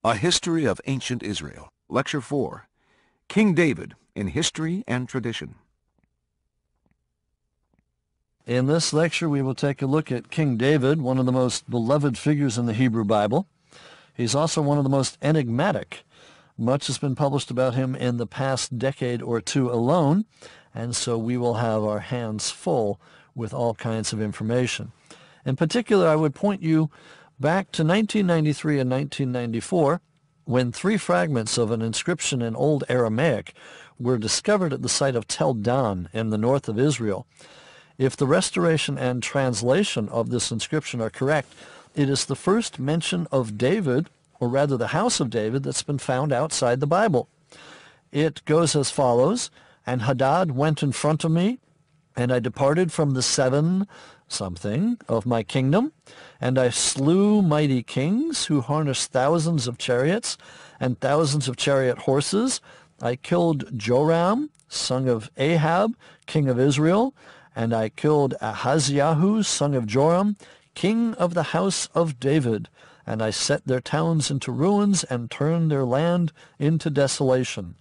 A History of Ancient Israel, Lecture 4, King David in History and Tradition. In this lecture, we will take a look at King David, one of the most beloved figures in the Hebrew Bible. He's also one of the most enigmatic. Much has been published about him in the past decade or two alone, and so we will have our hands full with all kinds of information. In particular, I would point you back to 1993 and 1994, when 3 fragments of an inscription in Old Aramaic were discovered at the site of Tel Dan in the north of Israel. If the restoration and translation of this inscription are correct, it is the first mention of David, or rather the house of David, that's been found outside the Bible. It goes as follows: "And Hadad went in front of me, and I departed from the 7 something of my kingdom, and I slew mighty kings who harnessed thousands of chariots and thousands of chariot horses. I killed Joram, son of Ahab, king of Israel, and I killed Ahaziah, son of Joram, king of the house of David. And I set their towns into ruins and turned their land into desolation."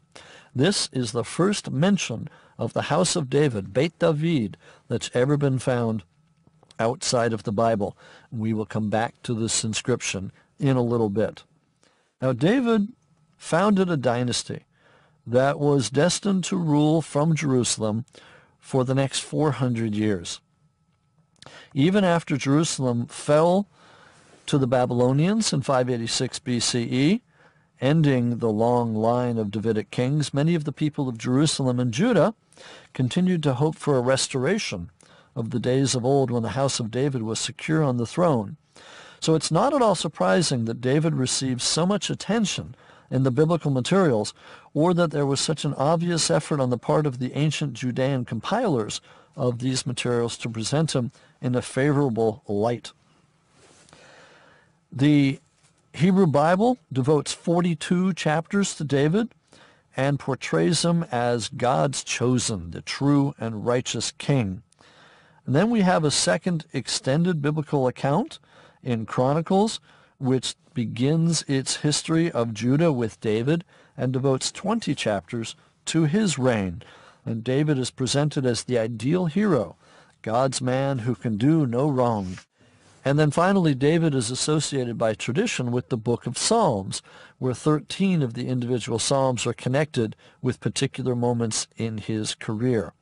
This is the first mention of the house of David, Beit David, that's ever been found outside of the Bible. We will come back to this inscription in a little bit. Now, David founded a dynasty that was destined to rule from Jerusalem for the next 400 years. Even after Jerusalem fell to the Babylonians in 586 BCE, ending the long line of Davidic kings, many of the people of Jerusalem and Judah continued to hope for a restoration of the days of old when the house of David was secure on the throne. So it's not at all surprising that David received so much attention in the biblical materials, or that there was such an obvious effort on the part of the ancient Judean compilers of these materials to present him in a favorable light. The Hebrew Bible devotes 42 chapters to David and portrays him as God's chosen, the true and righteous king. And then we have a second extended biblical account in Chronicles, which begins its history of Judah with David and devotes 20 chapters to his reign. And David is presented as the ideal hero, God's man who can do no wrong. And then finally, David is associated by tradition with the book of Psalms, where 13 of the individual psalms are connected with particular moments in his career.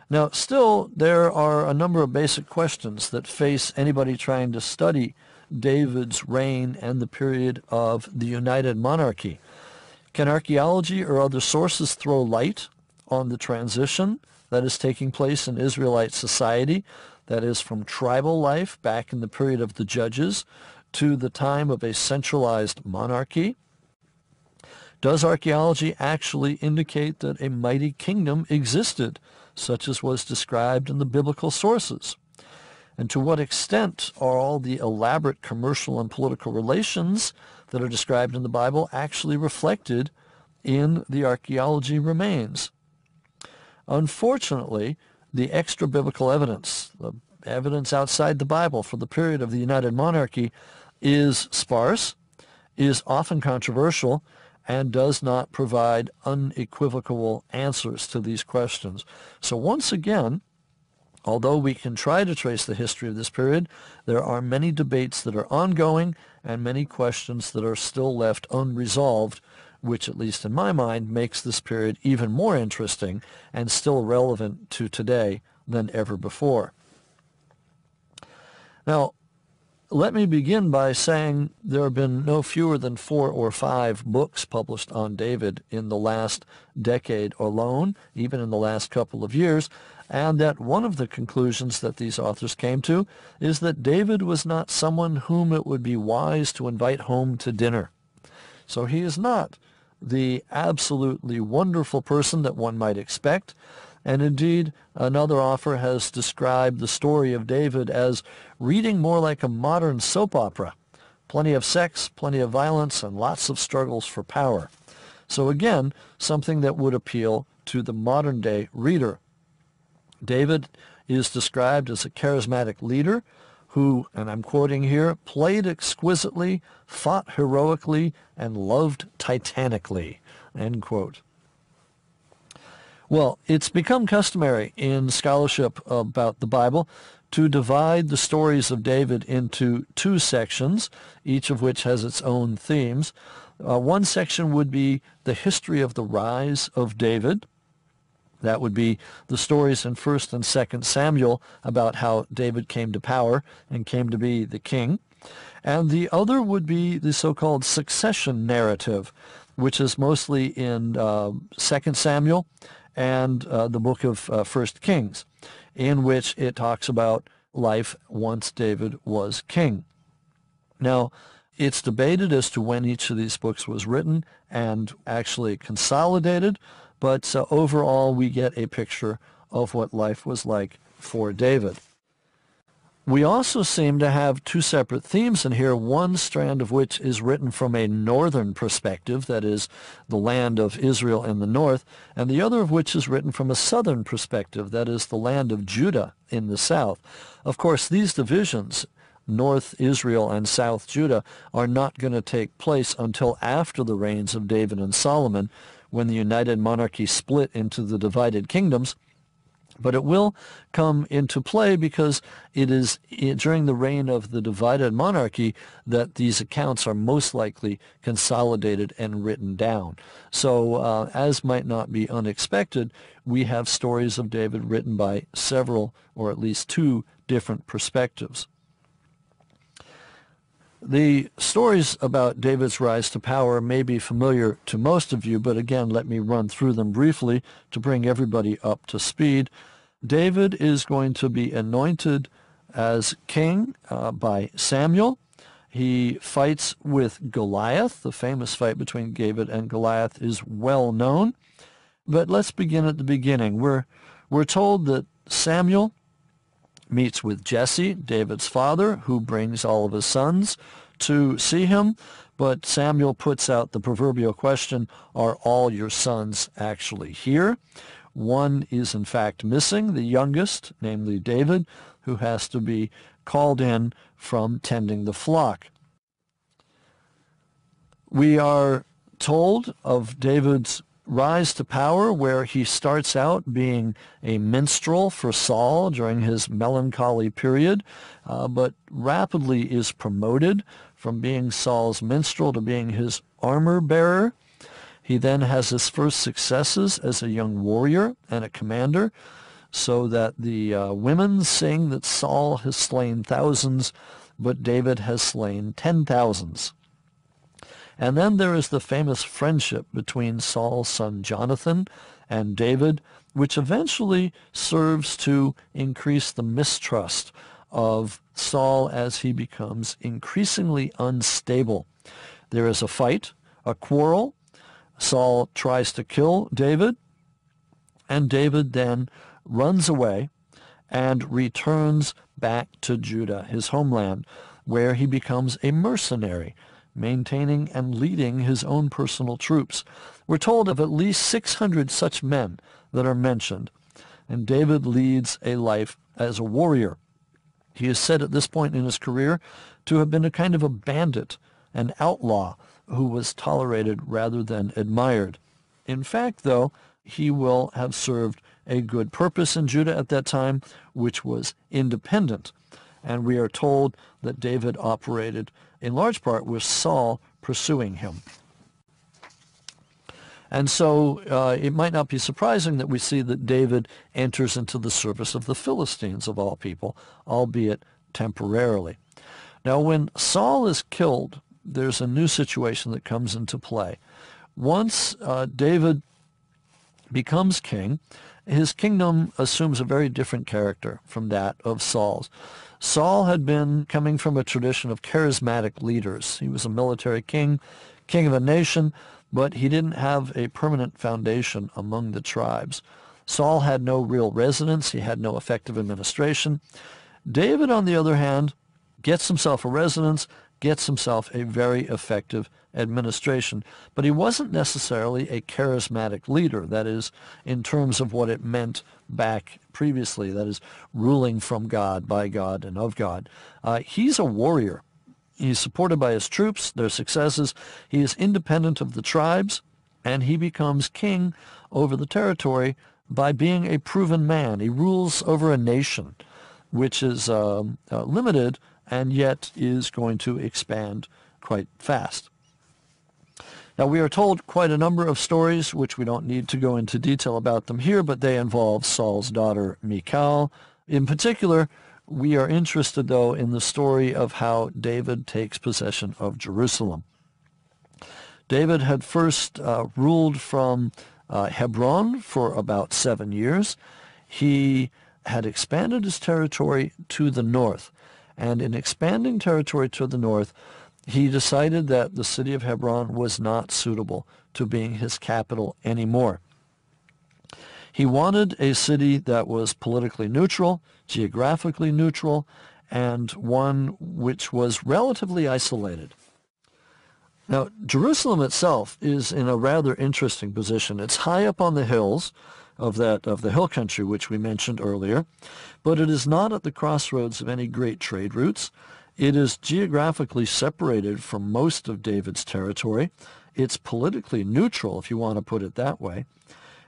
Now, still, there are a number of basic questions that face anybody trying to study David's reign and the period of the United Monarchy. Can archaeology or other sources throw light on the transition that is taking place in Israelite society, that is from tribal life back in the period of the Judges to the time of a centralized monarchy? Does archaeology actually indicate that a mighty kingdom existed, such as was described in the biblical sources? And to what extent are all the elaborate commercial and political relations that are described in the Bible actually reflected in the archaeology remains? Unfortunately, the extra-biblical evidence, the evidence outside the Bible for the period of the United Monarchy, is sparse, is often controversial, and does not provide unequivocal answers to these questions. So once again, although we can try to trace the history of this period, there are many debates that are ongoing and many questions that are still left unresolved, which, at least in my mind, makes this period even more interesting and still relevant to today than ever before. Now, let me begin by saying there have been no fewer than 4 or 5 books published on David in the last decade alone, even in the last couple of years, and that one of the conclusions that these authors came to is that David was not someone whom it would be wise to invite home to dinner. So he is not the absolutely wonderful person that one might expect. And indeed, another author has described the story of David as reading more like a modern soap opera. Plenty of sex, plenty of violence, and lots of struggles for power. So again, something that would appeal to the modern-day reader. David is described as a charismatic leader who, and I'm quoting here, played exquisitely, fought heroically, and loved titanically, end quote. Well, it's become customary in scholarship about the Bible to divide the stories of David into two sections, each of which has its own themes. One section would be the history of the rise of David. That would be the stories in 1st and 2nd Samuel about how David came to power and came to be the king. And the other would be the so-called succession narrative, which is mostly in 2nd Samuel and the book of 1st Kings, in which it talks about life once David was king. Now, it's debated as to when each of these books was written and actually consolidated, but overall we get a picture of what life was like for David. We also seem to have two separate themes in here, one strand of which is written from a northern perspective, that is, the land of Israel in the north, and the other of which is written from a southern perspective, that is, the land of Judah in the south. Of course, these divisions, North Israel and South Judah, are not going to take place until after the reigns of David and Solomon, when the united monarchy split into the divided kingdoms. But it will come into play because it is during the reign of the divided monarchy that these accounts are most likely consolidated and written down. So as might not be unexpected, we have stories of David written by several, or at least two, different perspectives. The stories about David's rise to power may be familiar to most of you, but again, let me run through them briefly to bring everybody up to speed. David is going to be anointed as king by Samuel. He fights with Goliath. The famous fight between David and Goliath is well known. But let's begin at the beginning. We're told that Samuel meets with Jesse, David's father, who brings all of his sons to see him. But Samuel puts out the proverbial question, are all your sons actually here? One is in fact missing, the youngest, namely David, who has to be called in from tending the flock. We are told of David's rise to power, where he starts out being a minstrel for Saul during his melancholy period, but rapidly is promoted from being Saul's minstrel to being his armor bearer. He then has his first successes as a young warrior and a commander, so that the women sing that Saul has slain thousands, but David has slain 10,000s. And then there is the famous friendship between Saul's son Jonathan and David, which eventually serves to increase the mistrust of Saul as he becomes increasingly unstable. There is a fight, a quarrel. Saul tries to kill David, and David then runs away and returns back to Judah, his homeland, where he becomes a mercenary, maintaining and leading his own personal troops. We're told of at least 600 such men that are mentioned, and David leads a life as a warrior. He is said at this point in his career to have been a kind of a bandit, an outlaw, who was tolerated rather than admired. In fact, though, he will have served a good purpose in Judah at that time, which was independent. And we are told that David operated in large part with Saul pursuing him. And so it might not be surprising that we see that David enters into the service of the Philistines, of all people, albeit temporarily. Now, when Saul is killed, there's a new situation that comes into play. Once David becomes king, his kingdom assumes a very different character from that of Saul's. Saul had been coming from a tradition of charismatic leaders. He was a military king, king of a nation, but he didn't have a permanent foundation among the tribes. Saul had no real residence. He had no effective administration. David, on the other hand, gets himself a residence, gets himself a very effective administration. But he wasn't necessarily a charismatic leader, that is, in terms of what it meant back previously, that is, ruling from God, by God, and of God. He's a warrior. He's supported by his troops, their successes. He is independent of the tribes, and he becomes king over the territory by being a proven man. He rules over a nation which is limited and yet is going to expand quite fast. Now, we are told quite a number of stories, which we don't need to go into detail about them here, but they involve Saul's daughter, Michal. In particular, we are interested, though, in the story of how David takes possession of Jerusalem. David had first ruled from Hebron for about 7 years. He had expanded his territory to the north, and in expanding territory to the north, he decided that the city of Hebron was not suitable to being his capital anymore. He wanted a city that was politically neutral, geographically neutral, and one which was relatively isolated. Now, Jerusalem itself is in a rather interesting position. It's high up on the hills of the hill country which we mentioned earlier, but it is not at the crossroads of any great trade routes. It is geographically separated from most of David's territory. It's politically neutral, if you want to put it that way.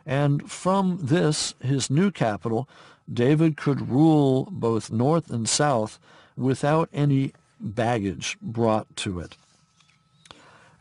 And from this, his new capital, David could rule both north and south without any baggage brought to it.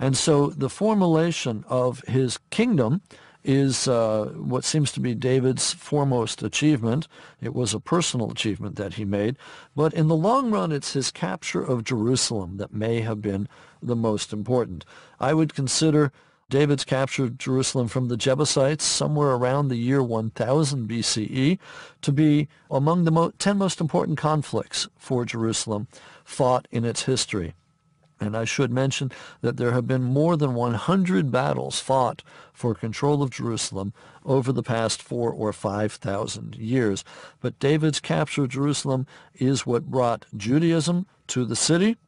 And so the formulation of his kingdom is what seems to be David's foremost achievement. It was a personal achievement that he made, but in the long run, it's his capture of Jerusalem that may have been the most important. I would consider David's capture of Jerusalem from the Jebusites somewhere around the year 1000 BCE to be among the 10 most important conflicts for Jerusalem fought in its history. And I should mention that there have been more than 100 battles fought for control of Jerusalem over the past 4,000 or 5,000 years. But David's capture of Jerusalem is what brought Judaism to the city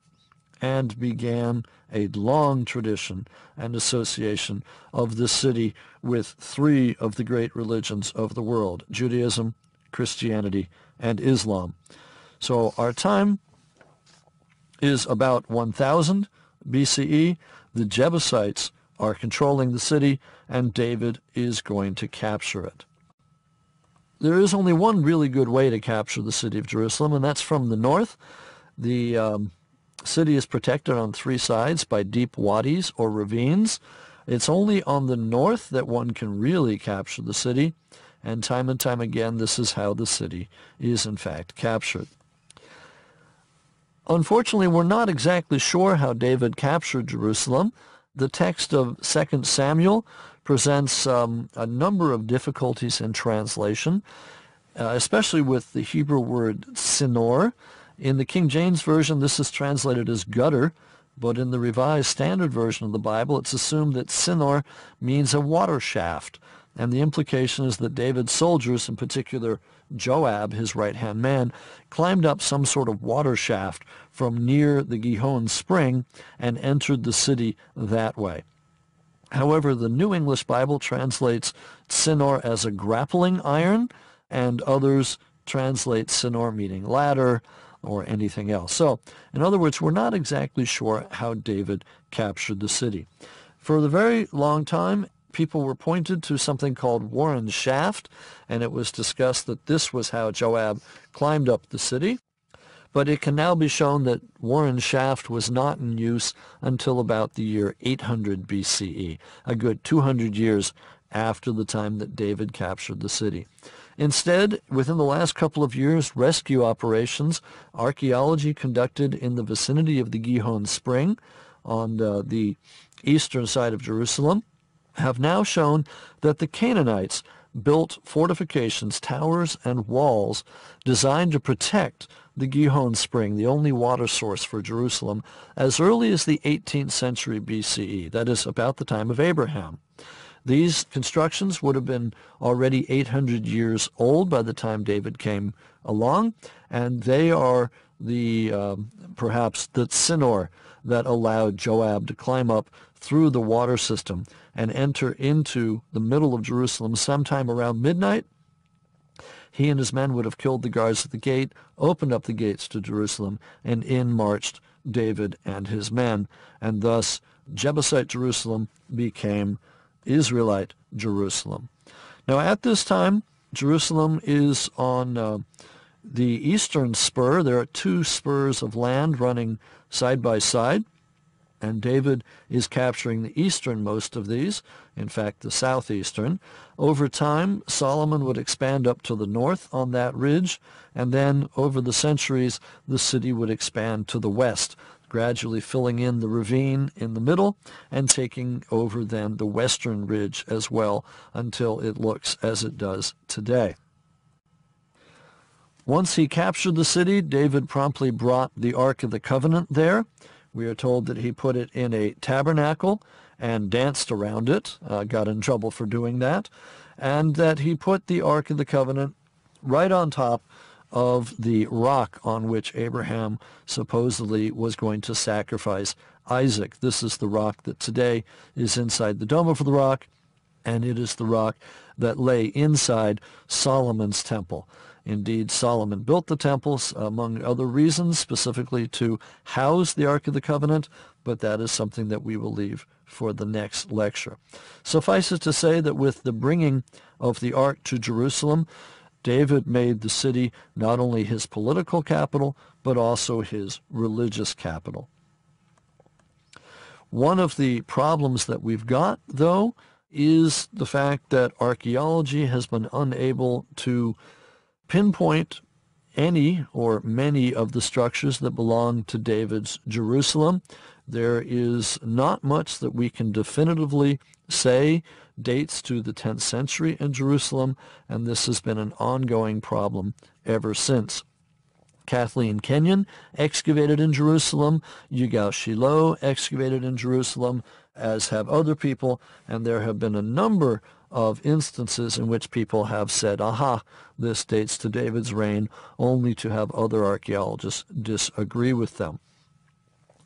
and began a long tradition and association of the city with three of the great religions of the world: Judaism, Christianity, and Islam. So our time is about 1000 BCE. The Jebusites are controlling the city, and David is going to capture it. There is only one really good way to capture the city of Jerusalem, and that's from the north. The city is protected on three sides by deep wadis or ravines. It's only on the north that one can really capture the city, and time again, this is how the city is in fact captured. Unfortunately, we're not exactly sure how David captured Jerusalem. The text of 2 Samuel presents a number of difficulties in translation, especially with the Hebrew word sinor. In the King James Version, this is translated as gutter, but in the Revised Standard Version of the Bible, it's assumed that sinor means a water shaft. And the implication is that David's soldiers, in particular Joab, his right-hand man, climbed up some sort of water shaft from near the Gihon spring and entered the city that way. However, the New English Bible translates sinor as a grappling iron, and others translate sinor meaning ladder or anything else. So, in other words, we're not exactly sure how David captured the city. For the very long time, people were pointed to something called Warren's Shaft, and it was discussed that this was how Joab climbed up the city. But it can now be shown that Warren's Shaft was not in use until about the year 800 BCE, a good 200 years after the time that David captured the city. Instead, within the last couple of years, rescue operations, archaeology conducted in the vicinity of the Gihon Spring on the eastern side of Jerusalem, have now shown that the Canaanites built fortifications, towers, and walls designed to protect the Gihon Spring, the only water source for Jerusalem, as early as the 18th century BCE, that is, about the time of Abraham. These constructions would have been already 800 years old by the time David came along, and they are perhaps the tzinor that allowed Joab to climb up through the water system and enter into the middle of Jerusalem sometime around midnight. He and his men would have killed the guards at the gate, opened up the gates to Jerusalem, and in marched David and his men. And thus Jebusite Jerusalem became Israelite Jerusalem. Now at this time, Jerusalem is on the eastern spur. There are two spurs of land running side by side, and David is capturing the easternmost of these, in fact the southeastern. Over time, Solomon would expand up to the north on that ridge, and then over the centuries the city would expand to the west, gradually filling in the ravine in the middle and taking over then the western ridge as well until it looks as it does today. Once he captured the city, David promptly brought the Ark of the Covenant there. We are told that he put it in a tabernacle and danced around it, got in trouble for doing that, and that he put the Ark of the Covenant right on top of the rock on which Abraham supposedly was going to sacrifice Isaac. This is the rock that today is inside the Dome of the Rock, and it is the rock that lay inside Solomon's temple. Indeed, Solomon built the temples, among other reasons, specifically to house the Ark of the Covenant, but that is something that we will leave for the next lecture. Suffice it to say that with the bringing of the Ark to Jerusalem, David made the city not only his political capital, but also his religious capital. One of the problems that we've got, though, is the fact that archaeology has been unable to pinpoint any or many of the structures that belong to David's Jerusalem. There is not much that we can definitively say dates to the 10th century in Jerusalem, and this has been an ongoing problem ever since. Kathleen Kenyon excavated in Jerusalem, Yigal Shiloh excavated in Jerusalem, as have other people, and there have been a number of instances in which people have said, aha, this dates to David's reign, only to have other archaeologists disagree with them.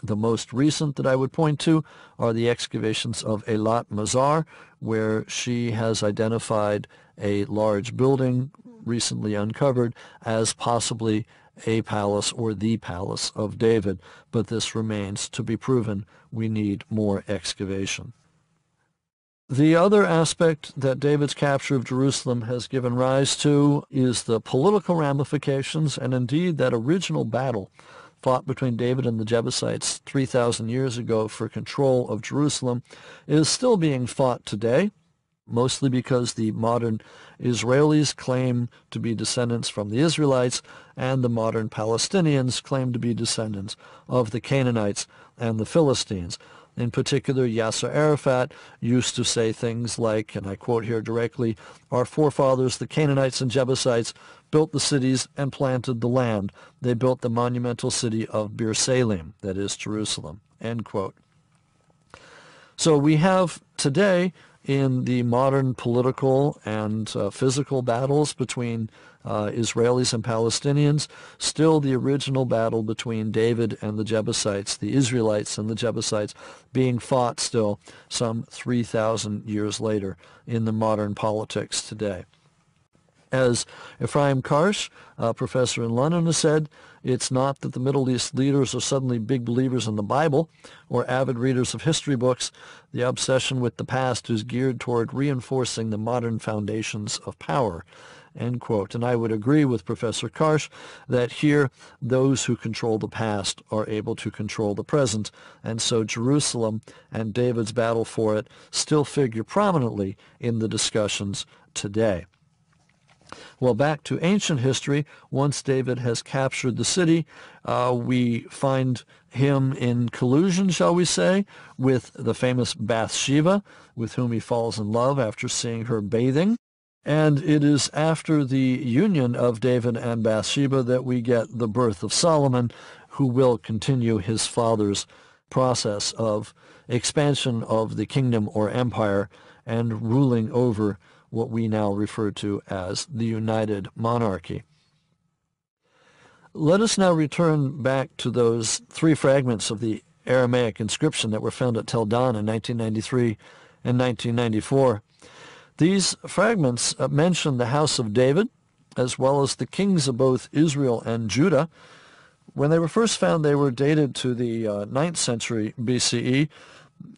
The most recent that I would point to are the excavations of Eilat Mazar, where she has identified a large building recently uncovered as possibly a palace or the palace of David, but this remains to be proven. We need more excavation. The other aspect that David's capture of Jerusalem has given rise to is the political ramifications, and indeed that original battle fought between David and the Jebusites 3,000 years ago for control of Jerusalem is still being fought today, mostly because the modern Israelis claim to be descendants from the Israelites, and the modern Palestinians claim to be descendants of the Canaanites and the Philistines. In particular, Yasser Arafat used to say things like, and I quote here directly, "Our forefathers, the Canaanites and Jebusites, built the cities and planted the land. They built the monumental city of Beer-Salim," that is Jerusalem, end quote. So we have today, in the modern political and physical battles between Israelis and Palestinians, still the original battle between David and the Jebusites, the Israelites and the Jebusites, being fought still some 3,000 years later in the modern politics today. As Ephraim Karsh, a professor in London, has said, it's not that the Middle East leaders are suddenly big believers in the Bible or avid readers of history books. The obsession with the past is geared toward reinforcing the modern foundations of power, end quote. And I would agree with Professor Karsh that here those who control the past are able to control the present, and so Jerusalem and David's battle for it still figure prominently in the discussions today. Well, back to ancient history, once David has captured the city, we find him in collusion, shall we say, with the famous Bathsheba, with whom he falls in love after seeing her bathing. And it is after the union of David and Bathsheba that we get the birth of Solomon, who will continue his father's process of expansion of the kingdom or empire and ruling over what we now refer to as the United Monarchy. Let us now return back to those three fragments of the Aramaic inscription that were found at Tel Dan in 1993 and 1994. These fragments mention the house of David, as well as the kings of both Israel and Judah. When they were first found, they were dated to the 9th century BCE.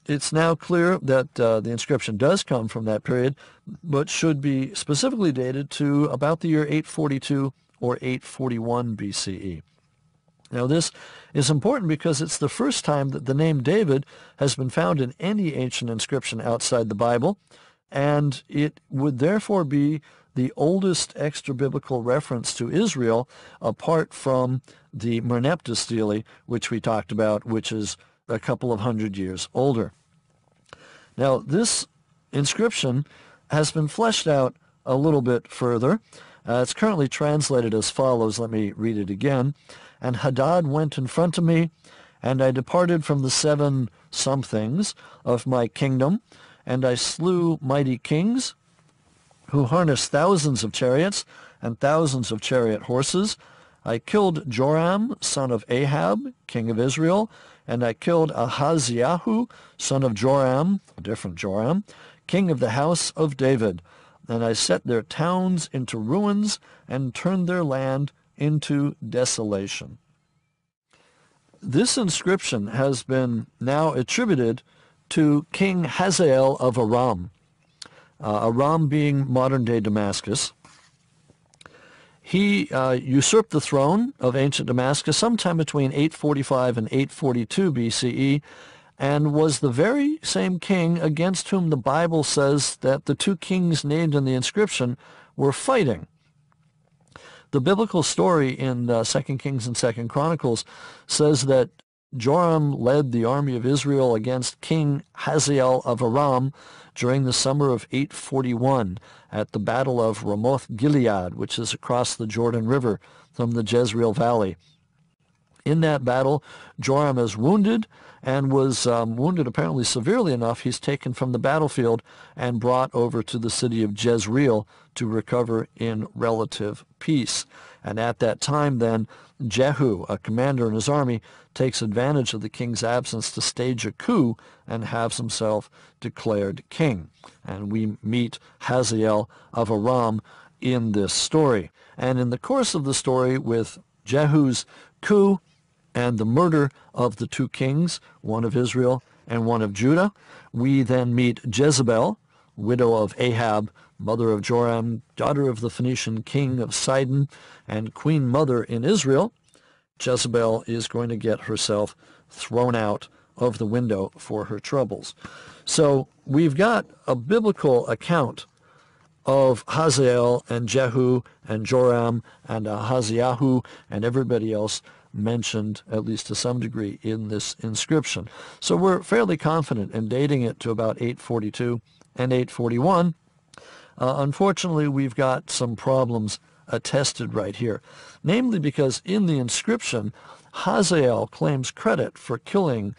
It's now clear that the inscription does come from that period, but should be specifically dated to about the year 842 or 841 BCE. Now, this is important because it's the first time that the name David has been found in any ancient inscription outside the Bible, and it would therefore be the oldest extra-biblical reference to Israel apart from the Merneptah stele, which we talked about, which is a couple of hundred years older. Now, this inscription has been fleshed out a little bit further. It's currently translated as follows. Let me read it again. And Hadad went in front of me, and I departed from the 7 somethings of my kingdom, and I slew mighty kings, who harnessed thousands of chariots and thousands of chariot horses. I killed Joram, son of Ahab, king of Israel, and I killed Ahaziah, son of Joram, a different Joram, king of the house of David. And I set their towns into ruins and turned their land into desolation. This inscription has been now attributed to King Hazael of Aram, Aram being modern-day Damascus. He usurped the throne of ancient Damascus sometime between 845 and 842 BCE, and was the very same king against whom the Bible says that the 2 kings named in the inscription were fighting. The biblical story in 2 Kings and 2 Chronicles says that Joram led the army of Israel against King Hazael of Aram during the summer of 841 at the Battle of Ramoth Gilead, which is across the Jordan River from the Jezreel Valley. In that battle, Joram is wounded and was wounded apparently severely enough. He's taken from the battlefield and brought over to the city of Jezreel to recover in relative peace. And at that time then, Jehu, a commander in his army, takes advantage of the king's absence to stage a coup and has himself declared king. And we meet Hazael of Aram in this story. And in the course of the story, with Jehu's coup and the murder of the 2 kings, one of Israel and one of Judah, we then meet Jezebel, widow of Ahab, mother of Joram, daughter of the Phoenician king of Sidon, and queen mother in Israel. Jezebel is going to get herself thrown out of the window for her troubles. So we've got a biblical account of Hazael and Jehu and Joram and Ahaziah and everybody else mentioned, at least to some degree, in this inscription. So we're fairly confident in dating it to about 842 and 841. Unfortunately, we've got some problems attested right here, namely because in the inscription, Hazael claims credit for killing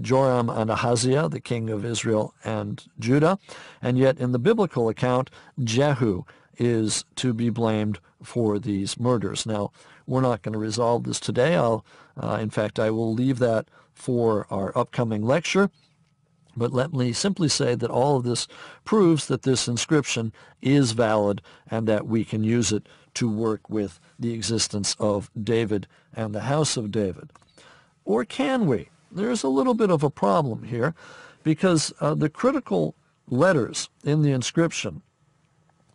Joram and Ahaziah, the king of Israel and Judah, and yet in the biblical account, Jehu is to be blamed for these murders. Now, we're not going to resolve this today. In fact, I will leave that for our upcoming lecture. But let me simply say that all of this proves that this inscription is valid and that we can use it to work with the existence of David and the house of David. Or can we? There's a little bit of a problem here because the critical letters in the inscription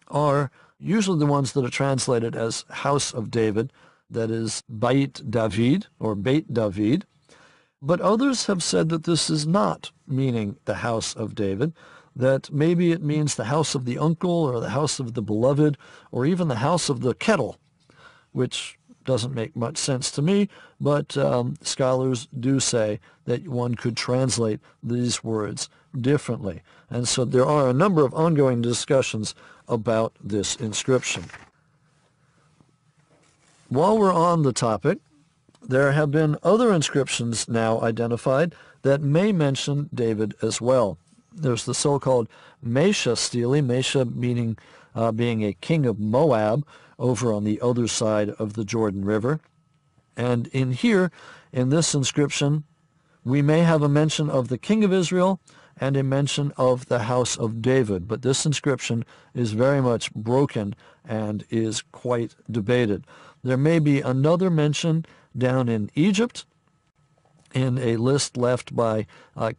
are usually the ones that are translated as House of David, that is Beit David or Beit David. But others have said that this is not meaning the house of David, that maybe it means the house of the uncle or the house of the beloved or even the house of the kettle, which doesn't make much sense to me, but scholars do say that one could translate these words differently. And so there are a number of ongoing discussions about this inscription. While we're on the topic, there have been other inscriptions now identified that may mention David as well. There's the so-called Mesha stele, Mesha meaning being a king of Moab over on the other side of the Jordan River. And in here, in this inscription, we may have a mention of the king of Israel and a mention of the house of David. But this inscription is very much broken and is quite debated. There may be another mention down in Egypt in a list left by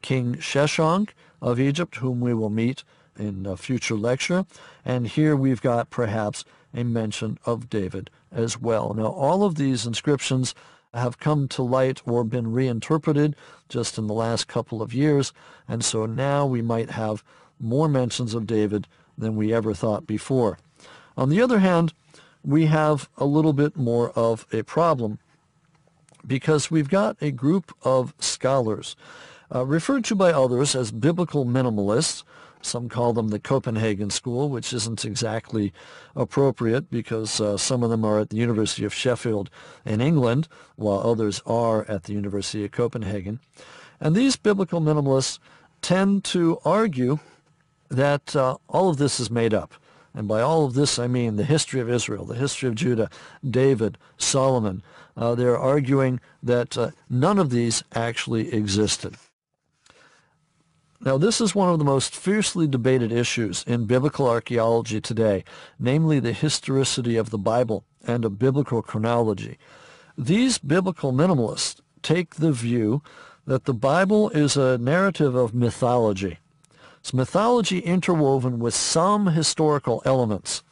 King Sheshonq of Egypt, whom we will meet in a future lecture. And here we've got perhaps a mention of David as well. Now, all of these inscriptions have come to light or been reinterpreted just in the last couple of years, and so now we might have more mentions of David than we ever thought before. On the other hand, we have a little bit more of a problem because we've got a group of scholars referred to by others as biblical minimalists. Some call them the Copenhagen School, which isn't exactly appropriate because some of them are at the University of Sheffield in England, while others are at the University of Copenhagen. And these biblical minimalists tend to argue that all of this is made up. And by all of this, I mean the history of Israel, the history of Judah, David, Solomon. They're arguing that none of these actually existed. Now, this is one of the most fiercely debated issues in biblical archaeology today, namely the historicity of the Bible and of biblical chronology. These biblical minimalists take the view that the Bible is a narrative of mythology. It's mythology interwoven with some historical elements.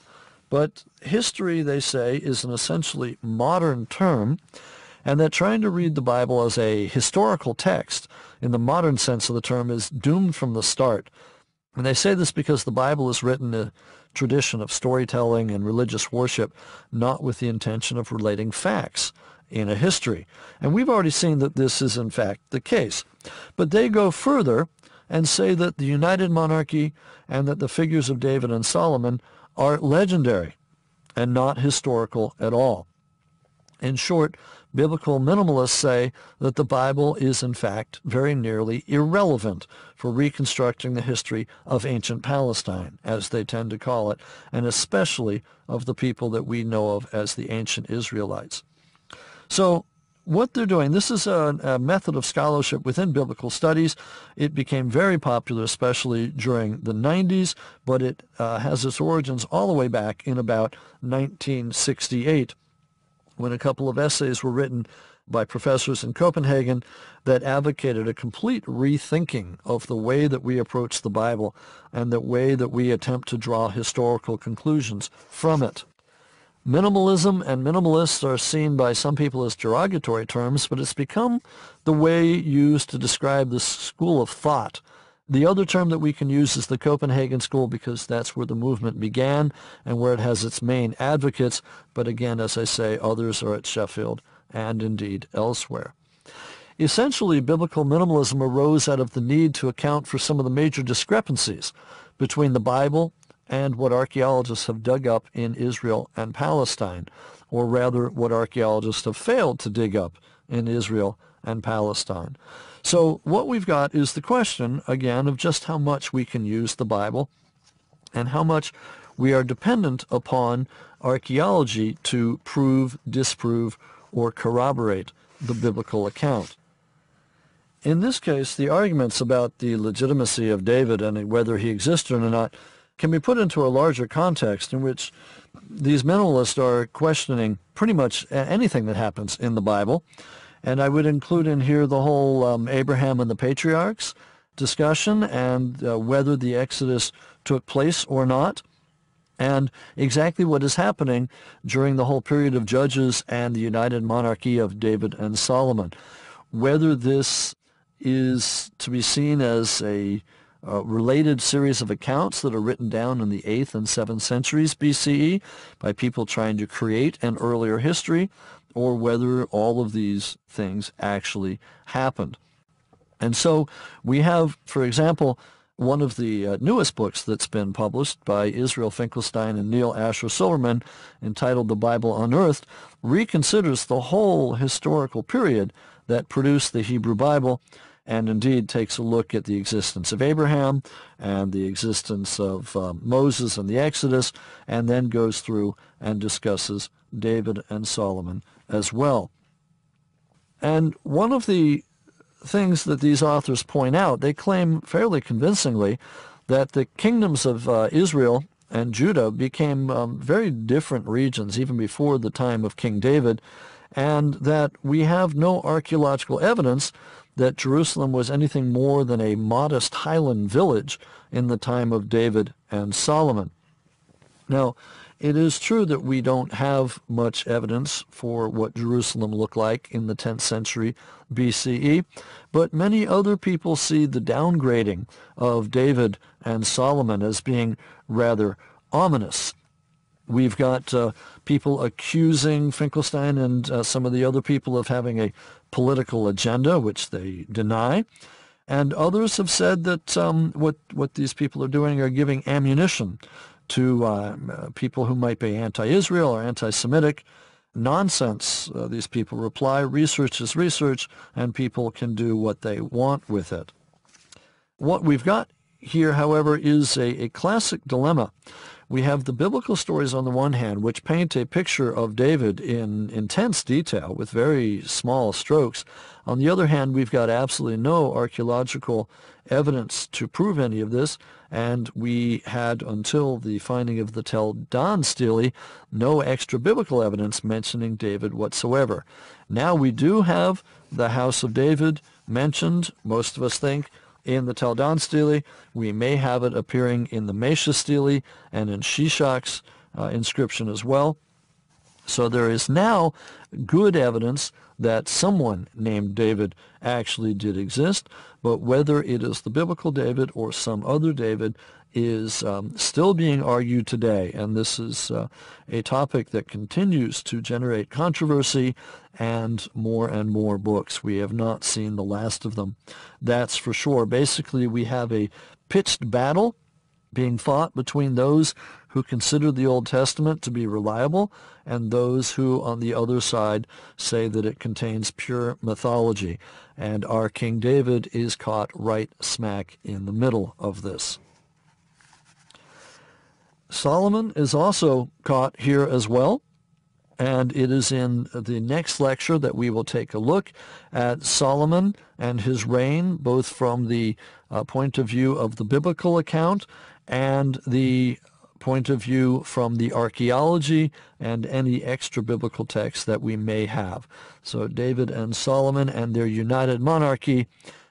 But history, they say, is an essentially modern term, and that trying to read the Bible as a historical text, in the modern sense of the term, is doomed from the start. And they say this because the Bible is written in a tradition of storytelling and religious worship, not with the intention of relating facts in a history. And we've already seen that this is in fact the case. But they go further and say that the united monarchy and that the figures of David and Solomon are legendary and not historical at all. In short, biblical minimalists say that the Bible is in fact very nearly irrelevant for reconstructing the history of ancient Palestine, as they tend to call it, and especially of the people that we know of as the ancient Israelites. So what they're doing, this is a method of scholarship within biblical studies. It became very popular, especially during the 90s, but it has its origins all the way back in about 1968, when a couple of essays were written by professors in Copenhagen that advocated a complete rethinking of the way that we approach the Bible and the way that we attempt to draw historical conclusions from it. Minimalism and minimalists are seen by some people as derogatory terms, but it's become the way used to describe this school of thought. The other term that we can use is the Copenhagen School because that's where the movement began and where it has its main advocates. But again, as I say, others are at Sheffield and indeed elsewhere. Essentially, biblical minimalism arose out of the need to account for some of the major discrepancies between the Bible and what archaeologists have dug up in Israel and Palestine, or rather what archaeologists have failed to dig up in Israel and Palestine. So what we've got is the question, again, of just how much we can use the Bible and how much we are dependent upon archaeology to prove, disprove, or corroborate the biblical account. In this case, the arguments about the legitimacy of David and whether he existed or not can be put into a larger context in which these minimalists are questioning pretty much anything that happens in the Bible. And I would include in here the whole Abraham and the patriarchs discussion and whether the Exodus took place or not, and exactly what is happening during the whole period of Judges and the united monarchy of David and Solomon. Whether this is to be seen as a related series of accounts that are written down in the 8th and 7th centuries BCE by people trying to create an earlier history, or whether all of these things actually happened. And so we have, for example, one of the newest books that's been published by Israel Finkelstein and Neil Asher Silverman, entitled The Bible Unearthed, reconsiders the whole historical period that produced the Hebrew Bible, and indeed takes a look at the existence of Abraham and the existence of Moses and the Exodus, and then goes through and discusses David and Solomon as well. And one of the things that these authors point out, they claim fairly convincingly that the kingdoms of Israel and Judah became very different regions even before the time of King David, and that we have no archaeological evidence that Jerusalem was anything more than a modest highland village in the time of David and Solomon. Now, it is true that we don't have much evidence for what Jerusalem looked like in the 10th century BCE, but many other people see the downgrading of David and Solomon as being rather ominous. We've got people accusing Finkelstein and some of the other people of having a political agenda, which they deny. And others have said that what these people are doing are giving ammunition to people who might be anti-Israel or anti-Semitic. Nonsense, these people reply. Research is research, and people can do what they want with it. What we've got here, however, is a classic dilemma. We have the biblical stories on the one hand, which paint a picture of David in intense detail with very small strokes. On the other hand, we've got absolutely no archaeological evidence to prove any of this, and we had, until the finding of the Tel Dan stele, no extra biblical evidence mentioning David whatsoever. Now we do have the house of David mentioned, most of us think, in the Tel Dan stele. We may have it appearing in the Mesha stele and in Shishak's inscription as well. So there is now good evidence that someone named David actually did exist, but whether it is the biblical David or some other David is still being argued today, and this is a topic that continues to generate controversy and more books. We have not seen the last of them, that's for sure. Basically, we have a pitched battle being fought between those who consider the Old Testament to be reliable and those who, on the other side, say that it contains pure mythology. And our King David is caught right smack in the middle of this. Solomon is also caught here as well, and it is in the next lecture that we will take a look at Solomon and his reign, both from the point of view of the biblical account and the point of view from the archaeology and any extra biblical text that we may have. So David and Solomon and their united monarchy,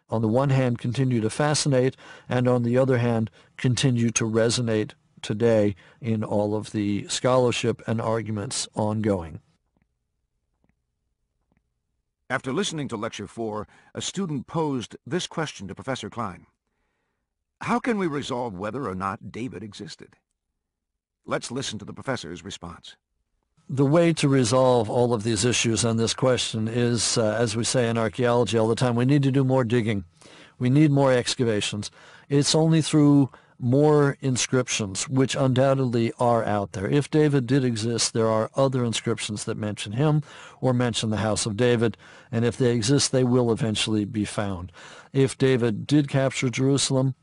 on the one hand, continue to fascinate, and on the other hand, continue to resonate today in all of the scholarship and arguments ongoing. After listening to Lecture 4, a student posed this question to Professor Klein. How can we resolve whether or not David existed? Let's listen to the professor's response. The way to resolve all of these issues on this question is, as we say in archaeology all the time, we need to do more digging. We need more excavations. It's only through more inscriptions, which undoubtedly are out there. If David did exist, there are other inscriptions that mention him or mention the house of David, and if they exist, they will eventually be found. If David did capture Jerusalem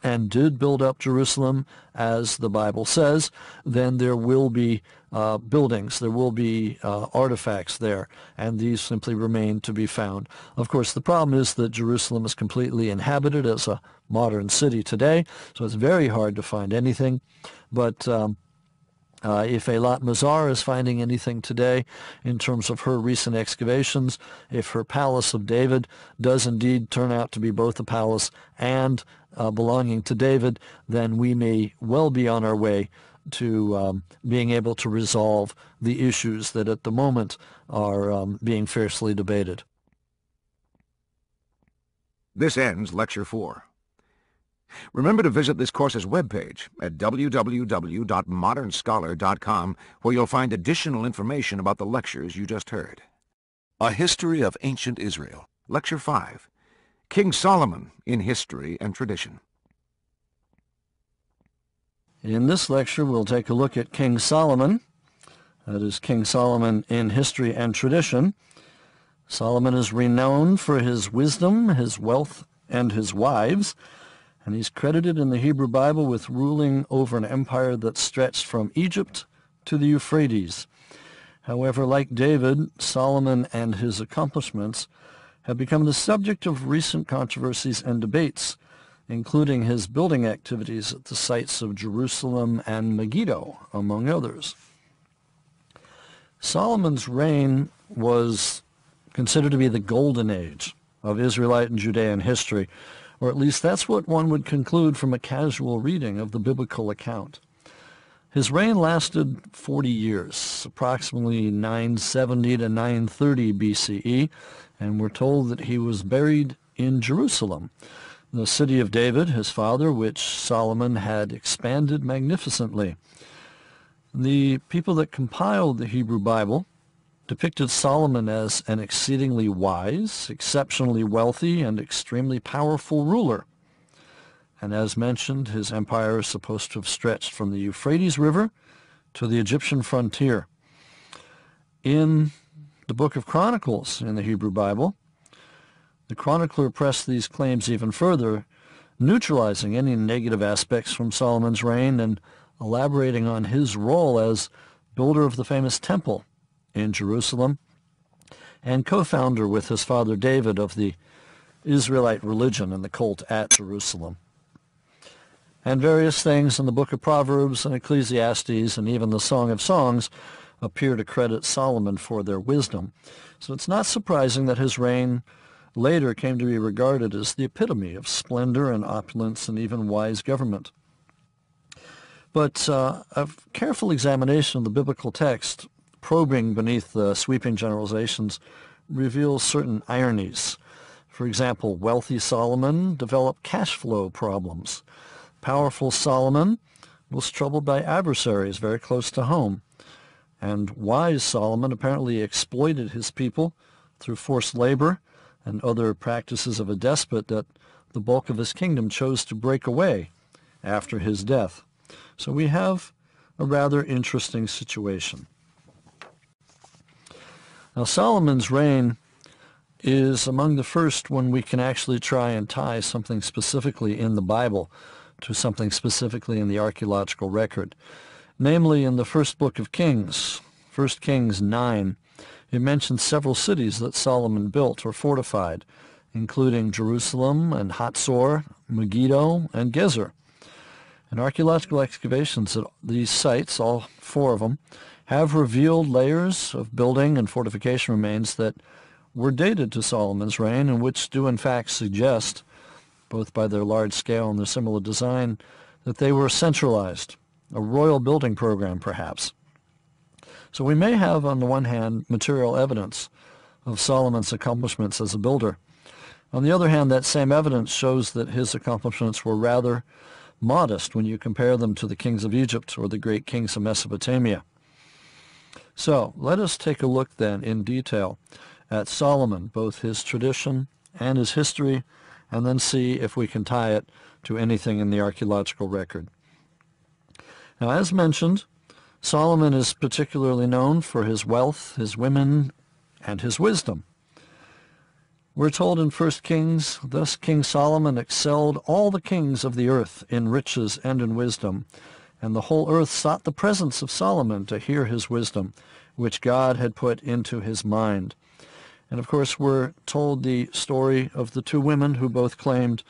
and did build up Jerusalem, as the Bible says, then there will be buildings, there will be artifacts there, and these simply remain to be found. Of course, the problem is that Jerusalem is completely inhabited as a modern city today, so it's very hard to find anything. But if Eilat Mazar is finding anything today in terms of her recent excavations, if her Palace of David does indeed turn out to be both a palace and belonging to David, then we may well be on our way to being able to resolve the issues that at the moment are being fiercely debated. This ends Lecture 4. Remember to visit this course's webpage at www.modernscholar.com, where you'll find additional information about the lectures you just heard. A History of Ancient Israel, Lecture 5, King Solomon in History and Tradition. In this lecture, we'll take a look at King Solomon. That is King Solomon in History and Tradition. Solomon is renowned for his wisdom, his wealth, and his wives, and he's credited in the Hebrew Bible with ruling over an empire that stretched from Egypt to the Euphrates. However, like David, Solomon and his accomplishments have become the subject of recent controversies and debates, including his building activities at the sites of Jerusalem and Megiddo, among others. Solomon's reign was considered to be the golden age of Israelite and Judean history, or at least that's what one would conclude from a casual reading of the biblical account. His reign lasted 40 years, approximately 970 to 930 BCE, and we're told that he was buried in Jerusalem, the city of David, his father, which Solomon had expanded magnificently. The people that compiled the Hebrew Bible depicted Solomon as an exceedingly wise, exceptionally wealthy, and extremely powerful ruler. And as mentioned, his empire is supposed to have stretched from the Euphrates River to the Egyptian frontier. In the book of Chronicles in the Hebrew Bible, the chronicler pressed these claims even further, neutralizing any negative aspects from Solomon's reign and elaborating on his role as builder of the famous temple in Jerusalem and co-founder with his father David of the Israelite religion and the cult at Jerusalem. And various things in the book of Proverbs and Ecclesiastes and even the Song of Songs appear to credit Solomon for their wisdom. So it's not surprising that his reign later came to be regarded as the epitome of splendor and opulence and even wise government. But a careful examination of the biblical text, probing beneath the sweeping generalizations, reveals certain ironies. For example, wealthy Solomon developed cash flow problems. Powerful Solomon was troubled by adversaries very close to home. And wise Solomon apparently exploited his people through forced labor and other practices of a despot that the bulk of his kingdom chose to break away after his death. So we have a rather interesting situation. Now, Solomon's reign is among the first when we can actually try and tie something specifically in the Bible to something specifically in the archaeological record. Namely, in the first book of Kings, 1 Kings 9, it mentions several cities that Solomon built or fortified, including Jerusalem and Hatzor, Megiddo, and Gezer. And archaeological excavations at these sites, all four of them, have revealed layers of building and fortification remains that were dated to Solomon's reign and which do in fact suggest, both by their large scale and their similar design, that they were centralized, a royal building program perhaps. So we may have, on the one hand, material evidence of Solomon's accomplishments as a builder. On the other hand, that same evidence shows that his accomplishments were rather modest when you compare them to the kings of Egypt or the great kings of Mesopotamia. So let us take a look then in detail at Solomon, both his tradition and his history, and then see if we can tie it to anything in the archaeological record. Now, as mentioned, Solomon is particularly known for his wealth, his women, and his wisdom. We're told in 1 Kings, thus King Solomon excelled all the kings of the earth in riches and in wisdom, and the whole earth sought the presence of Solomon to hear his wisdom, which God had put into his mind. And of course we're told the story of the two women who both claimed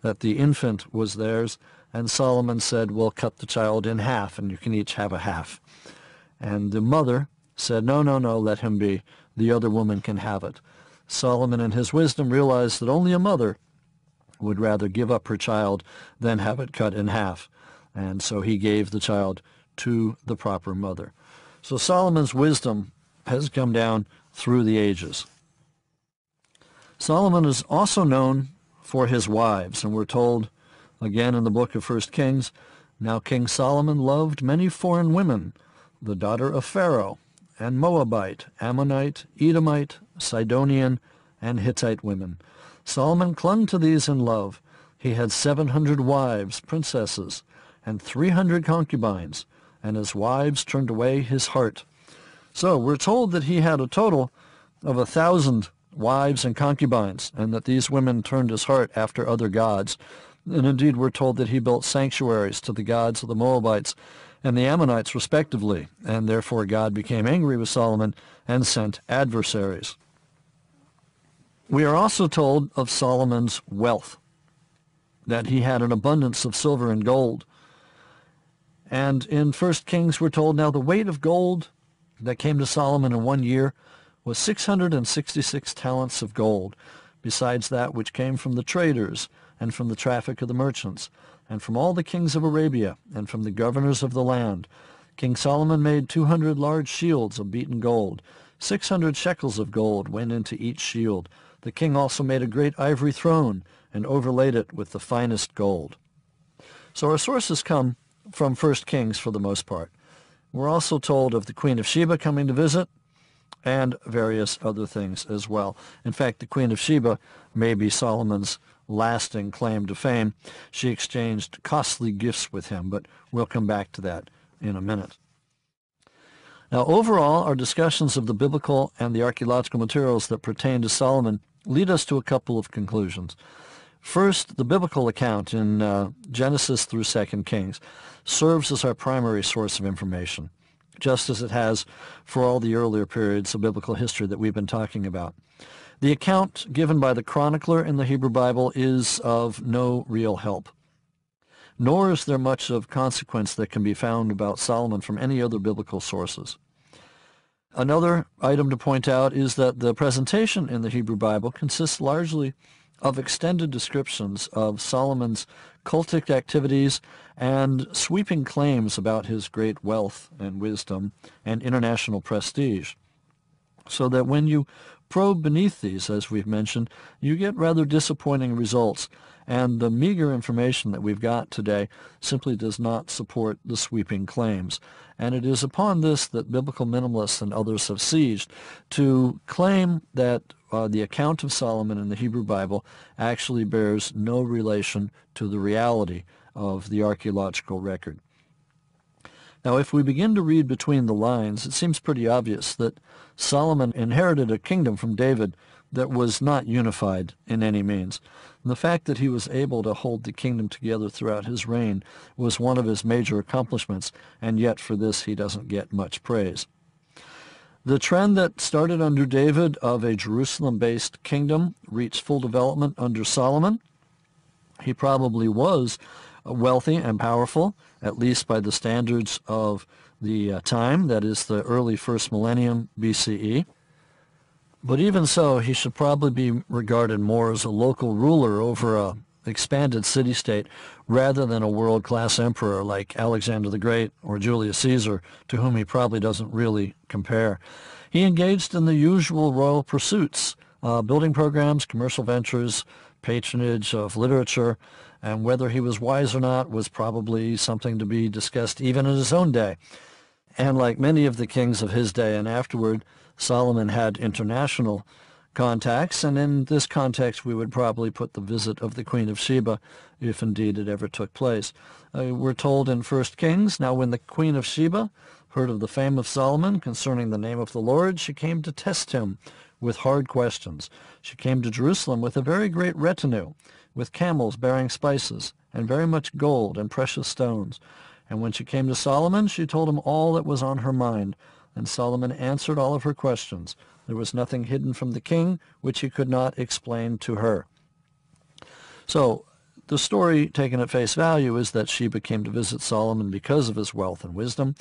that the infant was theirs, and Solomon said, "We'll cut the child in half, and you can each have a half." And the mother said, "No, no, no, let him be. The other woman can have it." Solomon in his wisdom realized that only a mother would rather give up her child than have it cut in half. And so he gave the child to the proper mother. So Solomon's wisdom has come down through the ages. Solomon is also known for his wives, and we're told again in the book of 1 Kings, "Now King Solomon loved many foreign women, the daughter of Pharaoh, and Moabite, Ammonite, Edomite, Sidonian, and Hittite women. Solomon clung to these in love. He had 700 wives, princesses, and 300 concubines, and his wives turned away his heart." So we're told that he had a total of 1,000 wives and concubines, and that these women turned his heart after other gods. And indeed we're told that he built sanctuaries to the gods of the Moabites and the Ammonites respectively, and therefore God became angry with Solomon and sent adversaries. We are also told of Solomon's wealth, that he had an abundance of silver and gold. And in 1 Kings we're told, now the weight of gold that came to Solomon in 1 year was 666 talents of gold, besides that which came from the traders and from the traffic of the merchants, and from all the kings of Arabia, and from the governors of the land. King Solomon made 200 large shields of beaten gold. 600 shekels of gold went into each shield. The king also made a great ivory throne, and overlaid it with the finest gold. So our sources come from 1 Kings for the most part. We're also told of the Queen of Sheba coming to visit, and various other things as well. In fact, the Queen of Sheba may be Solomon's lasting claim to fame. She exchanged costly gifts with him, but we'll come back to that in a minute. Now, overall, our discussions of the biblical and the archaeological materials that pertain to Solomon lead us to a couple of conclusions. First, the biblical account in Genesis through 2 Kings serves as our primary source of information, just as it has for all the earlier periods of biblical history that we've been talking about. The account given by the chronicler in the Hebrew Bible is of no real help, nor is there much of consequence that can be found about Solomon from any other biblical sources. Another item to point out is that the presentation in the Hebrew Bible consists largely of extended descriptions of Solomon's cultic activities and sweeping claims about his great wealth and wisdom and international prestige. So that when you probe beneath these, as we've mentioned, you get rather disappointing results, and the meager information that we've got today simply does not support the sweeping claims. And it is upon this that biblical minimalists and others have seized to claim that the account of Solomon in the Hebrew Bible actually bears no relation to the reality of the archaeological record. Now, if we begin to read between the lines, it seems pretty obvious that Solomon inherited a kingdom from David that was not unified in any means. And the fact that he was able to hold the kingdom together throughout his reign was one of his major accomplishments, and yet for this he doesn't get much praise. The trend that started under David of a Jerusalem-based kingdom reached full development under Solomon. He probably was wealthy and powerful, at least by the standards of the time, that is the early first millennium BCE. But even so, he should probably be regarded more as a local ruler over an expanded city-state rather than a world-class emperor like Alexander the Great or Julius Caesar, to whom he probably doesn't really compare. He engaged in the usual royal pursuits, building programs, commercial ventures, patronage of literature, and whether he was wise or not was probably something to be discussed even in his own day. And like many of the kings of his day and afterward, Solomon had international contacts, and in this context we would probably put the visit of the Queen of Sheba, if indeed it ever took place. We're told in 1 Kings, now when the Queen of Sheba heard of the fame of Solomon concerning the name of the Lord, she came to test him with hard questions. She came to Jerusalem with a very great retinue, with camels bearing spices, and very much gold and precious stones. And when she came to Solomon, she told him all that was on her mind, and Solomon answered all of her questions. There was nothing hidden from the king which he could not explain to her. So the story, taken at face value, is that Sheba came to visit Solomon because of his wealth and wisdom,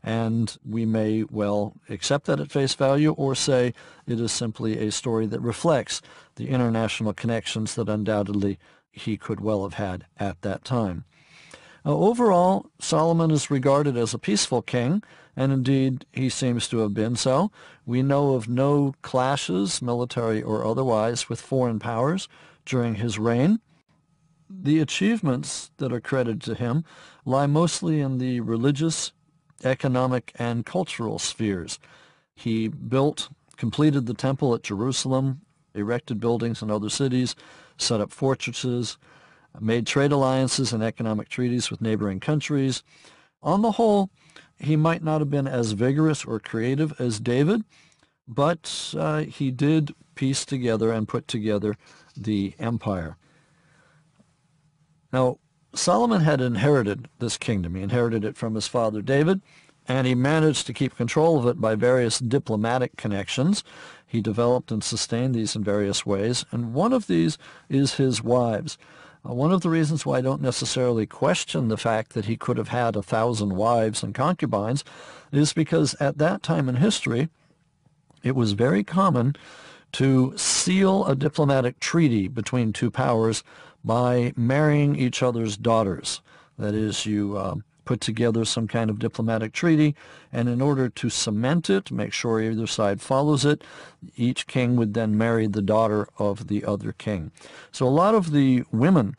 and we may well accept that at face value or say it is simply a story that reflects the international connections that undoubtedly he could well have had at that time. Overall, Solomon is regarded as a peaceful king, and indeed he seems to have been so. We know of no clashes, military or otherwise, with foreign powers during his reign. The achievements that are credited to him lie mostly in the religious, economic, and cultural spheres. He completed the temple at Jerusalem, erected buildings in other cities, set up fortresses, made trade alliances and economic treaties with neighboring countries. On the whole, he might not have been as vigorous or creative as David, but he did piece together and put together the empire. Now, Solomon had inherited this kingdom. He inherited it from his father David, and he managed to keep control of it by various diplomatic connections. He developed and sustained these in various ways, and one of these is his wives. One of the reasons why I don't necessarily question the fact that he could have had 1,000 wives and concubines is because at that time in history, it was very common to seal a diplomatic treaty between two powers by marrying each other's daughters. That is, you put together some kind of diplomatic treaty, and in order to cement it, make sure either side follows it, each king would then marry the daughter of the other king. So a lot of the women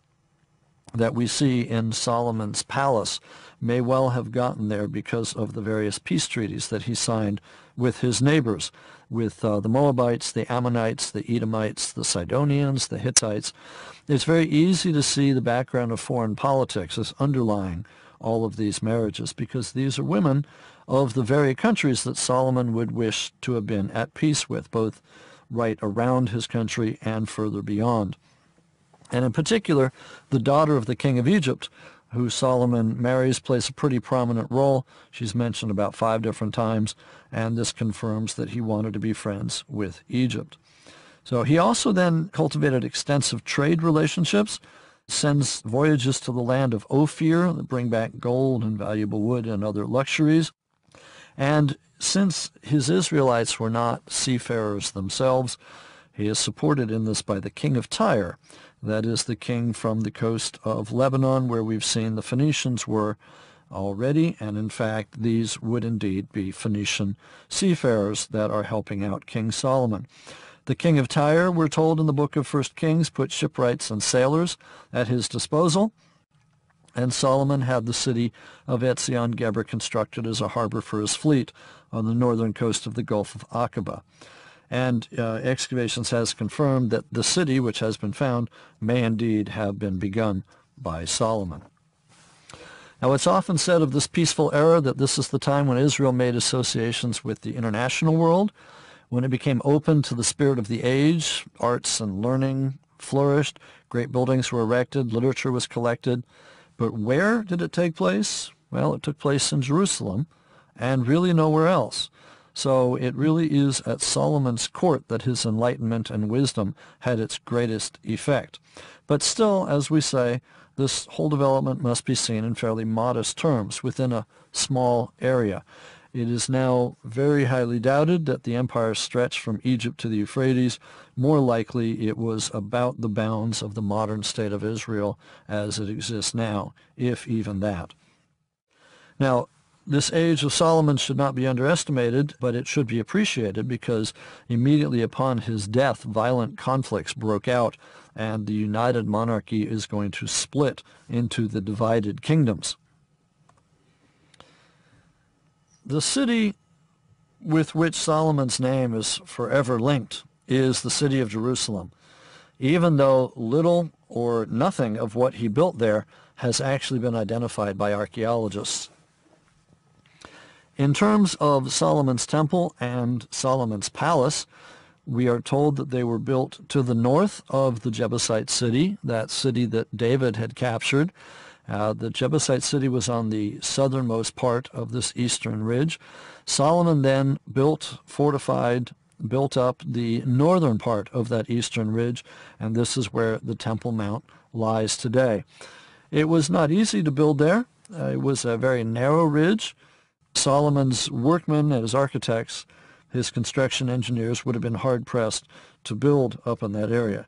that we see in Solomon's palace may well have gotten there because of the various peace treaties that he signed with his neighbors, with the Moabites, the Ammonites, the Edomites, the Sidonians, the Hittites. It's very easy to see the background of foreign politics as underlying all of these marriages, because these are women of the very countries that Solomon would wish to have been at peace with, both right around his country and further beyond. And in particular, the daughter of the king of Egypt, who Solomon marries, plays a pretty prominent role. She's mentioned about 5 different times, and this confirms that he wanted to be friends with Egypt. So he also then cultivated extensive trade relationships, sends voyages to the land of Ophir that bring back gold and valuable wood and other luxuries. And since his Israelites were not seafarers themselves, he is supported in this by the king of Tyre. That is the king from the coast of Lebanon, where we've seen the Phoenicians were already, and in fact these would indeed be Phoenician seafarers that are helping out King Solomon. The king of Tyre, we're told in the book of 1 Kings, put shipwrights and sailors at his disposal, and Solomon had the city of Etzion-Geber constructed as a harbor for his fleet on the northern coast of the Gulf of Aqaba. And excavations has confirmed that the city, which has been found, may indeed have been begun by Solomon. Now, it's often said of this peaceful era that this is the time when Israel made associations with the international world, when it became open to the spirit of the age. Arts and learning flourished, great buildings were erected, literature was collected. But where did it take place? Well, it took place in Jerusalem, and really nowhere else. So it really is at Solomon's court that his enlightenment and wisdom had its greatest effect. But still, as we say, this whole development must be seen in fairly modest terms within a small area. It is now very highly doubted that the empire stretched from Egypt to the Euphrates. More likely it was about the bounds of the modern state of Israel as it exists now, if even that. Now, this age of Solomon should not be underestimated, but it should be appreciated because immediately upon his death, violent conflicts broke out, and the united monarchy is going to split into the divided kingdoms. The city with which Solomon's name is forever linked is the city of Jerusalem, even though little or nothing of what he built there has actually been identified by archaeologists. In terms of Solomon's temple and Solomon's palace, we are told that they were built to the north of the Jebusite city, that city that David had captured. The Jebusite city was on the southernmost part of this eastern ridge. Solomon then built up the northern part of that eastern ridge, and this is where the Temple Mount lies today. It was not easy to build there. It was a very narrow ridge. Solomon's workmen and his architects, his construction engineers, would have been hard-pressed to build up in that area.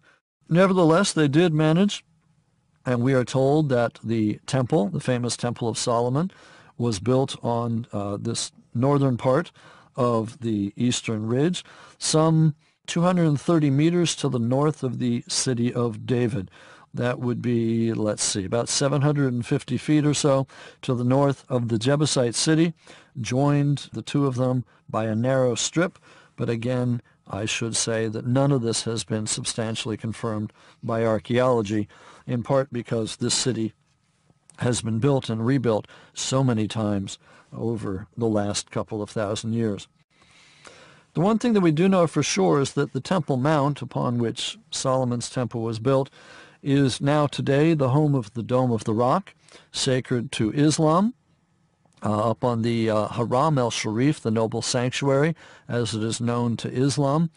Nevertheless, they did manage, and we are told that the temple, the famous Temple of Solomon, was built on this northern part of the eastern ridge, some 230 meters to the north of the city of David. That would be, let's see, about 750 feet or so to the north of the Jebusite city, joined the two of them by a narrow strip. But again, I should say that none of this has been substantially confirmed by archaeology, in part because this city has been built and rebuilt so many times over the last couple of thousand years. The one thing that we do know for sure is that the Temple Mount, upon which Solomon's temple was built, is now today the home of the Dome of the Rock, sacred to Islam, up on the Haram el-Sharif, the noble sanctuary, as it is known to Islam.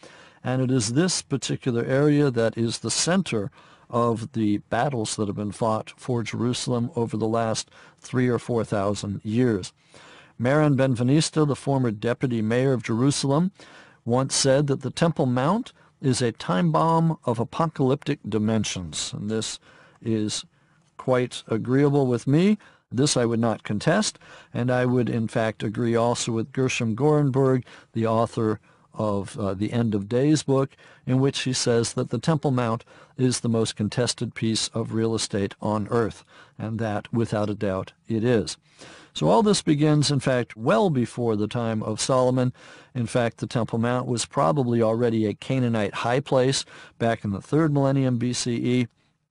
And it is this particular area that is the center of the battles that have been fought for Jerusalem over the last 3,000 or 4,000 years. Marin Benveniste, the former deputy mayor of Jerusalem, once said that the Temple Mount is a time bomb of apocalyptic dimensions. And this is quite agreeable with me. This I would not contest, and I would in fact agree also with Gershom Gorenberg, the author of the End of Days book, in which he says that the Temple Mount is the most contested piece of real estate on earth, and that, without a doubt, it is. So all this begins, in fact, well before the time of Solomon. In fact, the Temple Mount was probably already a Canaanite high place back in the 3rd millennium BCE,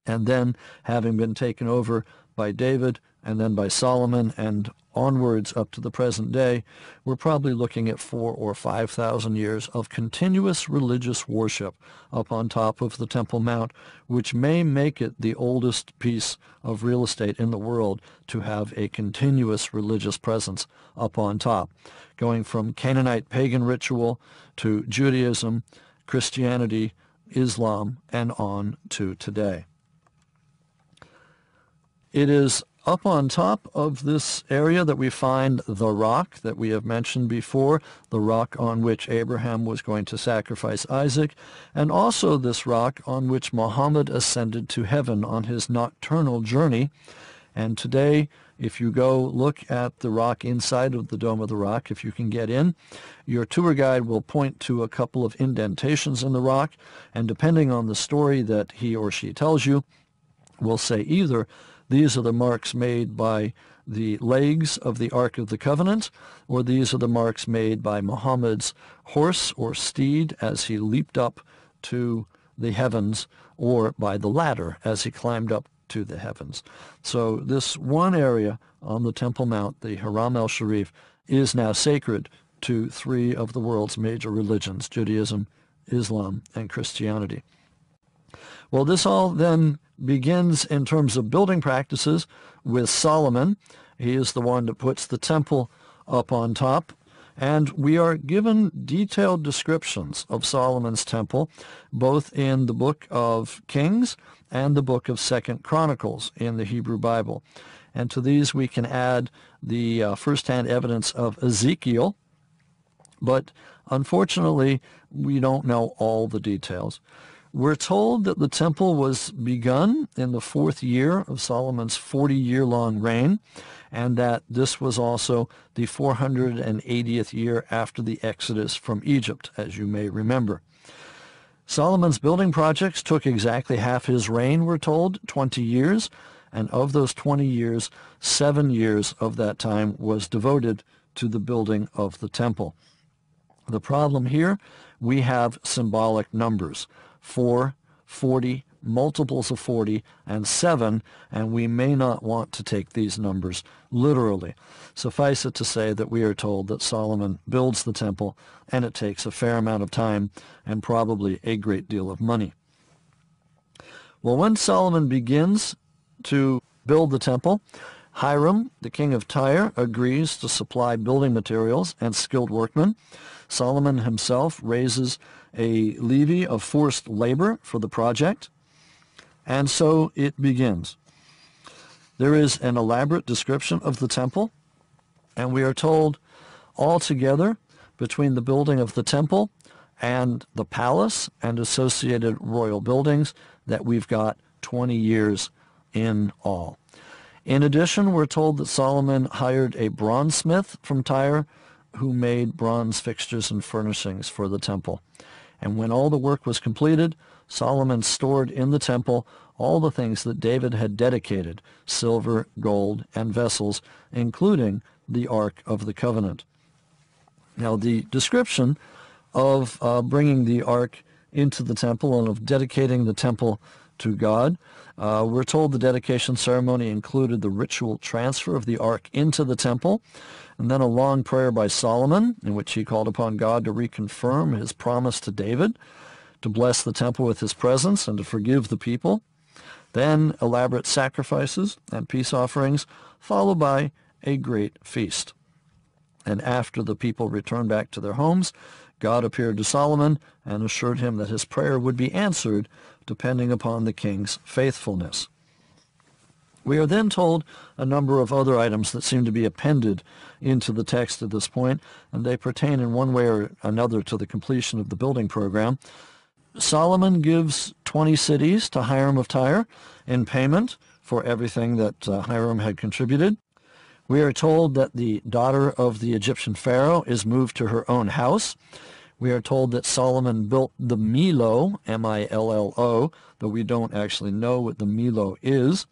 and then, having been taken over by David and then by Solomon and onwards up to the present day, we're probably looking at 4,000 or 5,000 years of continuous religious worship up on top of the Temple Mount, which may make it the oldest piece of real estate in the world to have a continuous religious presence up on top, going from Canaanite pagan ritual to Judaism, Christianity, Islam, and on to today. It is up on top of this area that we find the rock that we have mentioned before, the rock on which Abraham was going to sacrifice Isaac, and also this rock on which Muhammad ascended to heaven on his nocturnal journey. And today, if you go look at the rock inside of the Dome of the Rock, if you can get in, your tour guide will point to a couple of indentations in the rock, and depending on the story that he or she tells you, will say either these are the marks made by the legs of the Ark of the Covenant, or these are the marks made by Muhammad's horse or steed as he leaped up to the heavens, or by the ladder as he climbed up to the heavens. So this one area on the Temple Mount, the Haram el-Sharif, is now sacred to 3 of the world's major religions, Judaism, Islam, and Christianity. Well, this all then begins in terms of building practices with Solomon. He is the one that puts the temple up on top, and we are given detailed descriptions of Solomon's temple, both in the book of Kings and the book of 2nd Chronicles in the Hebrew Bible. And to these we can add the first-hand evidence of Ezekiel, but unfortunately we don't know all the details. We're told that the temple was begun in the 4th year of Solomon's 40-year-long reign, and that this was also the 480th year after the Exodus from Egypt, as you may remember. Solomon's building projects took exactly half his reign, we're told, 20 years, and of those 20 years, 7 years of that time was devoted to the building of the temple. The problem here, we have symbolic numbers. 4, 40, multiples of 40, and 7, and we may not want to take these numbers literally. Suffice it to say that we are told that Solomon builds the temple, and it takes a fair amount of time and probably a great deal of money. Well, when Solomon begins to build the temple, Hiram, the king of Tyre, agrees to supply building materials and skilled workmen. Solomon himself raises a levy of forced labor for the project, and so it begins. There is an elaborate description of the temple, and we are told altogether between the building of the temple and the palace and associated royal buildings that we've got 20 years in all. In addition, we're told that Solomon hired a bronzesmith from Tyre who made bronze fixtures and furnishings for the temple. And when all the work was completed, Solomon stored in the temple all the things that David had dedicated, silver, gold, and vessels, including the Ark of the Covenant. Now, the description of bringing the Ark into the temple and of dedicating the temple to God, we're told the dedication ceremony included the ritual transfer of the Ark into the temple, and then a long prayer by Solomon in which he called upon God to reconfirm his promise to David, to bless the temple with his presence and to forgive the people. Then elaborate sacrifices and peace offerings, followed by a great feast. And after the people returned back to their homes, God appeared to Solomon and assured him that his prayer would be answered depending upon the king's faithfulness. We are then told a number of other items that seem to be appended into the text at this point, and they pertain in one way or another to the completion of the building program. Solomon gives 20 cities to Hiram of Tyre in payment for everything that Hiram had contributed. We are told that the daughter of the Egyptian pharaoh is moved to her own house. We are told that Solomon built the Millo, M-I-L-L-O, though we don't actually know what the Millo is,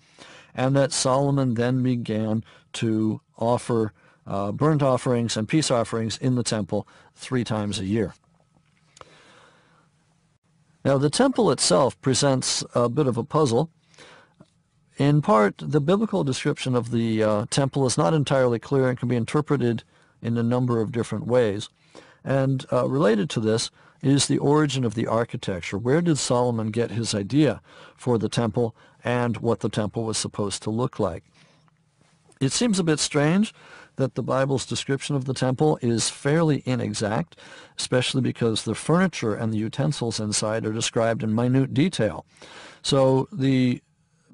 and that Solomon then began to offer burnt offerings and peace offerings in the temple 3 times a year. Now, the temple itself presents a bit of a puzzle. In part, the biblical description of the temple is not entirely clear and can be interpreted in a number of different ways. And related to this is the origin of the architecture. Where did Solomon get his idea for the temple and what the temple was supposed to look like? It seems a bit strange that the Bible's description of the temple is fairly inexact, especially because the furniture and the utensils inside are described in minute detail. So the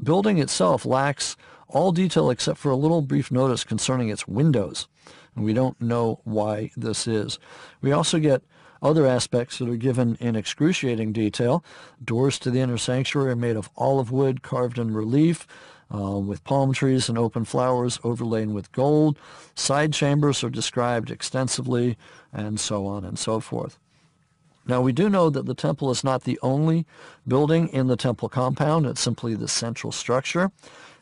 building itself lacks all detail except for a little brief notice concerning its windows, and we don't know why this is. We also get other aspects that are given in excruciating detail. Doors to the inner sanctuary are made of olive wood carved in relief, with palm trees and open flowers overlain with gold. Side chambers are described extensively, and so on and so forth. Now, we do know that the temple is not the only building in the temple compound. It's simply the central structure.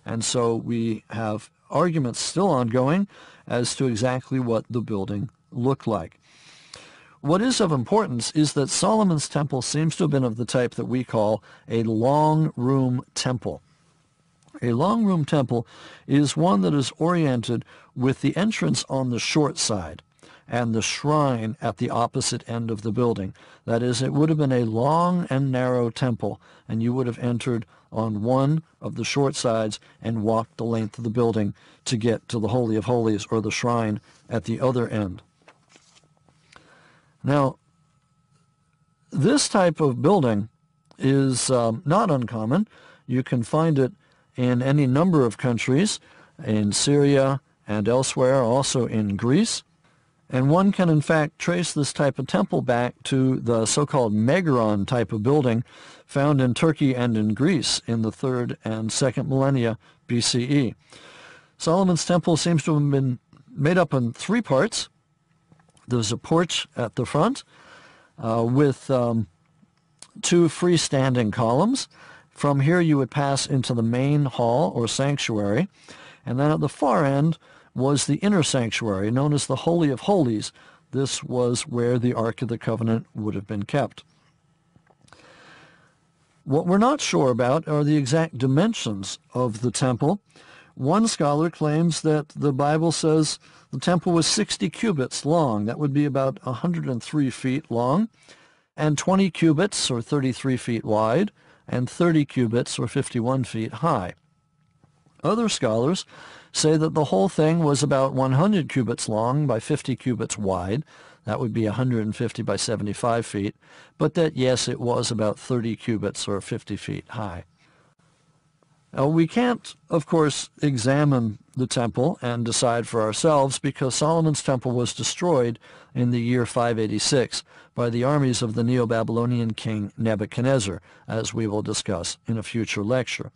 And so we have arguments still ongoing as to exactly what the building looked like. What is of importance is that Solomon's temple seems to have been of the type that we call a long room temple. A long room temple is one that is oriented with the entrance on the short side and the shrine at the opposite end of the building. That is, it would have been a long and narrow temple, and you would have entered on one of the short sides and walked the length of the building to get to the Holy of Holies or the shrine at the other end. Now, this type of building is not uncommon. You can find it in any number of countries, in Syria and elsewhere, also in Greece. And one can, in fact, trace this type of temple back to the so-called Megaron type of building found in Turkey and in Greece in the 3rd and 2nd millennia BCE. Solomon's temple seems to have been made up in 3 parts. There's a porch at the front with 2 freestanding columns. From here you would pass into the main hall or sanctuary, and then at the far end was the inner sanctuary, known as the Holy of Holies. This was where the Ark of the Covenant would have been kept. What we're not sure about are the exact dimensions of the temple. One scholar claims that the Bible says the temple was 60 cubits long. That would be about 103 feet long, and 20 cubits, or 33 feet wide, and 30 cubits, or 51 feet high. Other scholars say that the whole thing was about 100 cubits long by 50 cubits wide. That would be 150 by 75 feet, but that, yes, it was about 30 cubits or 50 feet high. Now, we can't, of course, examine the temple and decide for ourselves because Solomon's temple was destroyed in the year 586 by the armies of the Neo-Babylonian king Nebuchadnezzar, as we will discuss in a future lecture.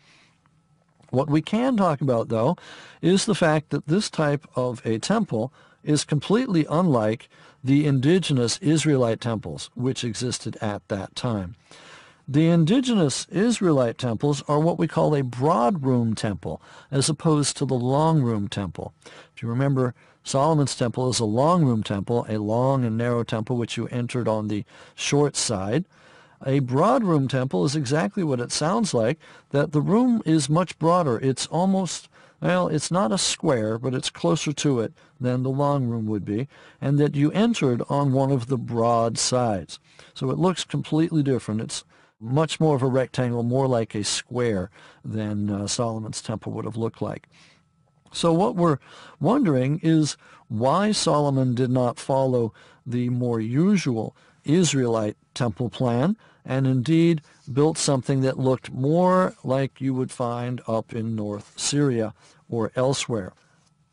What we can talk about, though, is the fact that this type of a temple is completely unlike the indigenous Israelite temples which existed at that time. The indigenous Israelite temples are what we call a broad room temple, as opposed to the long room temple. If you remember, Solomon's temple is a long room temple, a long and narrow temple which you entered on the short side. A broad room temple is exactly what it sounds like, that the room is much broader. It's almost, well, it's not a square, but it's closer to it than the long room would be, and that you entered on one of the broad sides. So it looks completely different. It's much more of a rectangle, more like a square than Solomon's temple would have looked like. So what we're wondering is why Solomon did not follow the more usual Israelite temple plan and indeed built something that looked more like you would find up in North Syria or elsewhere.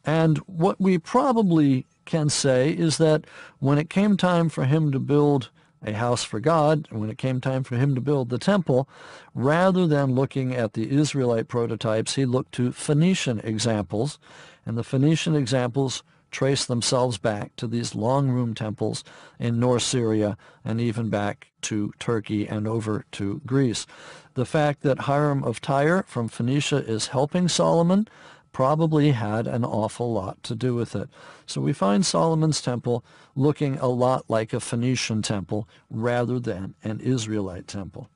And what we probably can say is that when it came time for him to build a house for God, and when it came time for him to build the temple, rather than looking at the Israelite prototypes, he looked to Phoenician examples, and the Phoenician examples trace themselves back to these long room temples in North Syria and even back to Turkey and over to Greece. The fact that Hiram of Tyre from Phoenicia is helping Solomon probably had an awful lot to do with it. So we find Solomon's temple looking a lot like a Phoenician temple rather than an Israelite temple.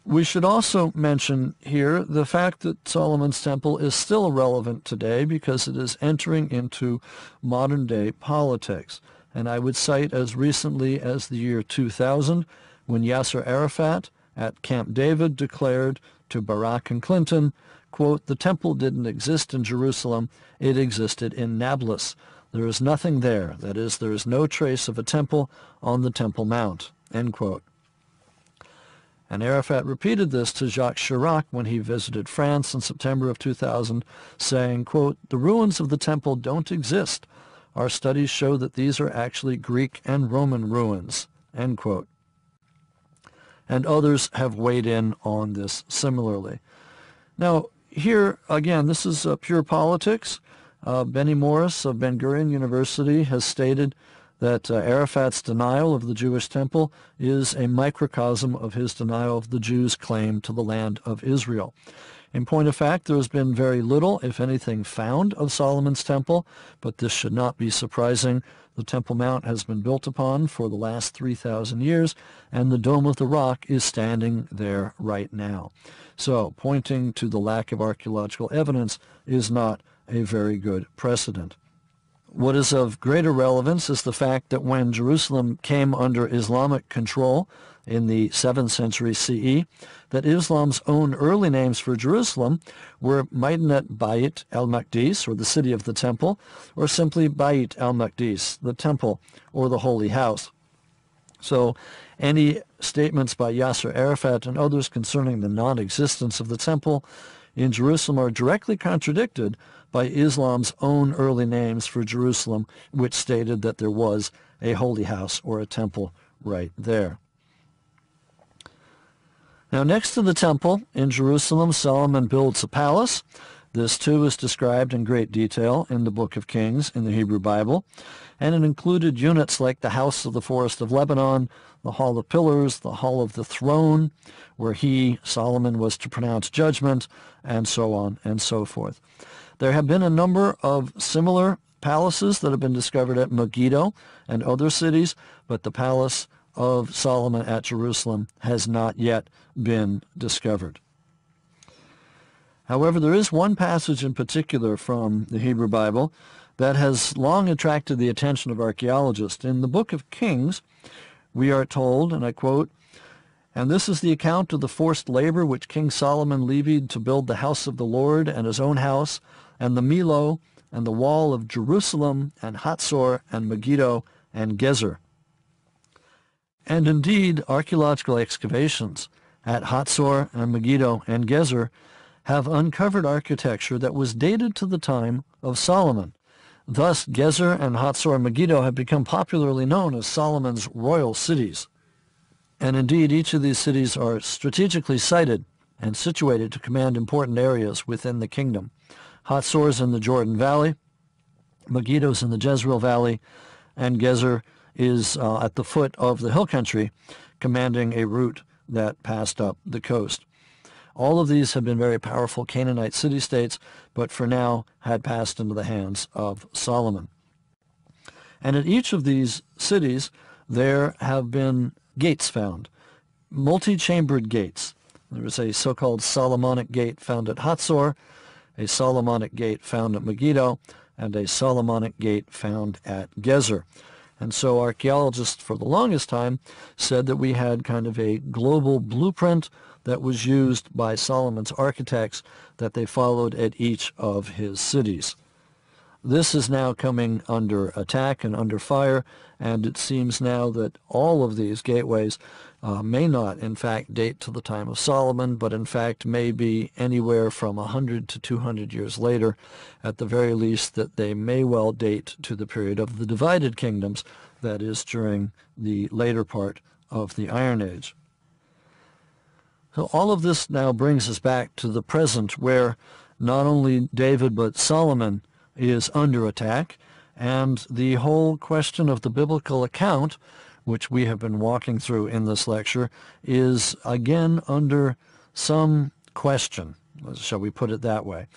We should also mention here the fact that Solomon's temple is still relevant today because it is entering into modern-day politics. And I would cite as recently as the year 2000 when Yasser Arafat at Camp David declared to Barack and Clinton, quote, "The temple didn't exist in Jerusalem, it existed in Nablus. There is nothing there. That is, there is no trace of a temple on the Temple Mount," end quote. And Arafat repeated this to Jacques Chirac when he visited France in September of 2000, saying, quote, "The ruins of the temple don't exist. Our studies show that these are actually Greek and Roman ruins," end quote. And others have weighed in on this similarly. Now, here, again, this is pure politics. Benny Morris of Ben-Gurion University has stated that Arafat's denial of the Jewish temple is a microcosm of his denial of the Jews' claim to the land of Israel. In point of fact, there has been very little, if anything, found of Solomon's temple, but this should not be surprising. The Temple Mount has been built upon for the last 3,000 years, and the Dome of the Rock is standing there right now. So, pointing to the lack of archaeological evidence is not a very good precedent. What is of greater relevance is the fact that when Jerusalem came under Islamic control in the 7th century CE, that Islam's own early names for Jerusalem were Medinet Bayt al-Maqdis, or the city of the temple, or simply Bayt al-Maqdis, the temple, or the holy house. So any statements by Yasser Arafat and others concerning the non-existence of the temple in Jerusalem are directly contradicted by Islam's own early names for Jerusalem, which stated that there was a holy house or a temple right there. Now, next to the temple in Jerusalem, Solomon builds a palace. This, too, is described in great detail in the Book of Kings in the Hebrew Bible, and it included units like the House of the Forest of Lebanon, the Hall of Pillars, the Hall of the Throne, where he, Solomon, was to pronounce judgment, and so on and so forth. There have been a number of similar palaces that have been discovered at Megiddo and other cities, but the palace of Solomon at Jerusalem has not yet been discovered. However, there is one passage in particular from the Hebrew Bible that has long attracted the attention of archaeologists. In the Book of Kings, we are told, and I quote, "And this is the account of the forced labor which King Solomon levied to build the house of the Lord and his own house, and the Millo, and the wall of Jerusalem, and Hatzor, and Megiddo, and Gezer." And indeed, archaeological excavations at Hatzor and Megiddo and Gezer have uncovered architecture that was dated to the time of Solomon. Thus, Gezer and Hatzor and Megiddo have become popularly known as Solomon's royal cities. And indeed, each of these cities are strategically sited and situated to command important areas within the kingdom. Hatzor's in the Jordan Valley, Megiddo's in the Jezreel Valley, and Gezer is at the foot of the hill country, commanding a route that passed up the coast. All of these have been very powerful Canaanite city-states, but for now had passed into the hands of Solomon. And at each of these cities, there have been gates found, multi-chambered gates. There is a so-called Solomonic gate found at Hatzor, a Solomonic gate found at Megiddo, and a Solomonic gate found at Gezer. And so archaeologists for the longest time said that we had kind of a global blueprint that was used by Solomon's architects that they followed at each of his cities. This is now coming under attack and under fire, and it seems now that all of these gateways may not, in fact, date to the time of Solomon, but in fact may be anywhere from 100 to 200 years later, at the very least that they may well date to the period of the divided kingdoms, that is, during the later part of the Iron Age. So all of this now brings us back to the present, where not only David but Solomon is under attack, and the whole question of the biblical account, which we have been walking through in this lecture, is again under some question, shall we put it that way.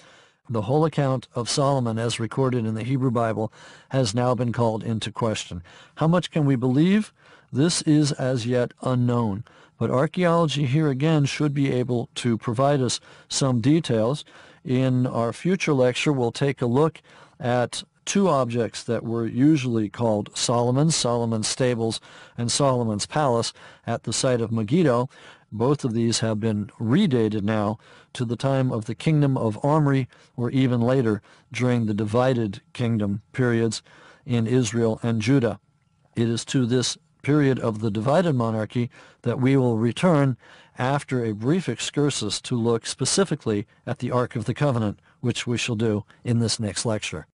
The whole account of Solomon as recorded in the Hebrew Bible has now been called into question. How much can we believe? This is as yet unknown. But archaeology here again should be able to provide us some details. In our future lecture, we'll take a look at two objects that were usually called Solomon's stables and Solomon's palace at the site of Megiddo. Both of these have been redated now to the time of the kingdom of Omri, or even later during the divided kingdom periods in Israel and Judah. It is to this period of the divided monarchy that we will return after a brief excursus to look specifically at the Ark of the Covenant, which we shall do in this next lecture.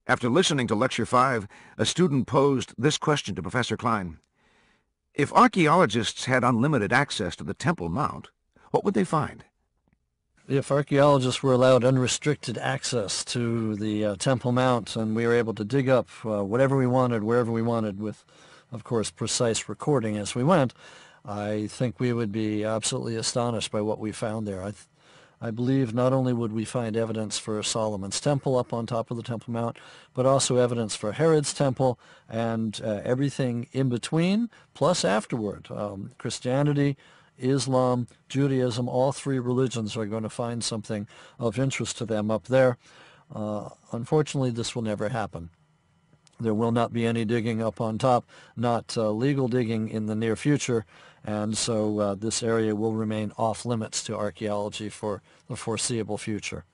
After listening to Lecture 5, a student posed this question to Professor Klein. If archaeologists had unlimited access to the Temple Mount, what would they find? If archaeologists were allowed unrestricted access to the Temple Mount, and we were able to dig up whatever we wanted, wherever we wanted, with, of course, precise recording as we went, I think we would be absolutely astonished by what we found there. I believe not only would we find evidence for Solomon's temple up on top of the Temple Mount, but also evidence for Herod's temple and everything in between, plus afterward. Christianity, Islam, Judaism, all three religions are going to find something of interest to them up there. Unfortunately, this will never happen. There will not be any digging up on top, not legal digging in the near future, and so this area will remain off limits to archaeology for the foreseeable future.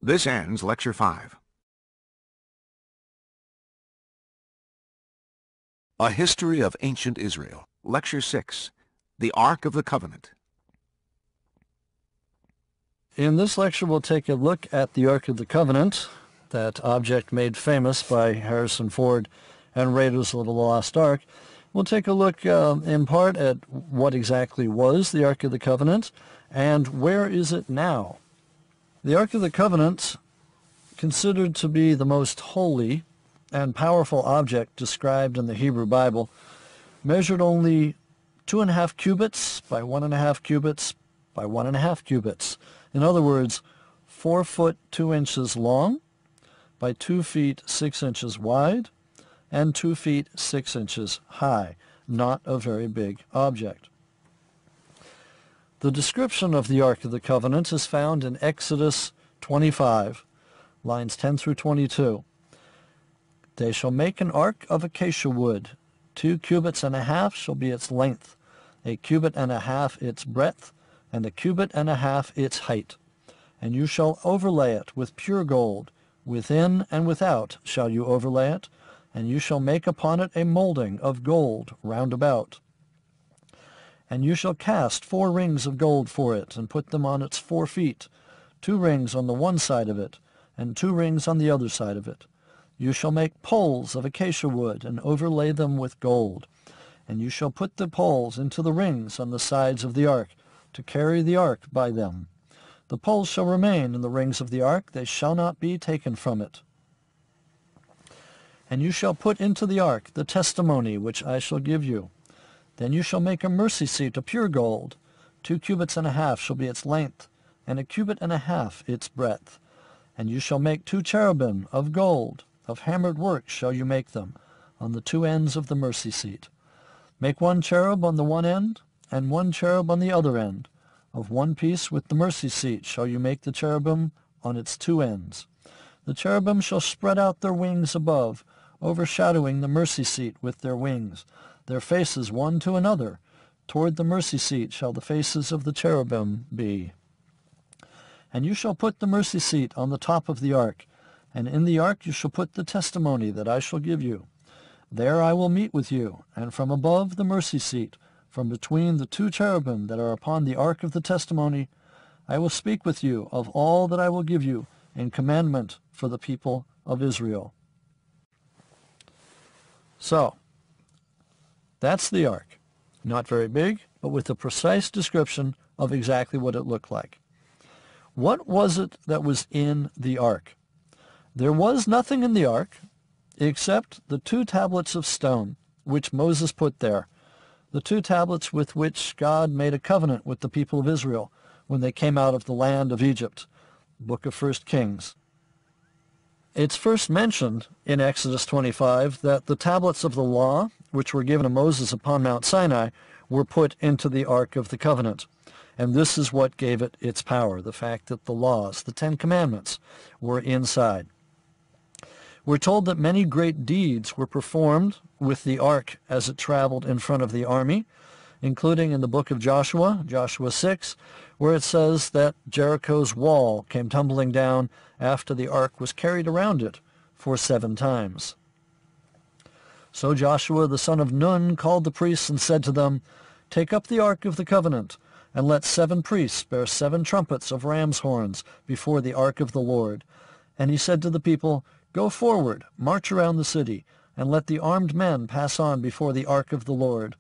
This ends Lecture 5. A History of Ancient Israel, Lecture 6, The Ark of the Covenant. In this lecture, we'll take a look at the Ark of the Covenant, that object made famous by Harrison Ford and Raiders of the Lost Ark. We'll take a look in part at what exactly was the Ark of the Covenant and where is it now. The Ark of the Covenant, considered to be the most holy and powerful object described in the Hebrew Bible, measured only 2.5 cubits by 1.5 cubits by 1.5 cubits. In other words, 4 foot 2 inches long by 2 feet 6 inches wide and 2 feet 6 inches high. Not a very big object. The description of the Ark of the Covenant is found in Exodus 25, lines 10 through 22. They shall make an ark of acacia wood. 2 cubits and a half shall be its length, 1 cubit and a half its breadth, and 1 cubit and a half its height. And you shall overlay it with pure gold. Within and without shall you overlay it, and you shall make upon it a molding of gold round about. And you shall cast 4 rings of gold for it, and put them on its 4 feet, 2 rings on the one side of it, and 2 rings on the other side of it. You shall make poles of acacia wood, and overlay them with gold. And you shall put the poles into the rings on the sides of the ark, to carry the ark by them. The poles shall remain in the rings of the ark, they shall not be taken from it. And you shall put into the ark the testimony which I shall give you. Then you shall make a mercy seat of pure gold. 2 cubits and a half shall be its length, and 1 cubit and a half its breadth. And you shall make 2 cherubim of gold, of hammered work shall you make them, on the 2 ends of the mercy seat. Make 1 cherub on the one end, and 1 cherub on the other end. Of one piece with the mercy seat shall you make the cherubim on its two ends. The cherubim shall spread out their wings above, overshadowing the mercy seat with their wings, their faces one to another. Toward the mercy seat shall the faces of the cherubim be. And you shall put the mercy seat on the top of the ark, and in the ark you shall put the testimony that I shall give you. There I will meet with you, and from above the mercy seat, from between the two cherubim that are upon the ark of the testimony, I will speak with you of all that I will give you in commandment for the people of Israel. So, that's the ark. Not very big, but with a precise description of exactly what it looked like. What was it that was in the ark? There was nothing in the ark except the 2 tablets of stone which Moses put there, the 2 tablets with which God made a covenant with the people of Israel when they came out of the land of Egypt, book of 1 Kings. It's first mentioned in Exodus 25 that the tablets of the law, which were given to Moses upon Mount Sinai, were put into the Ark of the Covenant. And this is what gave it its power, the fact that the laws, the 10 Commandments, were inside. We're told that many great deeds were performed with the ark as it traveled in front of the army, including in the book of Joshua, Joshua 6, where it says that Jericho's wall came tumbling down after the ark was carried around it for 7 times. So Joshua the son of Nun called the priests and said to them, "Take up the ark of the covenant, and let 7 priests bear 7 trumpets of ram's horns before the ark of the Lord." And he said to the people, "Go forward, march around the city, and let the armed men pass on before the ark of the Lord."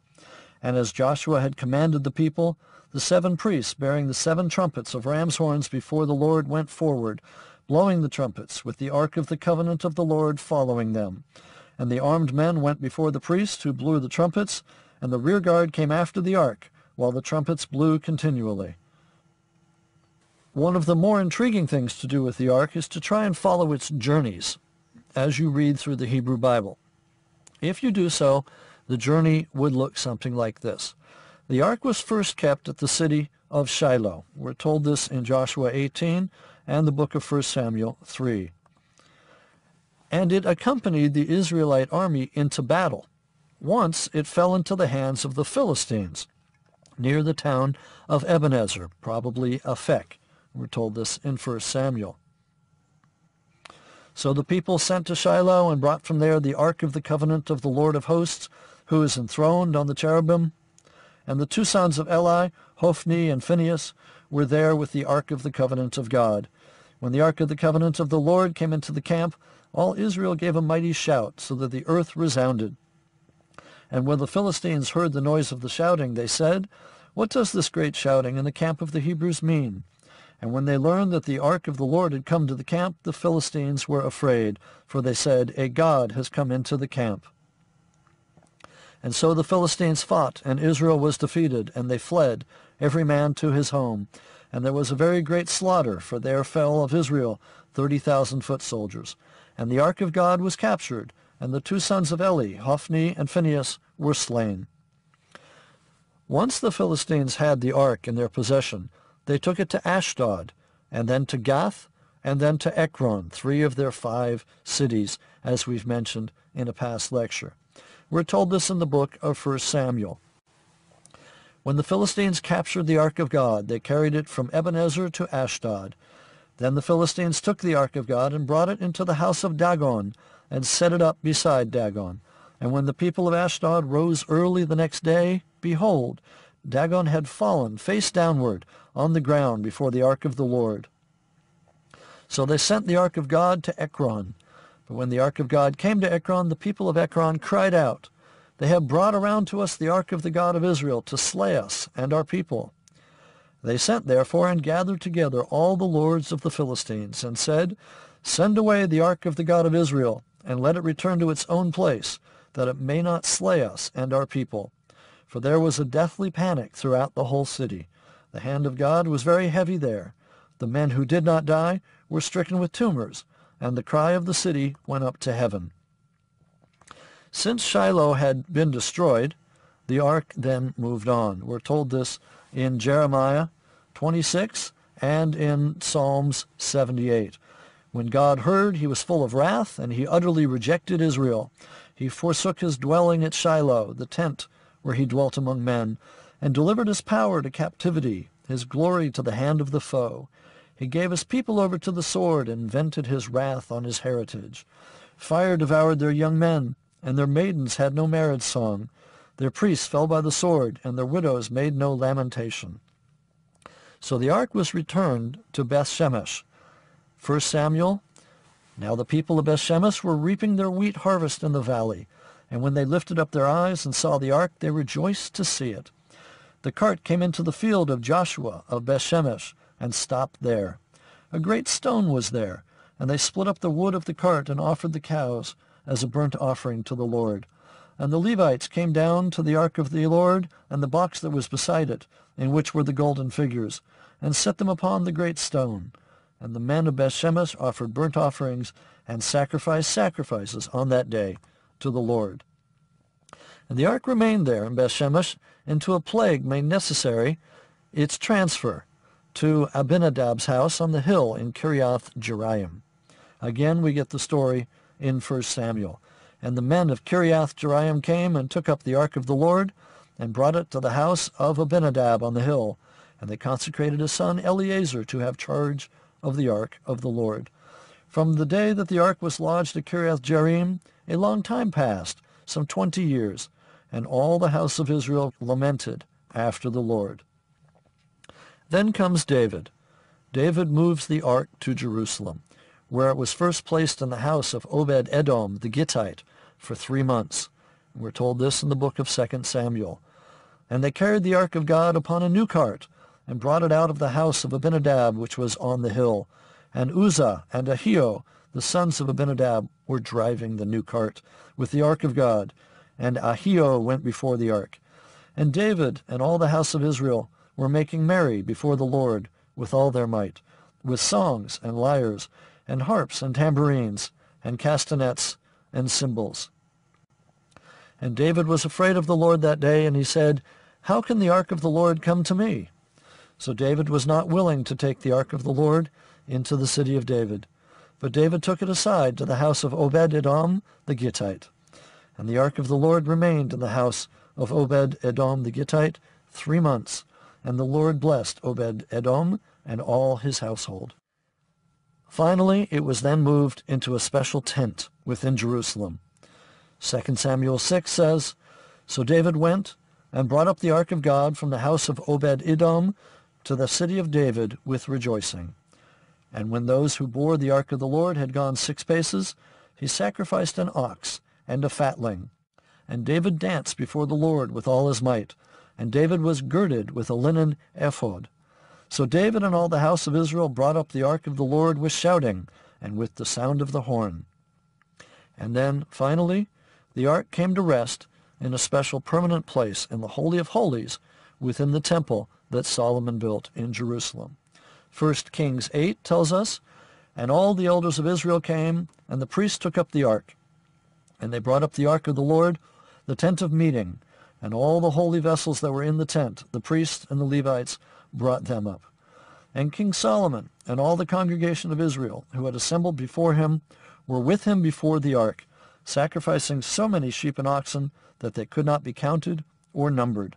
And as Joshua had commanded the people, the 7 priests bearing the 7 trumpets of ram's horns before the Lord went forward, blowing the trumpets, with the ark of the covenant of the Lord following them. And the armed men went before the priests who blew the trumpets, and the rear guard came after the ark, while the trumpets blew continually. One of the more intriguing things to do with the ark is to try and follow its journeys as you read through the Hebrew Bible. If you do so, the journey would look something like this. The ark was first kept at the city of Shiloh. We're told this in Joshua 18 and the book of 1 Samuel 3. And it accompanied the Israelite army into battle. Once it fell into the hands of the Philistines near the town of Ebenezer, probably Aphek. We're told this in 1 Samuel. So the people sent to Shiloh and brought from there the ark of the covenant of the Lord of hosts, who is enthroned on the cherubim. And the 2 sons of Eli, Hophni and Phinehas, were there with the ark of the covenant of God. When the ark of the covenant of the Lord came into the camp, all Israel gave a mighty shout, so that the earth resounded. And when the Philistines heard the noise of the shouting, they said, "What does this great shouting in the camp of the Hebrews mean?" And when they learned that the ark of the Lord had come to the camp, the Philistines were afraid, for they said, "A god has come into the camp." And so the Philistines fought, and Israel was defeated, and they fled, every man to his home. And there was a very great slaughter, for there fell of Israel 30,000 foot soldiers. And the ark of God was captured, and the 2 sons of Eli, Hophni and Phinehas, were slain. Once the Philistines had the ark in their possession, they took it to Ashdod, and then to Gath, and then to Ekron, 3 of their 5 cities, as we've mentioned in a past lecture. We're told this in the book of 1 Samuel. When the Philistines captured the ark of God, they carried it from Ebenezer to Ashdod. Then the Philistines took the ark of God and brought it into the house of Dagon, and set it up beside Dagon. And when the people of Ashdod rose early the next day, behold, Dagon had fallen face downward on the ground before the ark of the Lord. So they sent the ark of God to Ekron. But when the ark of God came to Ekron, the people of Ekron cried out, "They have brought around to us the ark of the God of Israel to slay us and our people." They sent therefore and gathered together all the lords of the Philistines, and said, "Send away the ark of the God of Israel, and let it return to its own place, that it may not slay us and our people." For there was a deathly panic throughout the whole city. The hand of God was very heavy there. The men who did not die were stricken with tumors, and the cry of the city went up to heaven. Since Shiloh had been destroyed, the ark then moved on. We're told this in Jeremiah 26 and in Psalms 78. When God heard, he was full of wrath, and he utterly rejected Israel. He forsook his dwelling at Shiloh, the tent where he dwelt among men, and delivered his power to captivity, his glory to the hand of the foe. He gave his people over to the sword, and vented his wrath on his heritage. Fire devoured their young men, and their maidens had no marriage song. Their priests fell by the sword, and their widows made no lamentation. So the ark was returned to Beth-Shemesh. 1 Samuel. Now the people of Beth-Shemesh were reaping their wheat harvest in the valley, and when they lifted up their eyes and saw the ark, they rejoiced to see it. The cart came into the field of Joshua of Beth-Shemesh, and stopped there. A great stone was there, and they split up the wood of the cart and offered the cows as a burnt offering to the Lord. And the Levites came down to the ark of the Lord, and the box that was beside it, in which were the golden figures, and set them upon the great stone. And the men of Beth-Shemesh offered burnt offerings and sacrificed sacrifices on that day to the Lord. And the ark remained there in Beth-Shemesh until a plague made necessary its transfer to Abinadab's house on the hill in Kiriath-Jearim. Again, we get the story in 1 Samuel. And the men of Kiriath-Jearim came and took up the ark of the Lord and brought it to the house of Abinadab on the hill. And they consecrated his son Eleazar to have charge of the ark of the Lord. From the day that the ark was lodged at Kiriath-Jearim, a long time passed, some 20 years, and all the house of Israel lamented after the Lord. Then comes David. David moves the ark to Jerusalem, where it was first placed in the house of Obed-Edom the Gittite for 3 months. We're told this in the book of 2 Samuel. And they carried the ark of God upon a new cart, and brought it out of the house of Abinadab, which was on the hill. And Uzzah and Ahio, the sons of Abinadab, were driving the new cart with the ark of God, and Ahio went before the ark. And David and all the house of Israel were making merry before the Lord with all their might, with songs and lyres, and harps and tambourines, and castanets and cymbals. And David was afraid of the Lord that day, and he said, "How can the ark of the Lord come to me?" So David was not willing to take the ark of the Lord into the city of David. But David took it aside to the house of Obed-Edom the Gittite. And the ark of the Lord remained in the house of Obed-Edom the Gittite 3 months. And the Lord blessed Obed-Edom and all his household. Finally, it was then moved into a special tent within Jerusalem. 2 Samuel 6 says, So David went and brought up the ark of God from the house of Obed-Edom to the city of David with rejoicing. And when those who bore the ark of the Lord had gone 6 paces, he sacrificed an ox and a fatling. And David danced before the Lord with all his might. And David was girded with a linen ephod. So David and all the house of Israel brought up the ark of the Lord with shouting and with the sound of the horn. And then, finally, the ark came to rest in a special permanent place in the Holy of Holies within the temple that Solomon built in Jerusalem. 1 Kings 8 tells us, And all the elders of Israel came, and the priests took up the ark. And they brought up the ark of the Lord, the tent of meeting, and all the holy vessels that were in the tent, the priests and the Levites brought them up. And King Solomon and all the congregation of Israel who had assembled before him were with him before the ark, sacrificing so many sheep and oxen that they could not be counted or numbered.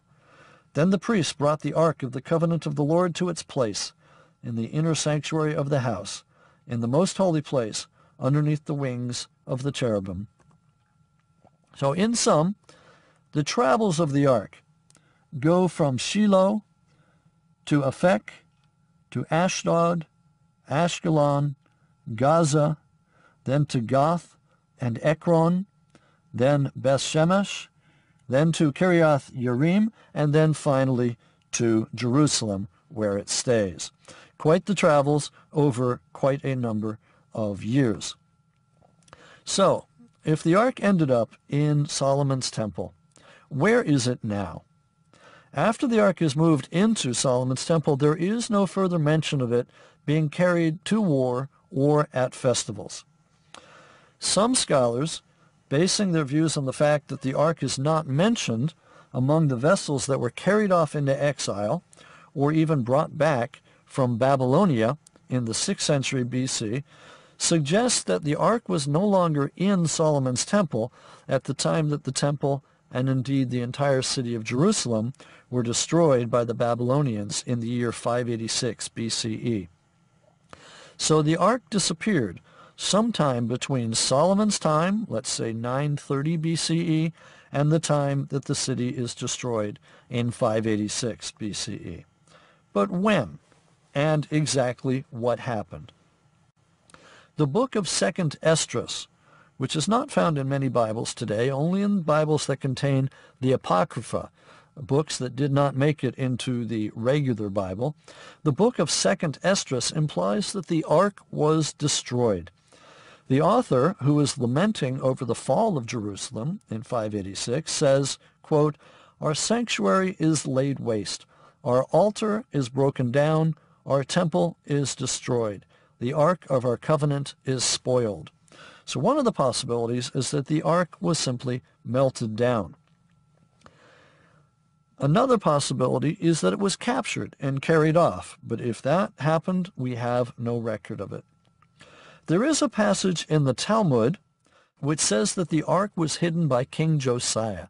Then the priests brought the ark of the covenant of the Lord to its place in the inner sanctuary of the house, in the most holy place, underneath the wings of the cherubim. So in sum, the travels of the ark go from Shiloh to Aphek, to Ashdod, Ashkelon, Gaza, then to Gath and Ekron, then Beth-Shemesh, then to Kiriath-Jearim, and then finally to Jerusalem, where it stays. Quite the travels over quite a number of years. So, if the ark ended up in Solomon's temple, where is it now? After the ark is moved into Solomon's temple, there is no further mention of it being carried to war or at festivals. Some scholars, basing their views on the fact that the ark is not mentioned among the vessels that were carried off into exile, or even brought back from Babylonia in the 6th century BC, suggests that the ark was no longer in Solomon's temple at the time that the temple and indeed the entire city of Jerusalem were destroyed by the Babylonians in the year 586 BCE. So the ark disappeared sometime between Solomon's time, let's say 930 BCE, and the time that the city is destroyed in 586 BCE. But when and exactly what happened? The book of 2nd Esdras, which is not found in many Bibles today, only in Bibles that contain the Apocrypha, books that did not make it into the regular Bible, the book of 2nd Esdras implies that the ark was destroyed. The author, who is lamenting over the fall of Jerusalem in 586, says, quote, "Our sanctuary is laid waste. Our altar is broken down. Our temple is destroyed. The ark of our covenant is spoiled." So one of the possibilities is that the ark was simply melted down. Another possibility is that it was captured and carried off, but if that happened, we have no record of it. There is a passage in the Talmud which says that the ark was hidden by King Josiah.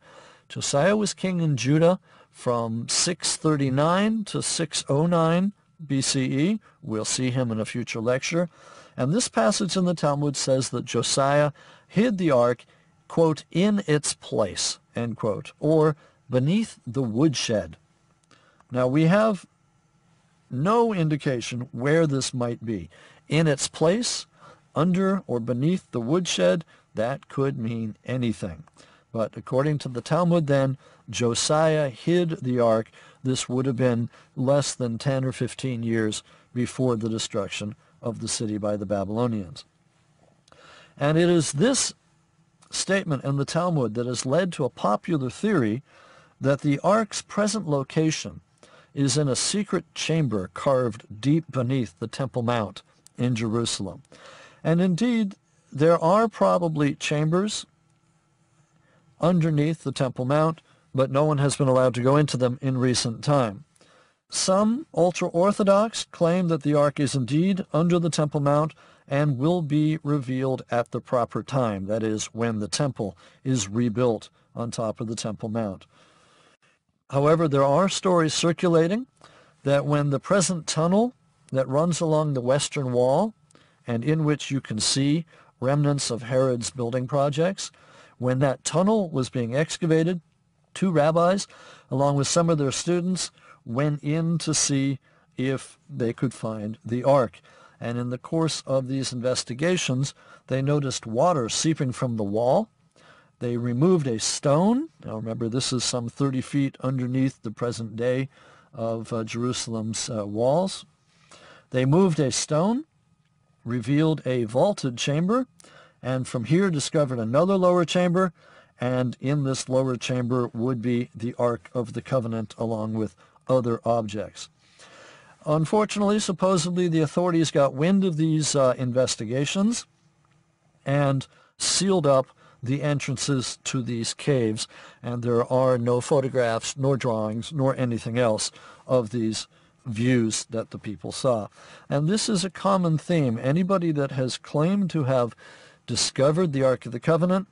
Josiah was king in Judah from 639 to 609 BCE. We'll see him in a future lecture. And this passage in the Talmud says that Josiah hid the ark, quote, "in its place," end quote, or beneath the woodshed. Now we have no indication where this might be. In its place, under or beneath the woodshed, that could mean anything. But according to the Talmud then, Josiah hid the ark. This would have been less than 10 or 15 years before the destruction of the city by the Babylonians. And it is this statement in the Talmud that has led to a popular theory that the ark's present location is in a secret chamber carved deep beneath the Temple Mount in Jerusalem. And indeed, there are probably chambers underneath the Temple Mount, but no one has been allowed to go into them in recent time. Some ultra-Orthodox claim that the ark is indeed under the Temple Mount and will be revealed at the proper time, that is, when the temple is rebuilt on top of the Temple Mount. However, there are stories circulating that when the present tunnel that runs along the western wall, and in which you can see remnants of Herod's building projects, when that tunnel was being excavated, 2 rabbis, along with some of their students, went in to see if they could find the ark. And in the course of these investigations, they noticed water seeping from the wall. They removed a stone. Now remember, this is some 30 feet underneath the present day of Jerusalem's walls. They moved a stone, revealed a vaulted chamber, and from here discovered another lower chamber, and in this lower chamber would be the Ark of the Covenant along with other objects. Unfortunately, supposedly the authorities got wind of these investigations and sealed up the entrances to these caves, and there are no photographs, nor drawings, nor anything else of these views that the people saw. And this is a common theme. Anybody that has claimed to have discovered the Ark of the Covenant,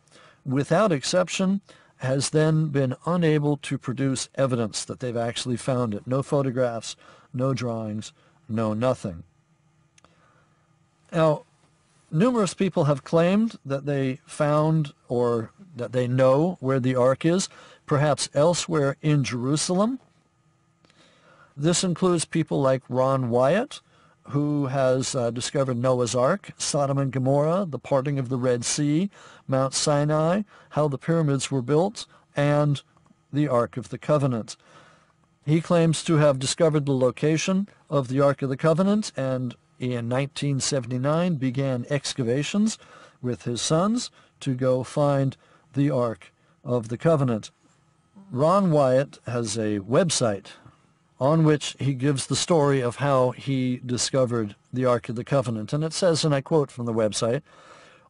without exception, has then been unable to produce evidence that they've actually found it. No photographs, no drawings, no nothing. Now, numerous people have claimed that they found or that they know where the Ark is, perhaps elsewhere in Jerusalem. This includes people like Ron Wyatt, who has discovered Noah's Ark, Sodom and Gomorrah, the parting of the Red Sea, Mount Sinai, how the pyramids were built, and the Ark of the Covenant. He claims to have discovered the location of the Ark of the Covenant and in 1979 began excavations with his sons to go find the Ark of the Covenant. Ron Wyatt has a website on which he gives the story of how he discovered the Ark of the Covenant. And it says, and I quote from the website,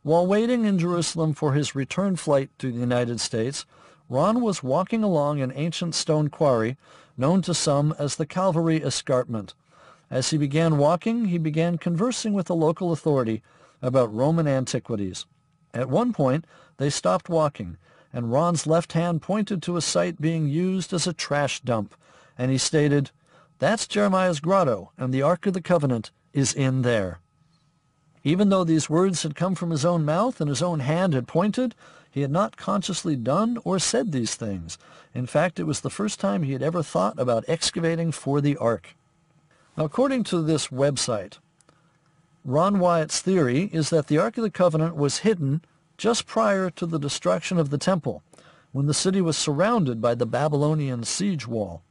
"While waiting in Jerusalem for his return flight to the United States, Ron was walking along an ancient stone quarry known to some as the Calvary Escarpment. As he began walking, he began conversing with a local authority about Roman antiquities. At one point, they stopped walking, and Ron's left hand pointed to a site being used as a trash dump, and he stated, "That's Jeremiah's grotto, and the Ark of the Covenant is in there." Even though these words had come from his own mouth and his own hand had pointed, he had not consciously done or said these things. In fact, it was the first time he had ever thought about excavating for the Ark. Now, according to this website, Ron Wyatt's theory is that the Ark of the Covenant was hidden just prior to the destruction of the temple, when the city was surrounded by the Babylonian siege wall.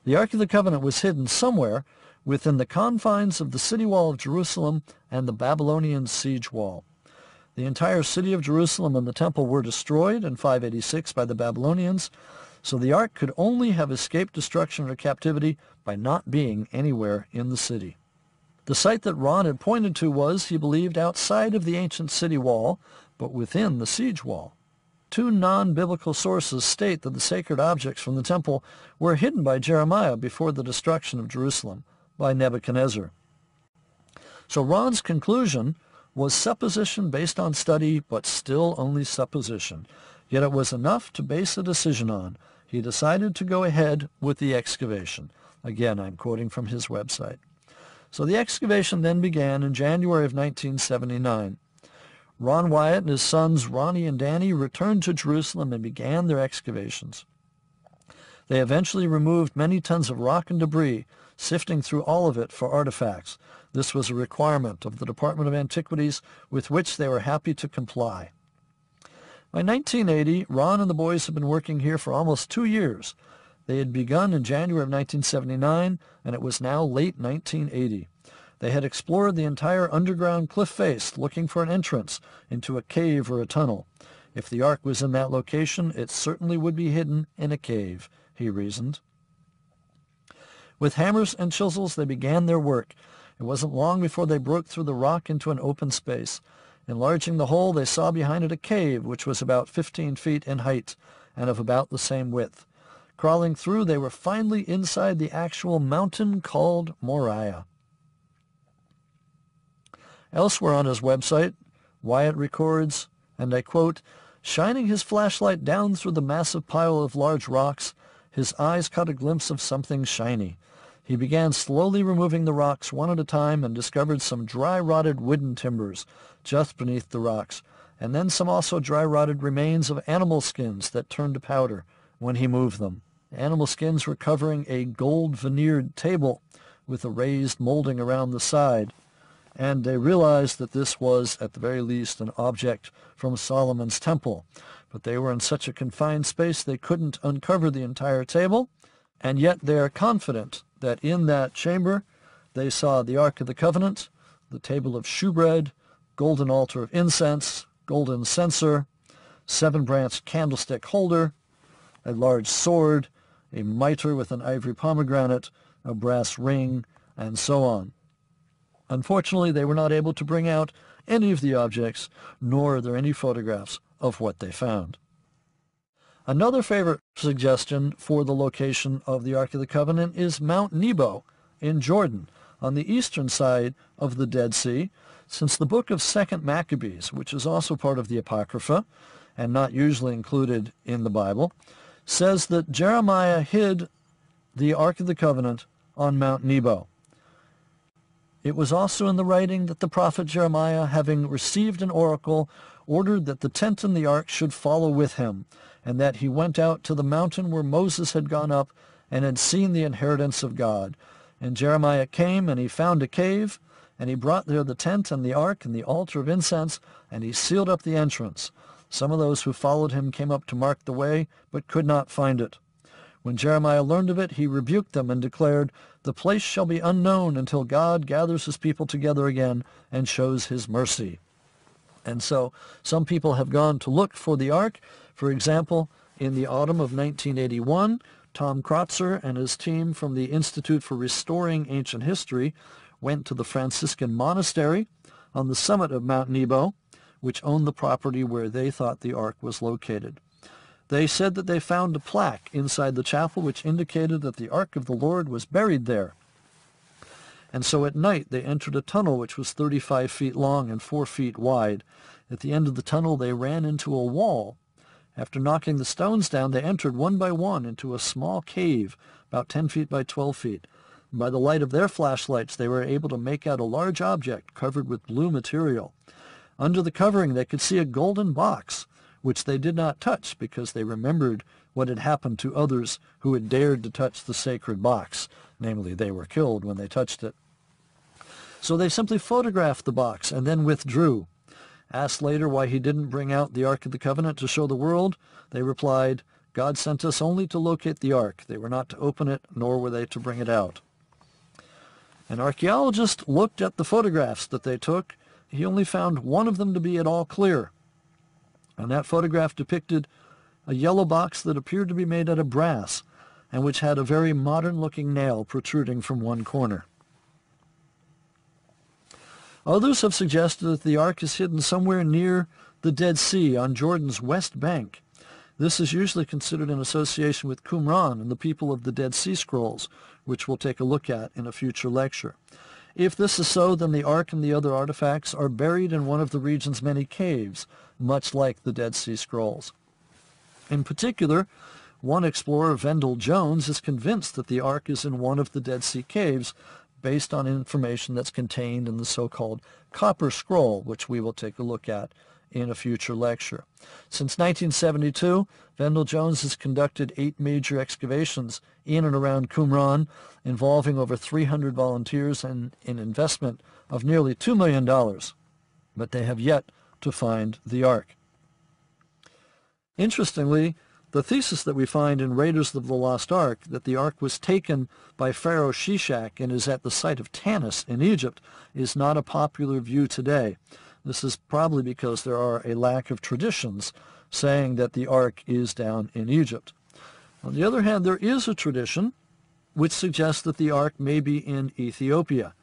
The Ark of the Covenant was hidden somewhere within the confines of the city wall of Jerusalem and the Babylonian siege wall. The entire city of Jerusalem and the temple were destroyed in 586 by the Babylonians, so the Ark could only have escaped destruction or captivity by not being anywhere in the city. The site that Ron had pointed to was, he believed, outside of the ancient city wall, but within the siege wall. Two non-biblical sources state that the sacred objects from the temple were hidden by Jeremiah before the destruction of Jerusalem by Nebuchadnezzar. So Ron's conclusion was supposition based on study, but still only supposition. Yet it was enough to base a decision on. He decided to go ahead with the excavation. Again, I'm quoting from his website. So the excavation then began in January of 1979. Ron Wyatt and his sons Ronnie and Danny returned to Jerusalem and began their excavations. They eventually removed many tons of rock and debris, sifting through all of it for artifacts. This was a requirement of the Department of Antiquities with which they were happy to comply. By 1980, Ron and the boys had been working here for almost 2 years. They had begun in January of 1979, and it was now late 1980. They had explored the entire underground cliff face, looking for an entrance into a cave or a tunnel. If the Ark was in that location, it certainly would be hidden in a cave, he reasoned. With hammers and chisels, they began their work. It wasn't long before they broke through the rock into an open space. Enlarging the hole, they saw behind it a cave, which was about 15 feet in height and of about the same width. Crawling through, they were finally inside the actual mountain called Moriah. Elsewhere on his website, Wyatt records, and I quote, "Shining his flashlight down through the massive pile of large rocks, his eyes caught a glimpse of something shiny. He began slowly removing the rocks one at a time and discovered some dry-rotted wooden timbers just beneath the rocks, and then some also dry-rotted remains of animal skins that turned to powder when he moved them. Animal skins were covering a gold-veneered table with a raised molding around the side, and they realized that this was, at the very least, an object from Solomon's temple. But they were in such a confined space they couldn't uncover the entire table, and yet they are confident that in that chamber they saw the Ark of the Covenant, the table of shewbread, golden altar of incense, golden censer, 7-branched candlestick holder, a large sword, a mitre with an ivory pomegranate, a brass ring, and so on. Unfortunately, they were not able to bring out any of the objects, nor are there any photographs of what they found. Another favorite suggestion for the location of the Ark of the Covenant is Mount Nebo in Jordan, on the eastern side of the Dead Sea, since the book of 2nd Maccabees, which is also part of the Apocrypha and not usually included in the Bible, says that Jeremiah hid the Ark of the Covenant on Mount Nebo. It was also in the writing that the prophet Jeremiah, having received an oracle, ordered that the tent and the ark should follow with him, and that he went out to the mountain where Moses had gone up and had seen the inheritance of God. And Jeremiah came, and he found a cave, and he brought there the tent and the ark and the altar of incense, and he sealed up the entrance. Some of those who followed him came up to mark the way, but could not find it. When Jeremiah learned of it, he rebuked them and declared, "The place shall be unknown until God gathers his people together again and shows his mercy." And so some people have gone to look for the ark. For example, in the autumn of 1981, Tom Krotzer and his team from the Institute for Restoring Ancient History went to the Franciscan monastery on the summit of Mount Nebo, which owned the property where they thought the ark was located. They said that they found a plaque inside the chapel which indicated that the Ark of the Lord was buried there. And so at night they entered a tunnel which was 35 feet long and 4 feet wide. At the end of the tunnel they ran into a wall. After knocking the stones down, they entered one by one into a small cave, about 10 feet by 12 feet. And by the light of their flashlights, they were able to make out a large object covered with blue material. Under the covering, they could see a golden box, which they did not touch because they remembered what had happened to others who had dared to touch the sacred box. Namely, they were killed when they touched it. So they simply photographed the box and then withdrew. Asked later why he didn't bring out the Ark of the Covenant to show the world, they replied, "God sent us only to locate the Ark. They were not to open it, nor were they to bring it out." An archaeologist looked at the photographs that they took. He only found one of them to be at all clear. And that photograph depicted a yellow box that appeared to be made out of brass and which had a very modern-looking nail protruding from one corner. Others have suggested that the Ark is hidden somewhere near the Dead Sea on Jordan's west bank. This is usually considered in association with Qumran and the people of the Dead Sea Scrolls, which we'll take a look at in a future lecture. If this is so, then the Ark and the other artifacts are buried in one of the region's many caves, much like the Dead Sea Scrolls. In particular, one explorer, Vendell Jones, is convinced that the Ark is in one of the Dead Sea caves, based on information that's contained in the so-called Copper Scroll, which we will take a look at in a future lecture. Since 1972, Vendell Jones has conducted 8 major excavations in and around Qumran, involving over 300 volunteers and an investment of nearly $2 million, but they have yet to find the Ark. Interestingly, the thesis that we find in Raiders of the Lost Ark, that the Ark was taken by Pharaoh Shishak and is at the site of Tanis in Egypt, is not a popular view today. This is probably because there are a lack of traditions saying that the Ark is down in Egypt. On the other hand, there is a tradition which suggests that the Ark may be in Ethiopia.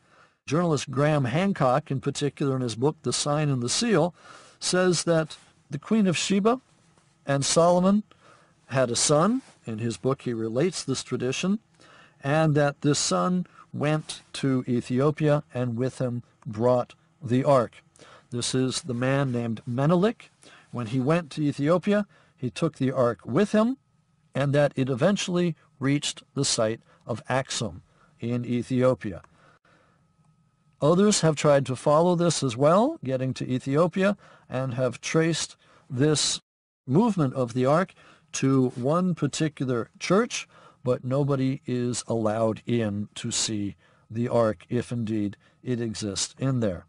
Journalist Graham Hancock, in particular in his book The Sign and the Seal, says that the Queen of Sheba and Solomon had a son. In his book he relates this tradition, and that this son went to Ethiopia and with him brought the Ark. This is the man named Menelik. When he went to Ethiopia, he took the Ark with him, and that it eventually reached the site of Axum in Ethiopia. Others have tried to follow this as well, getting to Ethiopia, and have traced this movement of the Ark to one particular church, but nobody is allowed in to see the Ark, if indeed it exists in there.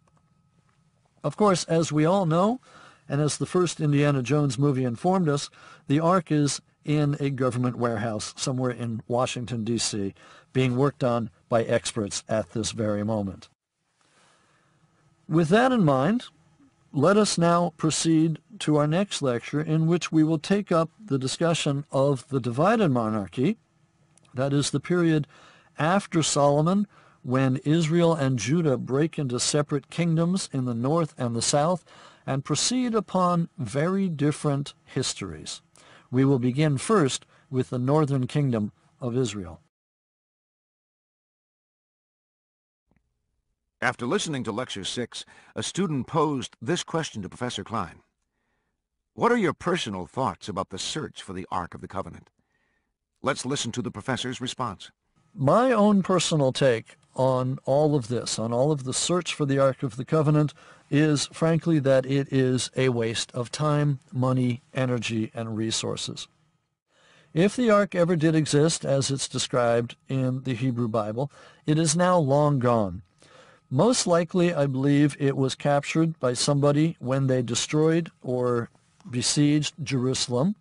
Of course, as we all know, and as the first Indiana Jones movie informed us, the Ark is in a government warehouse somewhere in Washington, D.C., being worked on by experts at this very moment. With that in mind, let us now proceed to our next lecture, in which we will take up the discussion of the divided monarchy, that is the period after Solomon, when Israel and Judah break into separate kingdoms in the north and the south, and proceed upon very different histories. We will begin first with the northern kingdom of Israel. After listening to Lecture 6, a student posed this question to Professor Klein. What are your personal thoughts about the search for the Ark of the Covenant? Let's listen to the professor's response. My own personal take on all of this, on all of the search for the Ark of the Covenant, is frankly that it is a waste of time, money, energy, and resources. If the Ark ever did exist, as it's described in the Hebrew Bible, it is now long gone. Most likely, I believe, it was captured by somebody when they destroyed or besieged Jerusalem.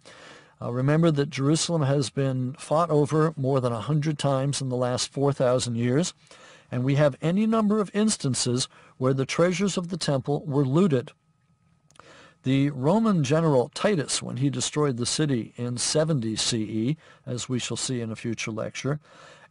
Remember that Jerusalem has been fought over more than 100 times in the last 4,000 years, and we have any number of instances where the treasures of the temple were looted. The Roman general Titus, when he destroyed the city in 70 CE, as we shall see in a future lecture,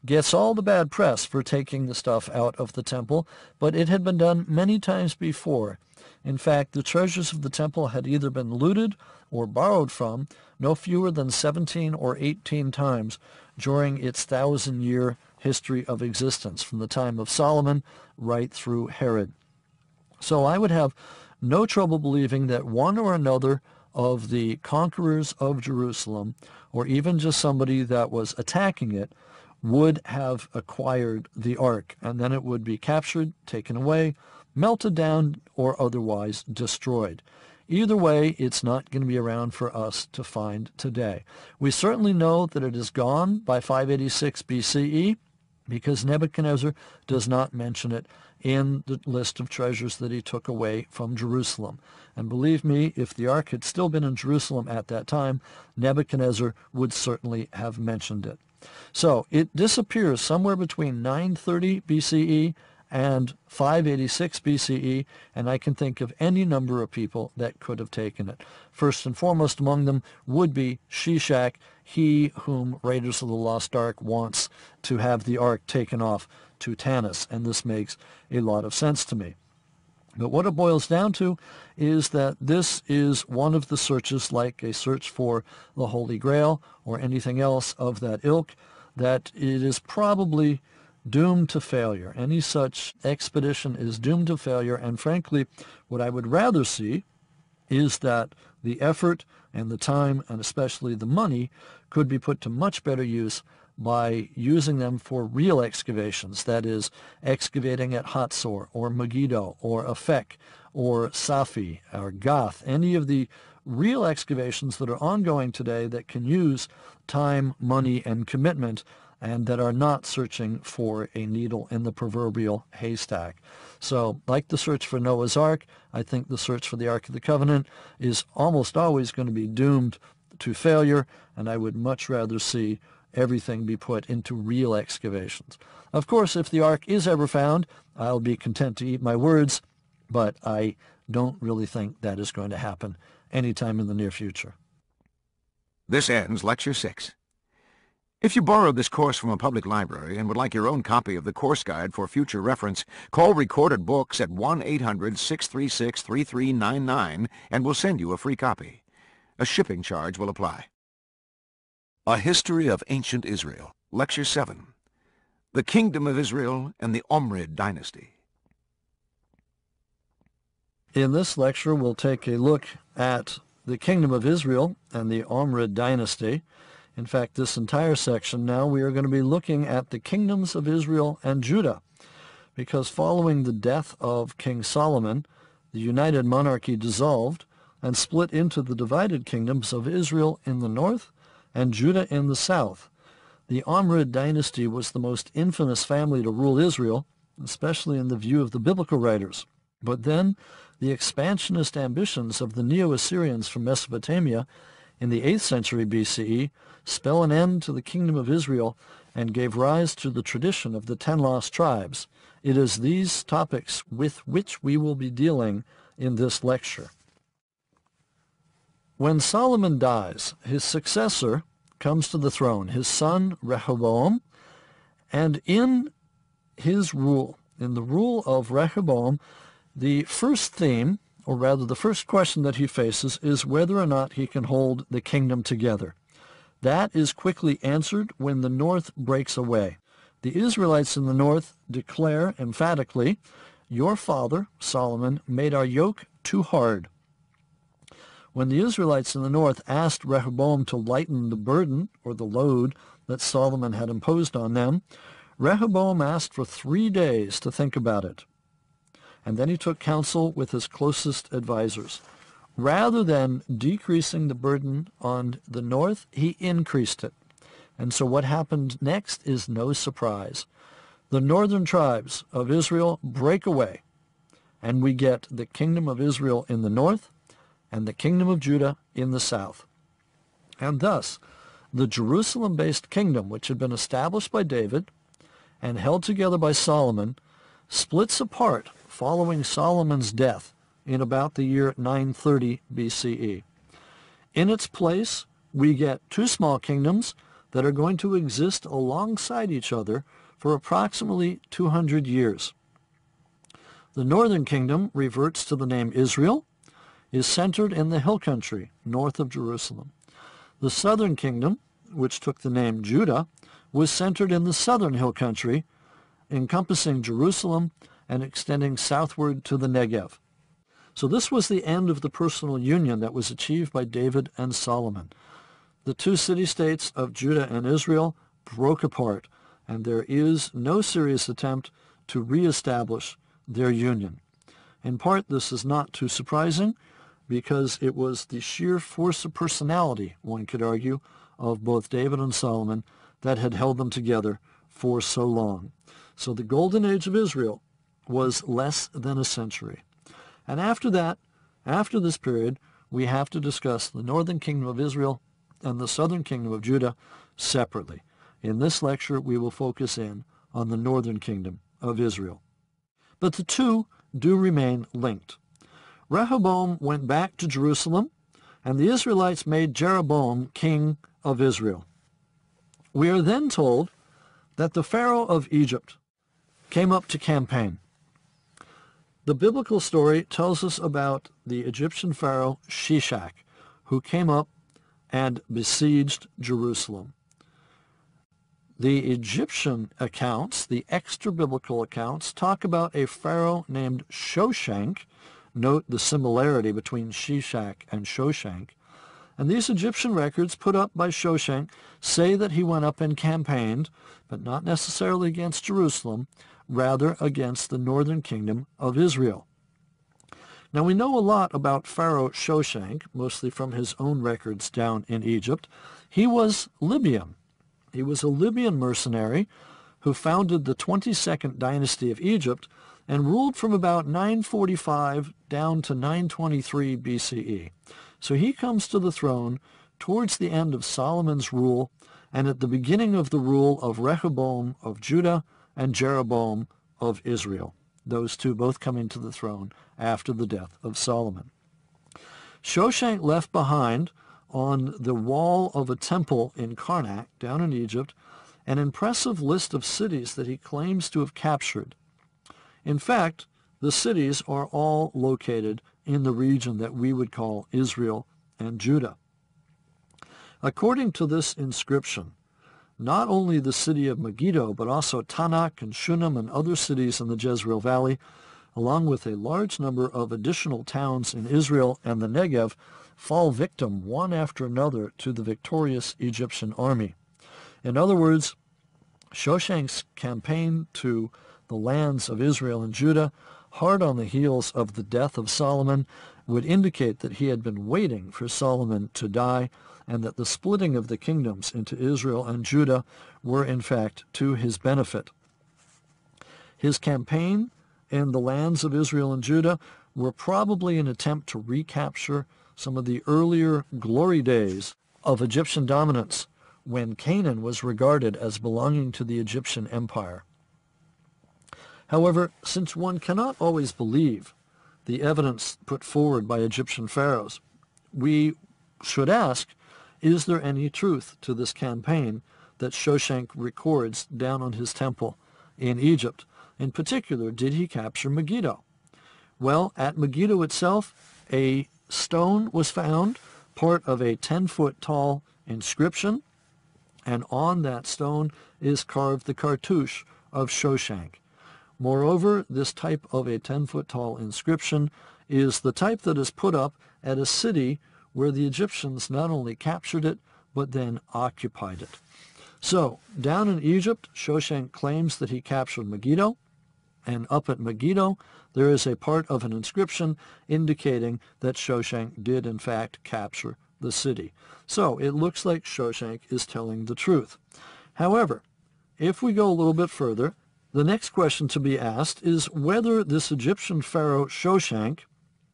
gets all the bad press for taking the stuff out of the temple, but it had been done many times before. In fact, the treasures of the temple had either been looted or borrowed from no fewer than 17 or 18 times during its 1,000-year history of existence, from the time of Solomon right through Herod. So I would have no trouble believing that one or another of the conquerors of Jerusalem, or even just somebody that was attacking it, would have acquired the ark, and then it would be captured, taken away, melted down, or otherwise destroyed. Either way, it's not going to be around for us to find today. We certainly know that it is gone by 586 BCE because Nebuchadnezzar does not mention it in the list of treasures that he took away from Jerusalem. And believe me, if the ark had still been in Jerusalem at that time, Nebuchadnezzar would certainly have mentioned it. So it disappears somewhere between 930 BCE and 586 BCE, and I can think of any number of people that could have taken it. First and foremost among them would be Shishak, he whom Raiders of the Lost Ark wants to have the ark taken off to Tanis, and this makes a lot of sense to me. But what it boils down to is that this is one of the searches, like a search for the Holy Grail or anything else of that ilk, that it is probably doomed to failure. Any such expedition is doomed to failure, and frankly, what I would rather see is that the effort and the time, and especially the money, could be put to much better use by using them for real excavations, that is, excavating at Hatzor or Megiddo or Afek or Safi or Gath, any of the real excavations that are ongoing today that can use time, money, and commitment, and that are not searching for a needle in the proverbial haystack. So, like the search for Noah's Ark, I think the search for the Ark of the Covenant is almost always going to be doomed to failure, and I would much rather see everything be put into real excavations. Of course, if the ark is ever found, I'll be content to eat my words, but I don't really think that is going to happen anytime in the near future. This ends Lecture 6. If you borrowed this course from a public library and would like your own copy of the course guide for future reference, call Recorded Books at 1-800-636-3399 and we'll send you a free copy. A shipping charge will apply. A History of Ancient Israel, Lecture 7. The Kingdom of Israel and the Omrid Dynasty. In this lecture, we'll take a look at the Kingdom of Israel and the Omrid Dynasty. In fact, this entire section now we are going to be looking at the kingdoms of Israel and Judah, because following the death of King Solomon, the united monarchy dissolved and split into the divided kingdoms of Israel in the north and Judah in the south. The Omrid dynasty was the most infamous family to rule Israel, especially in the view of the biblical writers. But then the expansionist ambitions of the Neo-Assyrians from Mesopotamia in the 8th century BCE spell an end to the kingdom of Israel and gave rise to the tradition of the 10 lost tribes. It is these topics with which we will be dealing in this lecture. When Solomon dies, his successor comes to the throne, his son Rehoboam, and in his rule, in the rule of Rehoboam, the first theme, or rather the first question that he faces, is whether or not he can hold the kingdom together. That is quickly answered when the north breaks away. The Israelites in the north declare emphatically, "Your father, Solomon, made our yoke too hard." When the Israelites in the north asked Rehoboam to lighten the burden or the load that Solomon had imposed on them, Rehoboam asked for 3 days to think about it. And then he took counsel with his closest advisors. Rather than decreasing the burden on the north, he increased it. And so what happened next is no surprise. The northern tribes of Israel break away, and we get the kingdom of Israel in the north and the kingdom of Judah in the south. And thus, the Jerusalem-based kingdom, which had been established by David and held together by Solomon, splits apart following Solomon's death in about the year 930 BCE. In its place, we get 2 small kingdoms, that are going to exist alongside each other for approximately 200 years. The northern kingdom reverts to the name Israel, is centered in the hill country north of Jerusalem. The southern kingdom, which took the name Judah, was centered in the southern hill country, encompassing Jerusalem and extending southward to the Negev. So this was the end of the personal union that was achieved by David and Solomon. The two city-states of Judah and Israel broke apart, and there is no serious attempt to reestablish their union. In part, this is not too surprising, because it was the sheer force of personality, one could argue, of both David and Solomon that had held them together for so long. So the golden age of Israel was less than a century. And after that, after this period, we have to discuss the northern kingdom of Israel and the southern kingdom of Judah separately. In this lecture, we will focus in on the northern kingdom of Israel. But the two do remain linked. Rehoboam went back to Jerusalem, and the Israelites made Jeroboam king of Israel. We are then told that the Pharaoh of Egypt came up to campaign. The biblical story tells us about the Egyptian Pharaoh Shishak, who came up and besieged Jerusalem. The Egyptian accounts, the extra-biblical accounts, talk about a pharaoh named Shoshank. Note the similarity between Shishak and Shoshank. And these Egyptian records put up by Shoshank say that he went up and campaigned, but not necessarily against Jerusalem, rather against the northern kingdom of Israel. Now we know a lot about Pharaoh Shoshank, mostly from his own records down in Egypt. He was Libyan. He was a Libyan mercenary who founded the 22nd dynasty of Egypt and ruled from about 945 down to 923 BCE. So he comes to the throne towards the end of Solomon's rule and at the beginning of the rule of Rehoboam of Judah and Jeroboam of Israel, those two both coming to the throne after the death of Solomon. Shoshank left behind on the wall of a temple in Karnak, down in Egypt, an impressive list of cities that he claims to have captured. In fact, the cities are all located in the region that we would call Israel and Judah. According to this inscription, not only the city of Megiddo, but also Tanakh and Shunem and other cities in the Jezreel Valley, along with a large number of additional towns in Israel and the Negev, fall victim one after another to the victorious Egyptian army. In other words, Shoshank's campaign to the lands of Israel and Judah, hard on the heels of the death of Solomon, would indicate that he had been waiting for Solomon to die, and that the splitting of the kingdoms into Israel and Judah were in fact to his benefit. His campaign in the lands of Israel and Judah were probably an attempt to recapture some of the earlier glory days of Egyptian dominance, when Canaan was regarded as belonging to the Egyptian Empire. However, since one cannot always believe the evidence put forward by Egyptian pharaohs, we should ask, is there any truth to this campaign that Shoshank records down on his temple in Egypt? In particular, did he capture Megiddo? Well, at Megiddo itself, a stone was found, part of a 10-foot tall inscription, and on that stone is carved the cartouche of Shoshank. Moreover, this type of a 10-foot tall inscription is the type that is put up at a city where the Egyptians not only captured it, but then occupied it. So, down in Egypt, Shoshank claims that he captured Megiddo, and up at Megiddo, there is a part of an inscription indicating that Shoshank did in fact capture the city. So, it looks like Shoshank is telling the truth. However, if we go a little bit further, the next question to be asked is whether this Egyptian pharaoh Shoshank,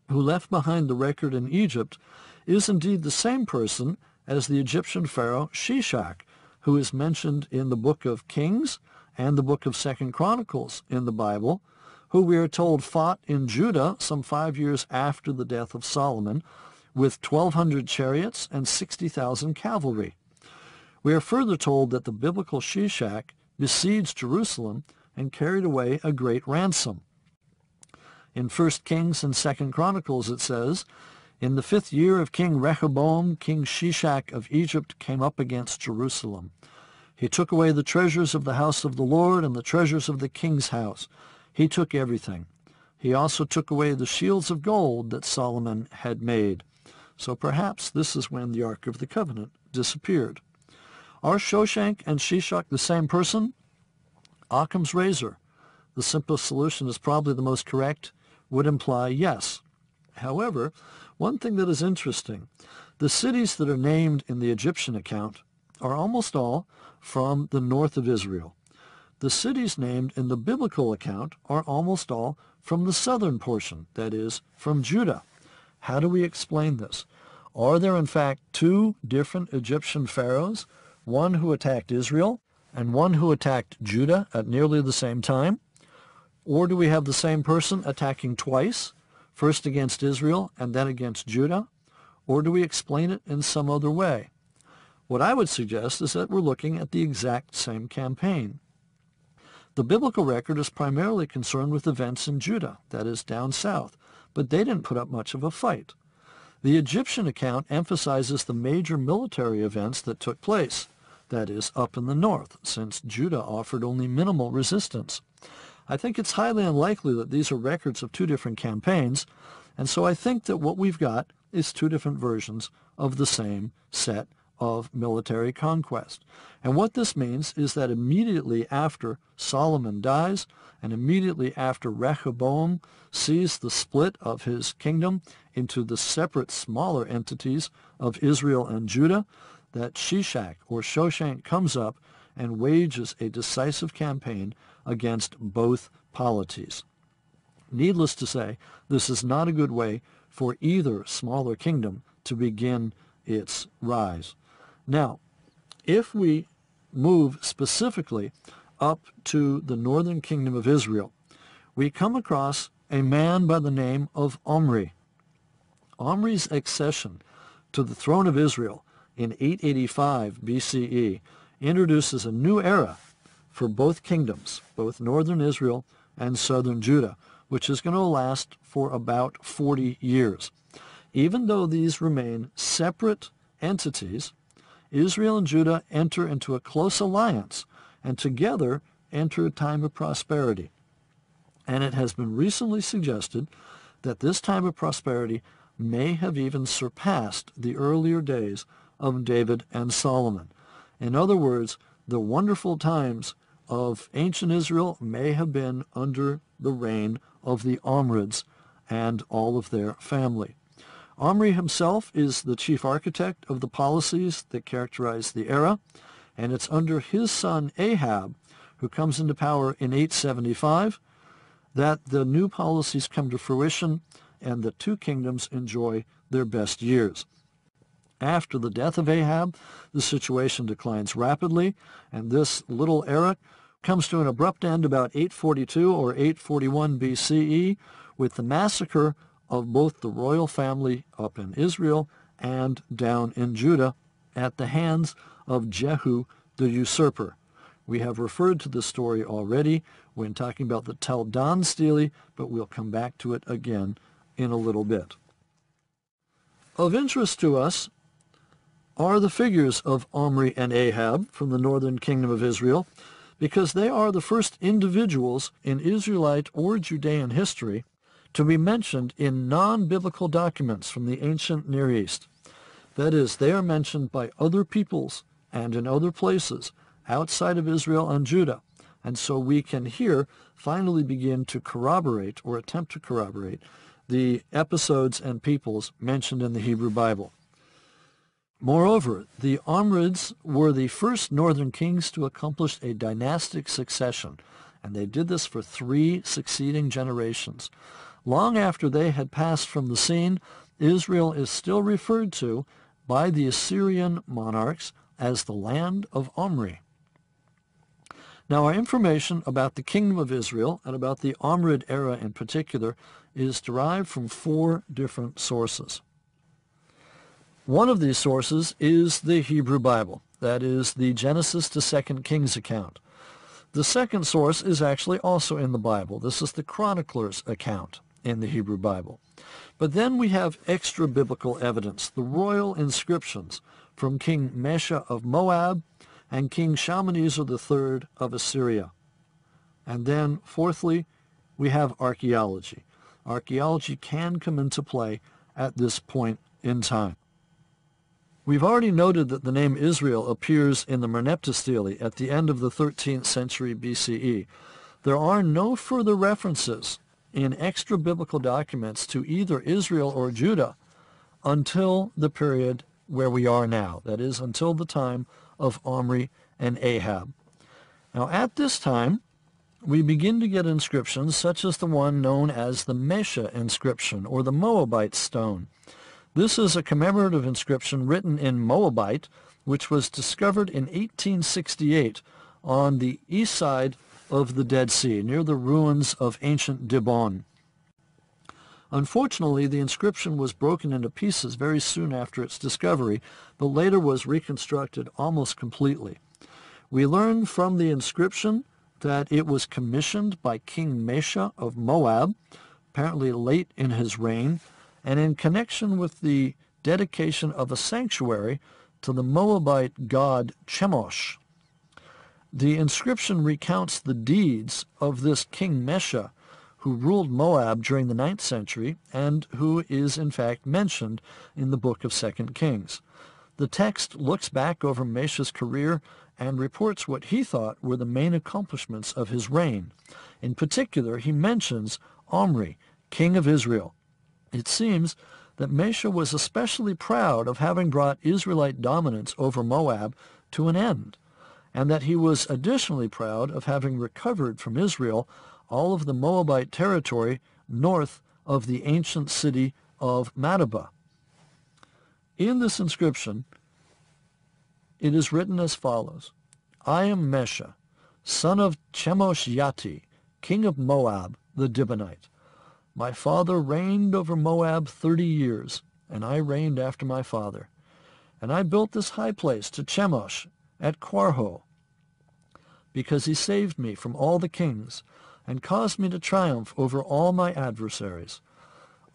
who left behind the record in Egypt, is indeed the same person as the Egyptian pharaoh Shishak, who is mentioned in the book of Kings and the book of 2 Chronicles in the Bible, who we are told fought in Judah some 5 years after the death of Solomon with 1,200 chariots and 60,000 cavalry. We are further told that the biblical Shishak besieged Jerusalem and carried away a great ransom. In 1 Kings and 2 Chronicles it says, "In the 5th year of King Rehoboam, King Shishak of Egypt came up against Jerusalem. He took away the treasures of the house of the Lord and the treasures of the king's house. He took everything. He also took away the shields of gold that Solomon had made." So perhaps this is when the Ark of the Covenant disappeared. Are Shoshank and Shishak the same person? Occam's razor, the simplest solution is probably the most correct, would imply yes. However, one thing that is interesting, the cities that are named in the Egyptian account are almost all from the north of Israel. The cities named in the biblical account are almost all from the southern portion, that is, from Judah. How do we explain this? Are there in fact two different Egyptian pharaohs, one who attacked Israel and one who attacked Judah at nearly the same time? Or do we have the same person attacking twice, first against Israel and then against Judah? Or do we explain it in some other way? What I would suggest is that we're looking at the exact same campaign. The biblical record is primarily concerned with events in Judah, that is, down south, but they didn't put up much of a fight. The Egyptian account emphasizes the major military events that took place, that is, up in the north, since Judah offered only minimal resistance. I think it's highly unlikely that these are records of two different campaigns, and so I think that what we've got is two different versions of the same set of military conquest. And what this means is that immediately after Solomon dies, and immediately after Rehoboam sees the split of his kingdom into the separate smaller entities of Israel and Judah, that Shishak or Shoshank comes up and wages a decisive campaign against both polities. Needless to say, this is not a good way for either smaller kingdom to begin its rise. Now, if we move specifically up to the northern kingdom of Israel, we come across a man by the name of Omri. Omri's accession to the throne of Israel in 885 BCE introduces a new era for both kingdoms, both northern Israel and southern Judah, which is going to last for about 40 years. Even though these remain separate entities, Israel and Judah enter into a close alliance and together enter a time of prosperity. And it has been recently suggested that this time of prosperity may have even surpassed the earlier days of David and Solomon. In other words, the wonderful times of ancient Israel may have been under the reign of the Omrids and all of their family. Omri himself is the chief architect of the policies that characterize the era, and it's under his son Ahab, who comes into power in 875, that the new policies come to fruition and the two kingdoms enjoy their best years. After the death of Ahab, the situation declines rapidly, and this little era comes to an abrupt end about 842 or 841 BCE with the massacre of both the royal family up in Israel and down in Judah at the hands of Jehu the usurper. We have referred to this story already when talking about the Tel Dan stele, but we'll come back to it again in a little bit. Of interest to us are the figures of Omri and Ahab from the northern kingdom of Israel, because they are the first individuals in Israelite or Judean history to be mentioned in non-biblical documents from the ancient Near East. That is, they are mentioned by other peoples and in other places outside of Israel and Judah, and so we can here finally begin to corroborate or attempt to corroborate the episodes and peoples mentioned in the Hebrew Bible. Moreover, the Omrids were the first northern kings to accomplish a dynastic succession, and they did this for 3 succeeding generations. Long after they had passed from the scene, Israel is still referred to by the Assyrian monarchs as the land of Omri. Now, our information about the kingdom of Israel and about the Omrid era in particular is derived from 4 different sources. One of these sources is the Hebrew Bible. That is the Genesis to 2 Kings account. The second source is actually also in the Bible. This is the chronicler's account in the Hebrew Bible. But then we have extra-biblical evidence, the royal inscriptions from King Mesha of Moab and King Shalmaneser III of Assyria. And then, fourthly, we have archaeology. Archaeology can come into play at this point in time. We've already noted that the name Israel appears in the Merneptah stele at the end of the 13th century BCE. There are no further references in extra-biblical documents to either Israel or Judah until the period where we are now, that is, until the time of Omri and Ahab. Now, at this time, we begin to get inscriptions such as the one known as the Mesha inscription, or the Moabite stone. This is a commemorative inscription written in Moabite, which was discovered in 1868 on the east side of the Dead Sea, near the ruins of ancient Dibon. Unfortunately, the inscription was broken into pieces very soon after its discovery, but later was reconstructed almost completely. We learn from the inscription that it was commissioned by King Mesha of Moab, apparently late in his reign, and in connection with the dedication of a sanctuary to the Moabite god Chemosh. The inscription recounts the deeds of this King Mesha, who ruled Moab during the 9th century and who is in fact mentioned in the book of 2 Kings. The text looks back over Mesha's career and reports what he thought were the main accomplishments of his reign. In particular, he mentions Omri, king of Israel. It seems that Mesha was especially proud of having brought Israelite dominance over Moab to an end, and that he was additionally proud of having recovered from Israel all of the Moabite territory north of the ancient city of Madaba. In this inscription, it is written as follows: I am Mesha, son of Chemosh Yati, king of Moab, the Dibonite. My father reigned over Moab 30 years, and I reigned after my father. And I built this high place to Chemosh at Quarho, because he saved me from all the kings, and caused me to triumph over all my adversaries.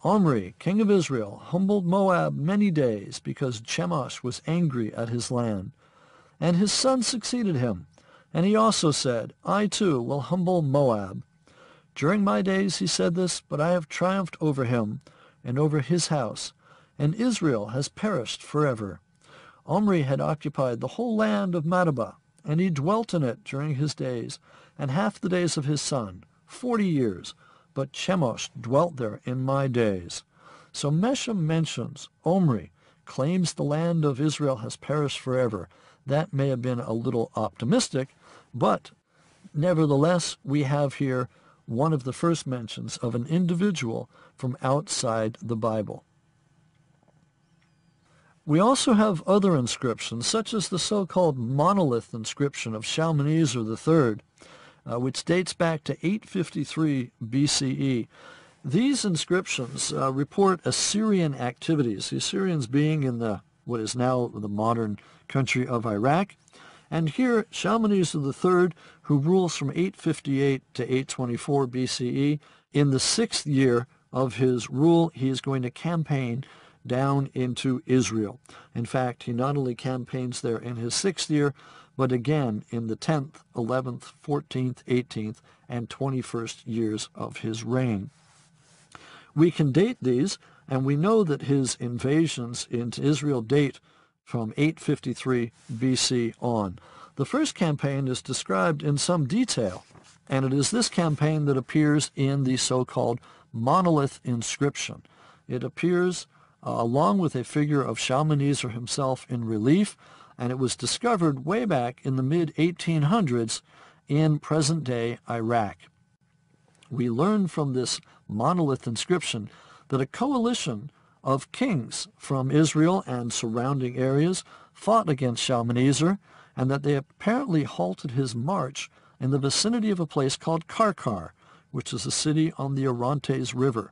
Omri, king of Israel, humbled Moab many days, because Chemosh was angry at his land. And his son succeeded him, and he also said, I too will humble Moab. During my days he said this, but I have triumphed over him and over his house, and Israel has perished forever. Omri had occupied the whole land of Madaba, and he dwelt in it during his days, and half the days of his son, 40 years, but Chemosh dwelt there in my days. So Mesha mentions Omri, claims the land of Israel has perished forever. That may have been a little optimistic, but nevertheless we have here one of the first mentions of an individual from outside the Bible. We also have other inscriptions, such as the so-called monolith inscription of Shalmaneser III, which dates back to 853 BCE. These inscriptions report Assyrian activities, the Assyrians being in what is now the modern country of Iraq. And here, Shalmaneser III, who rules from 858 to 824 BCE, in the 6th year of his rule, he is going to campaign down into Israel. In fact, he not only campaigns there in his 6th year, but again in the 10th, 11th, 14th, 18th, and 21st years of his reign. We can date these, and we know that his invasions into Israel date from 853 BC on. The first campaign is described in some detail, and it is this campaign that appears in the so-called monolith inscription. It appears along with a figure of Shalmaneser himself in relief, and it was discovered way back in the mid-1800s in present-day Iraq. We learn from this monolith inscription that a coalition of kings from Israel and surrounding areas fought against Shalmaneser, and that they apparently halted his march in the vicinity of a place called Karkar, which is a city on the Orontes River.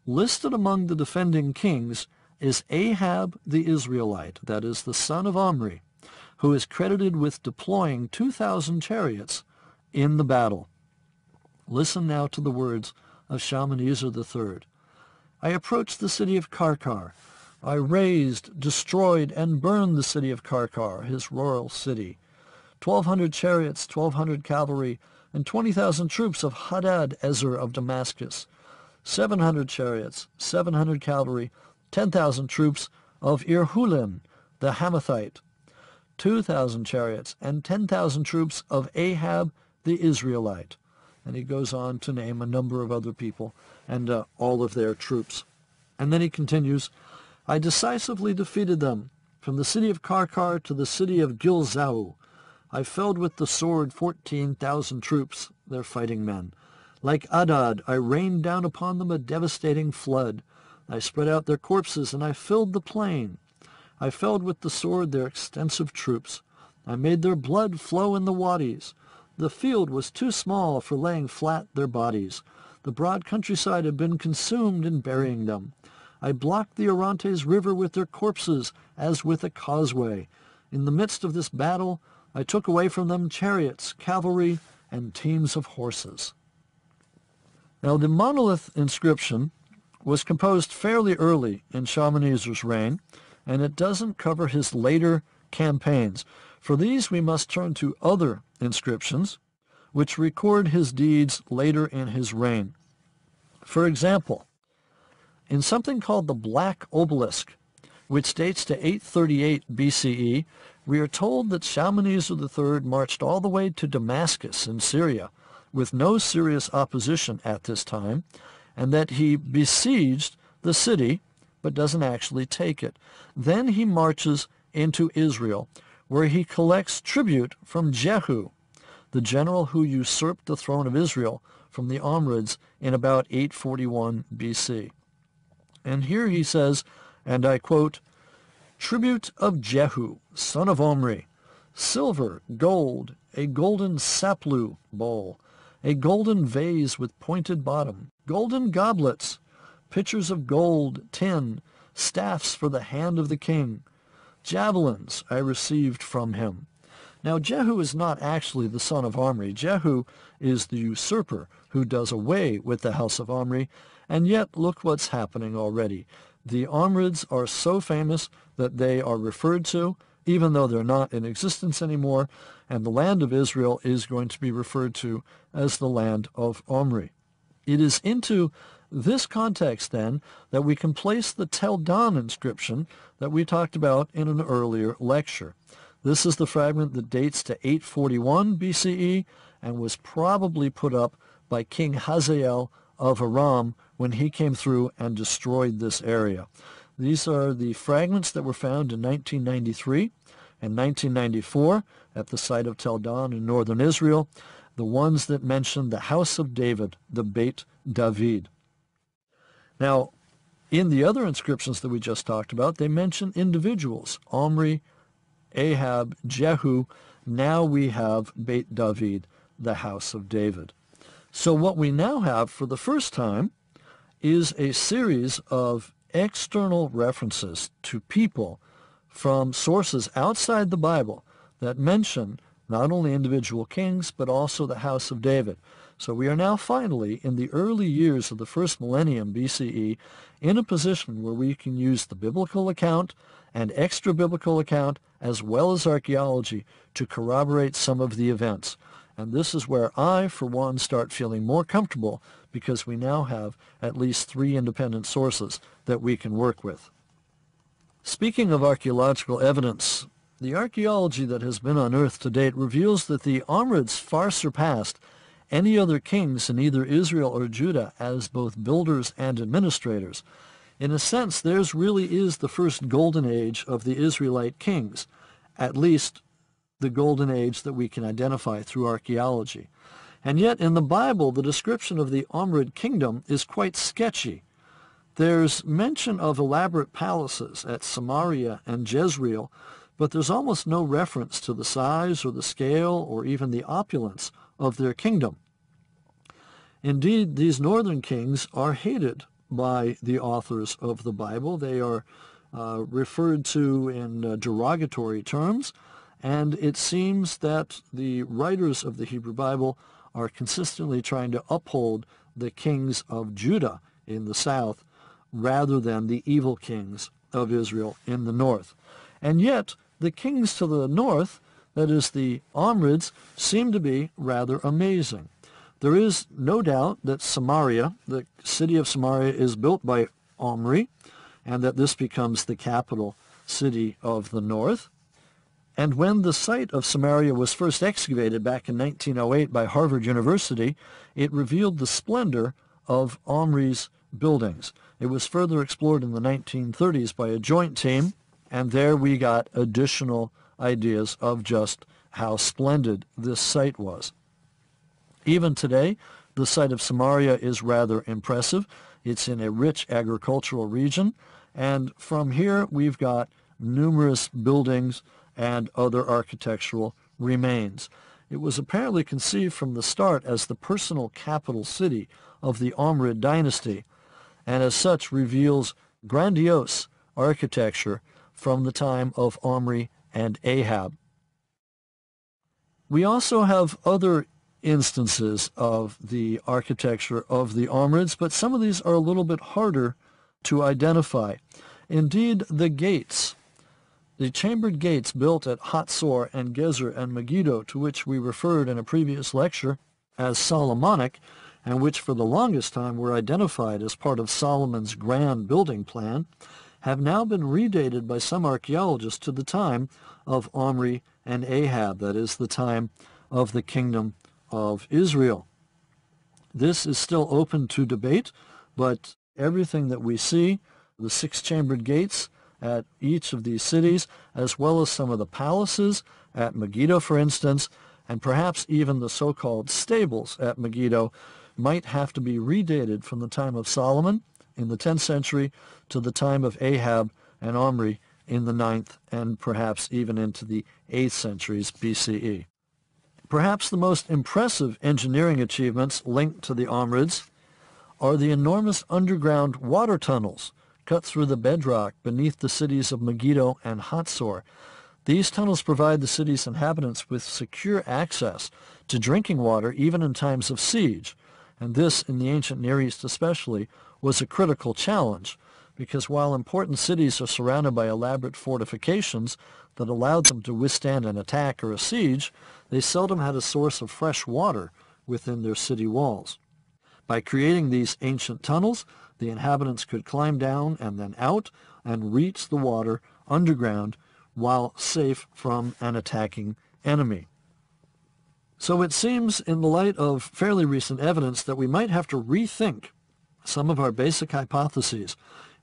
Listed among the defending kings is Ahab the Israelite, that is the son of Omri. who is credited with deploying 2,000 chariots in the battle. Listen now to the words of Shalmaneser III. I approached the city of Karkar. I razed, destroyed, and burned the city of Karkar, his royal city. 1,200 chariots, 1,200 cavalry, and 20,000 troops of Hadad-ezer of Damascus. 700 chariots, 700 cavalry, 10,000 troops of Irhulim, the Hamathite. 2,000 chariots and 10,000 troops of Ahab the Israelite. And he goes on to name a number of other people and all of their troops. And then he continues, I decisively defeated them from the city of Karkar to the city of Gilzau. I felled with the sword 14,000 troops, their fighting men. Like Adad, I rained down upon them a devastating flood. I spread out their corpses, and I filled the plain. I felled with the sword their extensive troops. I made their blood flow in the wadis. The field was too small for laying flat their bodies. The broad countryside had been consumed in burying them. I blocked the Orontes River with their corpses, as with a causeway. In the midst of this battle, I took away from them chariots, cavalry, and teams of horses. Now, the monolith inscription was composed fairly early in Shalmaneser's reign, and it doesn't cover his later campaigns. For these, we must turn to other inscriptions, which record his deeds later in his reign. For example, in something called the Black Obelisk, which dates to 838 BCE, we are told that Shalmaneser III marched all the way to Damascus in Syria with no serious opposition at this time, and that he besieged the city but doesn't actually take it. Then he marches into Israel, where he collects tribute from Jehu, the general who usurped the throne of Israel from the Omrids in about 841 BC. And here he says, and I quote, tribute of Jehu, son of Omri, silver, gold, a golden saplu bowl, a golden vase with pointed bottom, golden goblets, pitchers of gold, tin, staffs for the hand of the king, javelins I received from him. Now, Jehu is not actually the son of Omri. Jehu is the usurper who does away with the house of Omri, and yet look what's happening already. The Omrids are so famous that they are referred to, even though they're not in existence anymore, and the land of Israel is going to be referred to as the land of Omri. It is into this context, then, that we can place the Tel Dan inscription that we talked about in an earlier lecture. This is the fragment that dates to 841 BCE and was probably put up by King Hazael of Aram when he came through and destroyed this area. These are the fragments that were found in 1993 and 1994 at the site of Tel Dan in northern Israel, the ones that mention the house of David, the Beit David. Now, in the other inscriptions that we just talked about, they mention individuals, Omri, Ahab, Jehu. Now we have Beit David, the house of David. So what we now have for the first time is a series of external references to people from sources outside the Bible that mention not only individual kings, but also the house of David. So we are now finally, in the early years of the first millennium BCE, in a position where we can use the biblical account and extra-biblical account as well as archaeology to corroborate some of the events. And this is where I, for one, start feeling more comfortable because we now have at least 3 independent sources that we can work with. Speaking of archaeological evidence, the archaeology that has been unearthed to date reveals that the Omrids far surpassed any other kings in either Israel or Judah as both builders and administrators. In a sense, theirs really is the first golden age of the Israelite kings, at least the golden age that we can identify through archaeology. And yet in the Bible, the description of the Omrid kingdom is quite sketchy. There's mention of elaborate palaces at Samaria and Jezreel, but there's almost no reference to the size or the scale or even the opulence of their kingdom. Indeed, these northern kings are hated by the authors of the Bible. They are referred to in derogatory terms, And it seems that the writers of the Hebrew Bible are consistently trying to uphold the kings of Judah in the south rather than the evil kings of Israel in the north. And yet, the kings to the north, that is the Omrids, seem to be rather amazing. There is no doubt that Samaria, the city of Samaria, is built by Omri, and that this becomes the capital city of the north. And when the site of Samaria was first excavated back in 1908 by Harvard University, it revealed the splendor of Omri's buildings. It was further explored in the 1930s by a joint team, and there we got additional ideas of just how splendid this site was. Even today, the site of Samaria is rather impressive. It's in a rich agricultural region, and from here we've got numerous buildings and other architectural remains. It was apparently conceived from the start as the personal capital city of the Omrid dynasty, and as such reveals grandiose architecture from the time of Omri and Ahab. We also have other instances of the architecture of the Omrids, but some of these are a little bit harder to identify. Indeed, the gates, the chambered gates built at Hatzor and Gezer and Megiddo, to which we referred in a previous lecture as Solomonic, and which for the longest time were identified as part of Solomon's grand building plan, have now been redated by some archaeologists to the time of Omri and Ahab, that is, the time of the kingdom of Israel. This is still open to debate, but everything that we see, the six-chambered gates at each of these cities, as well as some of the palaces at Megiddo, for instance, and perhaps even the so-called stables at Megiddo, might have to be redated from the time of Solomon in the 10th century to the time of Ahab and Omri in the 9th and perhaps even into the 8th centuries BCE. Perhaps the most impressive engineering achievements linked to the Omrids are the enormous underground water tunnels cut through the bedrock beneath the cities of Megiddo and Hatzor. These tunnels provide the city's inhabitants with secure access to drinking water even in times of siege, and this, in the ancient Near East especially, was a critical challenge, because while important cities are surrounded by elaborate fortifications that allowed them to withstand an attack or a siege, they seldom had a source of fresh water within their city walls. By creating these ancient tunnels, the inhabitants could climb down and then out and reach the water underground while safe from an attacking enemy. So it seems, in the light of fairly recent evidence, that we might have to rethink some of our basic hypotheses,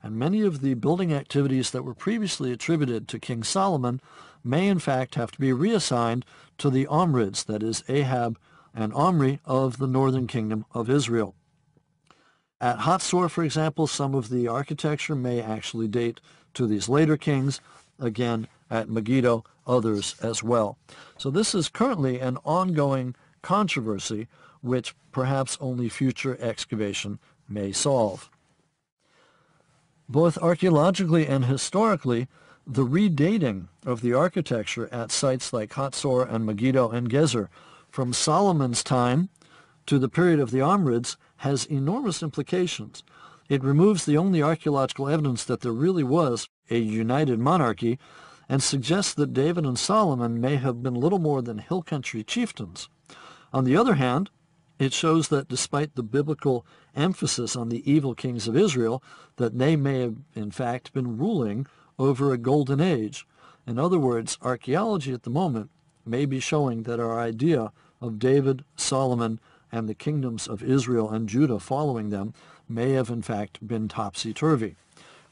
and many of the building activities that were previously attributed to King Solomon may in fact have to be reassigned to the Omrids, that is, Ahab and Omri of the northern kingdom of Israel. At Hatzor, for example, some of the architecture may actually date to these later kings. Again, at Megiddo, others as well. So this is currently an ongoing controversy which perhaps only future excavation may solve. Both archaeologically and historically, the redating of the architecture at sites like Hatzor and Megiddo and Gezer from Solomon's time to the period of the Omrids has enormous implications. It removes the only archaeological evidence that there really was a united monarchy and suggests that David and Solomon may have been little more than hill country chieftains. On the other hand, it shows that despite the biblical emphasis on the evil kings of Israel, that they may have in fact been ruling over a golden age. In other words, archaeology at the moment may be showing that our idea of David, Solomon, and the kingdoms of Israel and Judah following them may have in fact been topsy-turvy.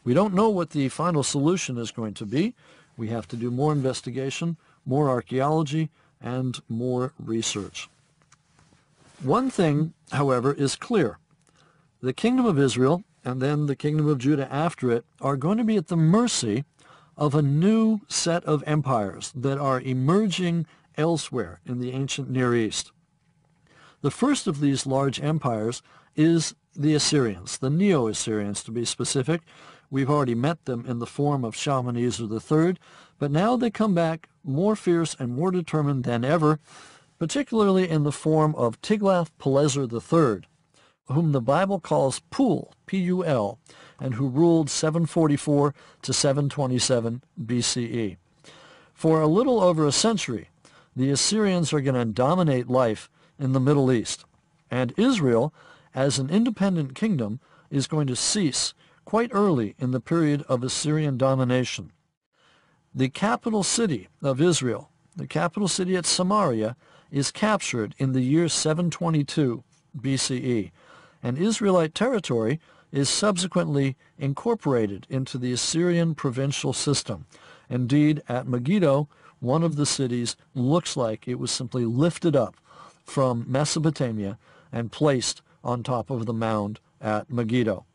We don't know what the final solution is going to be. We have to do more investigation, more archaeology, and more research. One thing, however, is clear. The kingdom of Israel and then the kingdom of Judah after it are going to be at the mercy of a new set of empires that are emerging elsewhere in the ancient Near East. The first of these large empires is the Assyrians, the Neo-Assyrians to be specific. We've already met them in the form of Shalmaneser III, But now they come back more fierce and more determined than ever, particularly in the form of Tiglath-Pileser III, whom the Bible calls Pul, P-U-L, and who ruled 744 to 727 BCE. For a little over a century, the Assyrians are going to dominate life in the Middle East, and Israel, as an independent kingdom, is going to cease quite early in the period of Assyrian domination. The capital city of Israel, the capital city at Samaria, is captured in the year 722 BCE, and Israelite territory is subsequently incorporated into the Assyrian provincial system. Indeed, at Megiddo, one of the cities looks like it was simply lifted up from Mesopotamia and placed on top of the mound at Megiddo.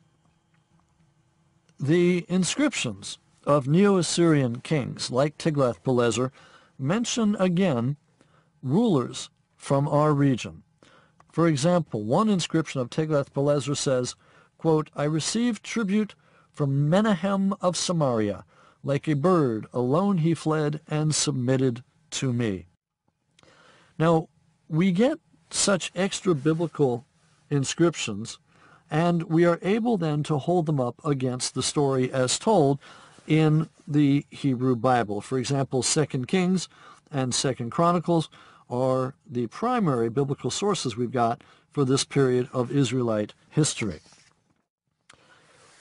The inscriptions of Neo-Assyrian kings like Tiglath-Pileser mention again rulers from our region. For example, one inscription of Tiglath-Pileser says, quote, "I received tribute from Menahem of Samaria. Like a bird, alone he fled and submitted to me." Now, we get such extra-biblical inscriptions, and we are able then to hold them up against the story as told in the Hebrew Bible. For example, 2 Kings and 2 Chronicles are the primary biblical sources we've got for this period of Israelite history.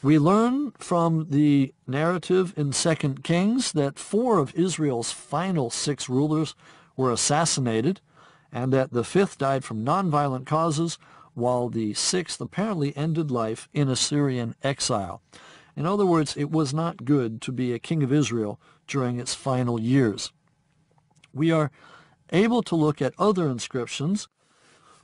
We learn from the narrative in 2 Kings that 4 of Israel's final 6 rulers were assassinated, and that the 5th died from nonviolent causes, while the 6th apparently ended life in Assyrian exile. In other words, it was not good to be a king of Israel during its final years. We are able to look at other inscriptions.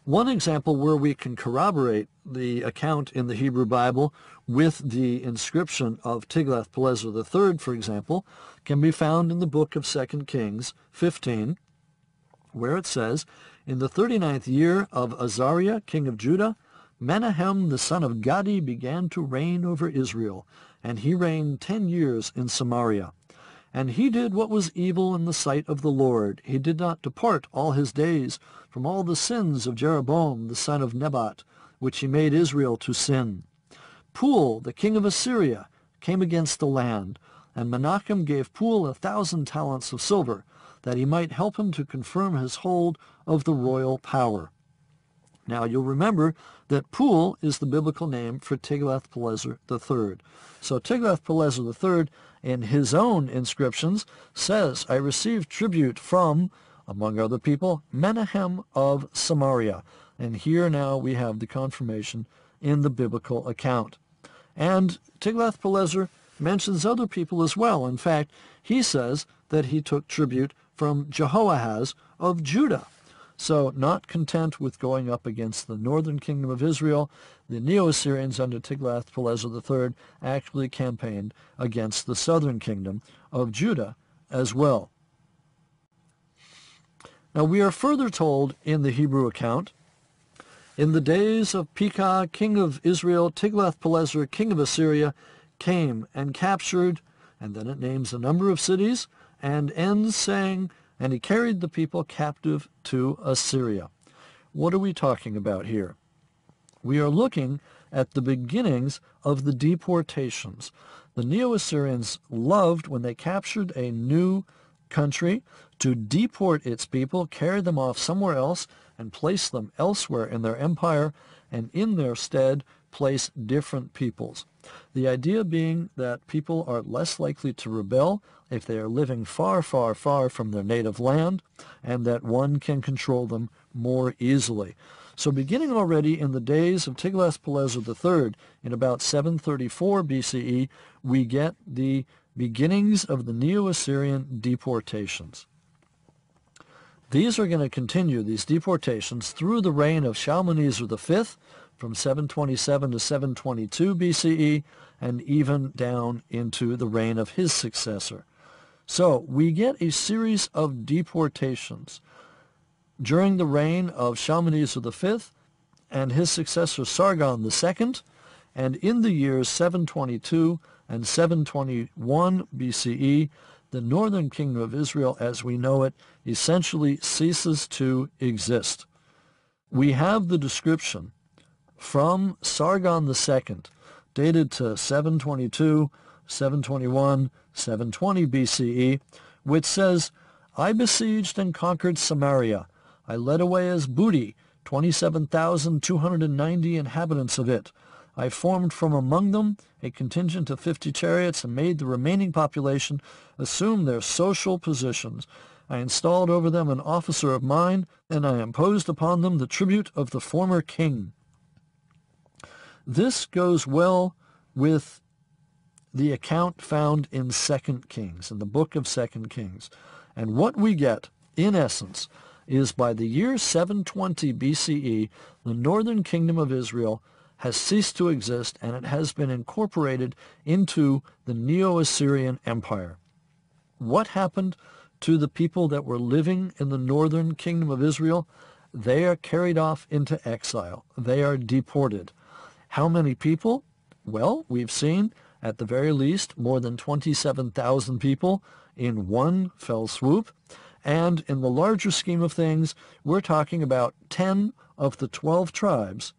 One example where we can corroborate the account in the Hebrew Bible with the inscription of Tiglath-Pileser III, for example, can be found in the book of 2 Kings 15, where it says, "In the 39th year of Azariah, king of Judah, Menahem the son of Gadi began to reign over Israel, and he reigned 10 years in Samaria. And he did what was evil in the sight of the Lord. He did not depart all his days from all the sins of Jeroboam the son of Nebat, which he made Israel to sin. Pul, the king of Assyria, came against the land, and Menachem gave Pul 1,000 talents of silver, that he might help him to confirm his hold of the royal power." Now, you'll remember that Pul is the biblical name for Tiglath-Pileser III. So Tiglath-Pileser III, in his own inscriptions, says, "I received tribute from," among other people, "Menahem of Samaria." And here now we have the confirmation in the biblical account. And Tiglath-Pileser mentions other people as well. In fact, he says that he took tribute from Jehoahaz of Judah. So, not content with going up against the northern kingdom of Israel, the Neo-Assyrians under Tiglath-Pileser III actually campaigned against the southern kingdom of Judah as well. Now, we are further told in the Hebrew account, "In the days of Pekah, king of Israel, Tiglath-Pileser, king of Assyria, came and captured," and then it names a number of cities, and ends saying, "and he carried the people captive to Assyria." What are we talking about here? We are looking at the beginnings of the deportations. The Neo-Assyrians loved, when they captured a new country, to deport its people, carry them off somewhere else, and place them elsewhere in their empire, and in their stead place different peoples. The idea being that people are less likely to rebel if they are living far, far, far from their native land, and that one can control them more easily. So beginning already in the days of Tiglath-Pileser III, in about 734 BCE, we get the beginnings of the Neo-Assyrian deportations. These are going to continue, these deportations, through the reign of Shalmaneser V, from 727 to 722 BCE, and even down into the reign of his successor. So we get a series of deportations during the reign of Shalmaneser V and his successor Sargon II, and in the years 722 and 721 BCE, the northern kingdom of Israel as we know it essentially ceases to exist. We have the description from Sargon II, dated to 722, 721, 720 BCE, which says, I besieged and conquered Samaria. I led away as booty 27,290 inhabitants of it. I formed from among them a contingent of 50 chariots and made the remaining population assume their social positions. I installed over them an officer of mine, and I imposed upon them the tribute of the former king. This goes well with the account found in 2 Kings, in the book of 2 Kings. And what we get, in essence, is by the year 720 BCE, the northern kingdom of Israel has ceased to exist, and it has been incorporated into the Neo-Assyrian Empire. What happened to the people that were living in the northern kingdom of Israel? They are carried off into exile. They are deported. How many people? Well, we've seen, at the very least, more than 27,000 people in one fell swoop. And in the larger scheme of things, we're talking about 10 of the 12 tribes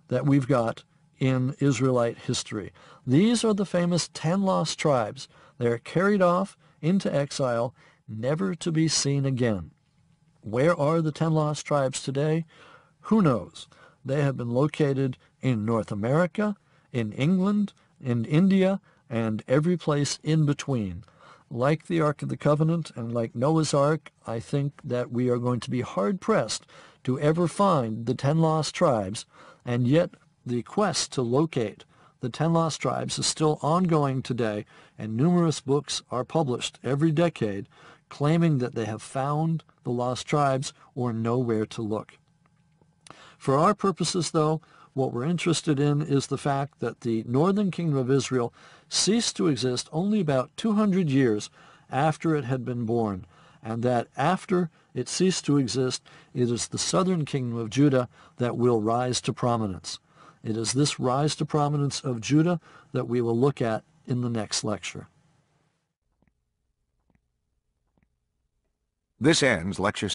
that we've got in Israelite history. These are the famous 10 lost tribes. They are carried off into exile, never to be seen again. Where are the 10 lost tribes today? Who knows? They have been located in North America, in England, in India, and every place in between. Like the Ark of the Covenant and like Noah's Ark, I think that we are going to be hard-pressed to ever find the 10 lost tribes, and yet the quest to locate the 10 lost tribes is still ongoing today, and numerous books are published every decade claiming that they have found the lost tribes or know where to look. For our purposes, though, what we're interested in is the fact that the northern kingdom of Israel ceased to exist only about 200 years after it had been born, and that after it ceased to exist, it is the southern kingdom of Judah that will rise to prominence. It is this rise to prominence of Judah that we will look at in the next lecture. This ends Lecture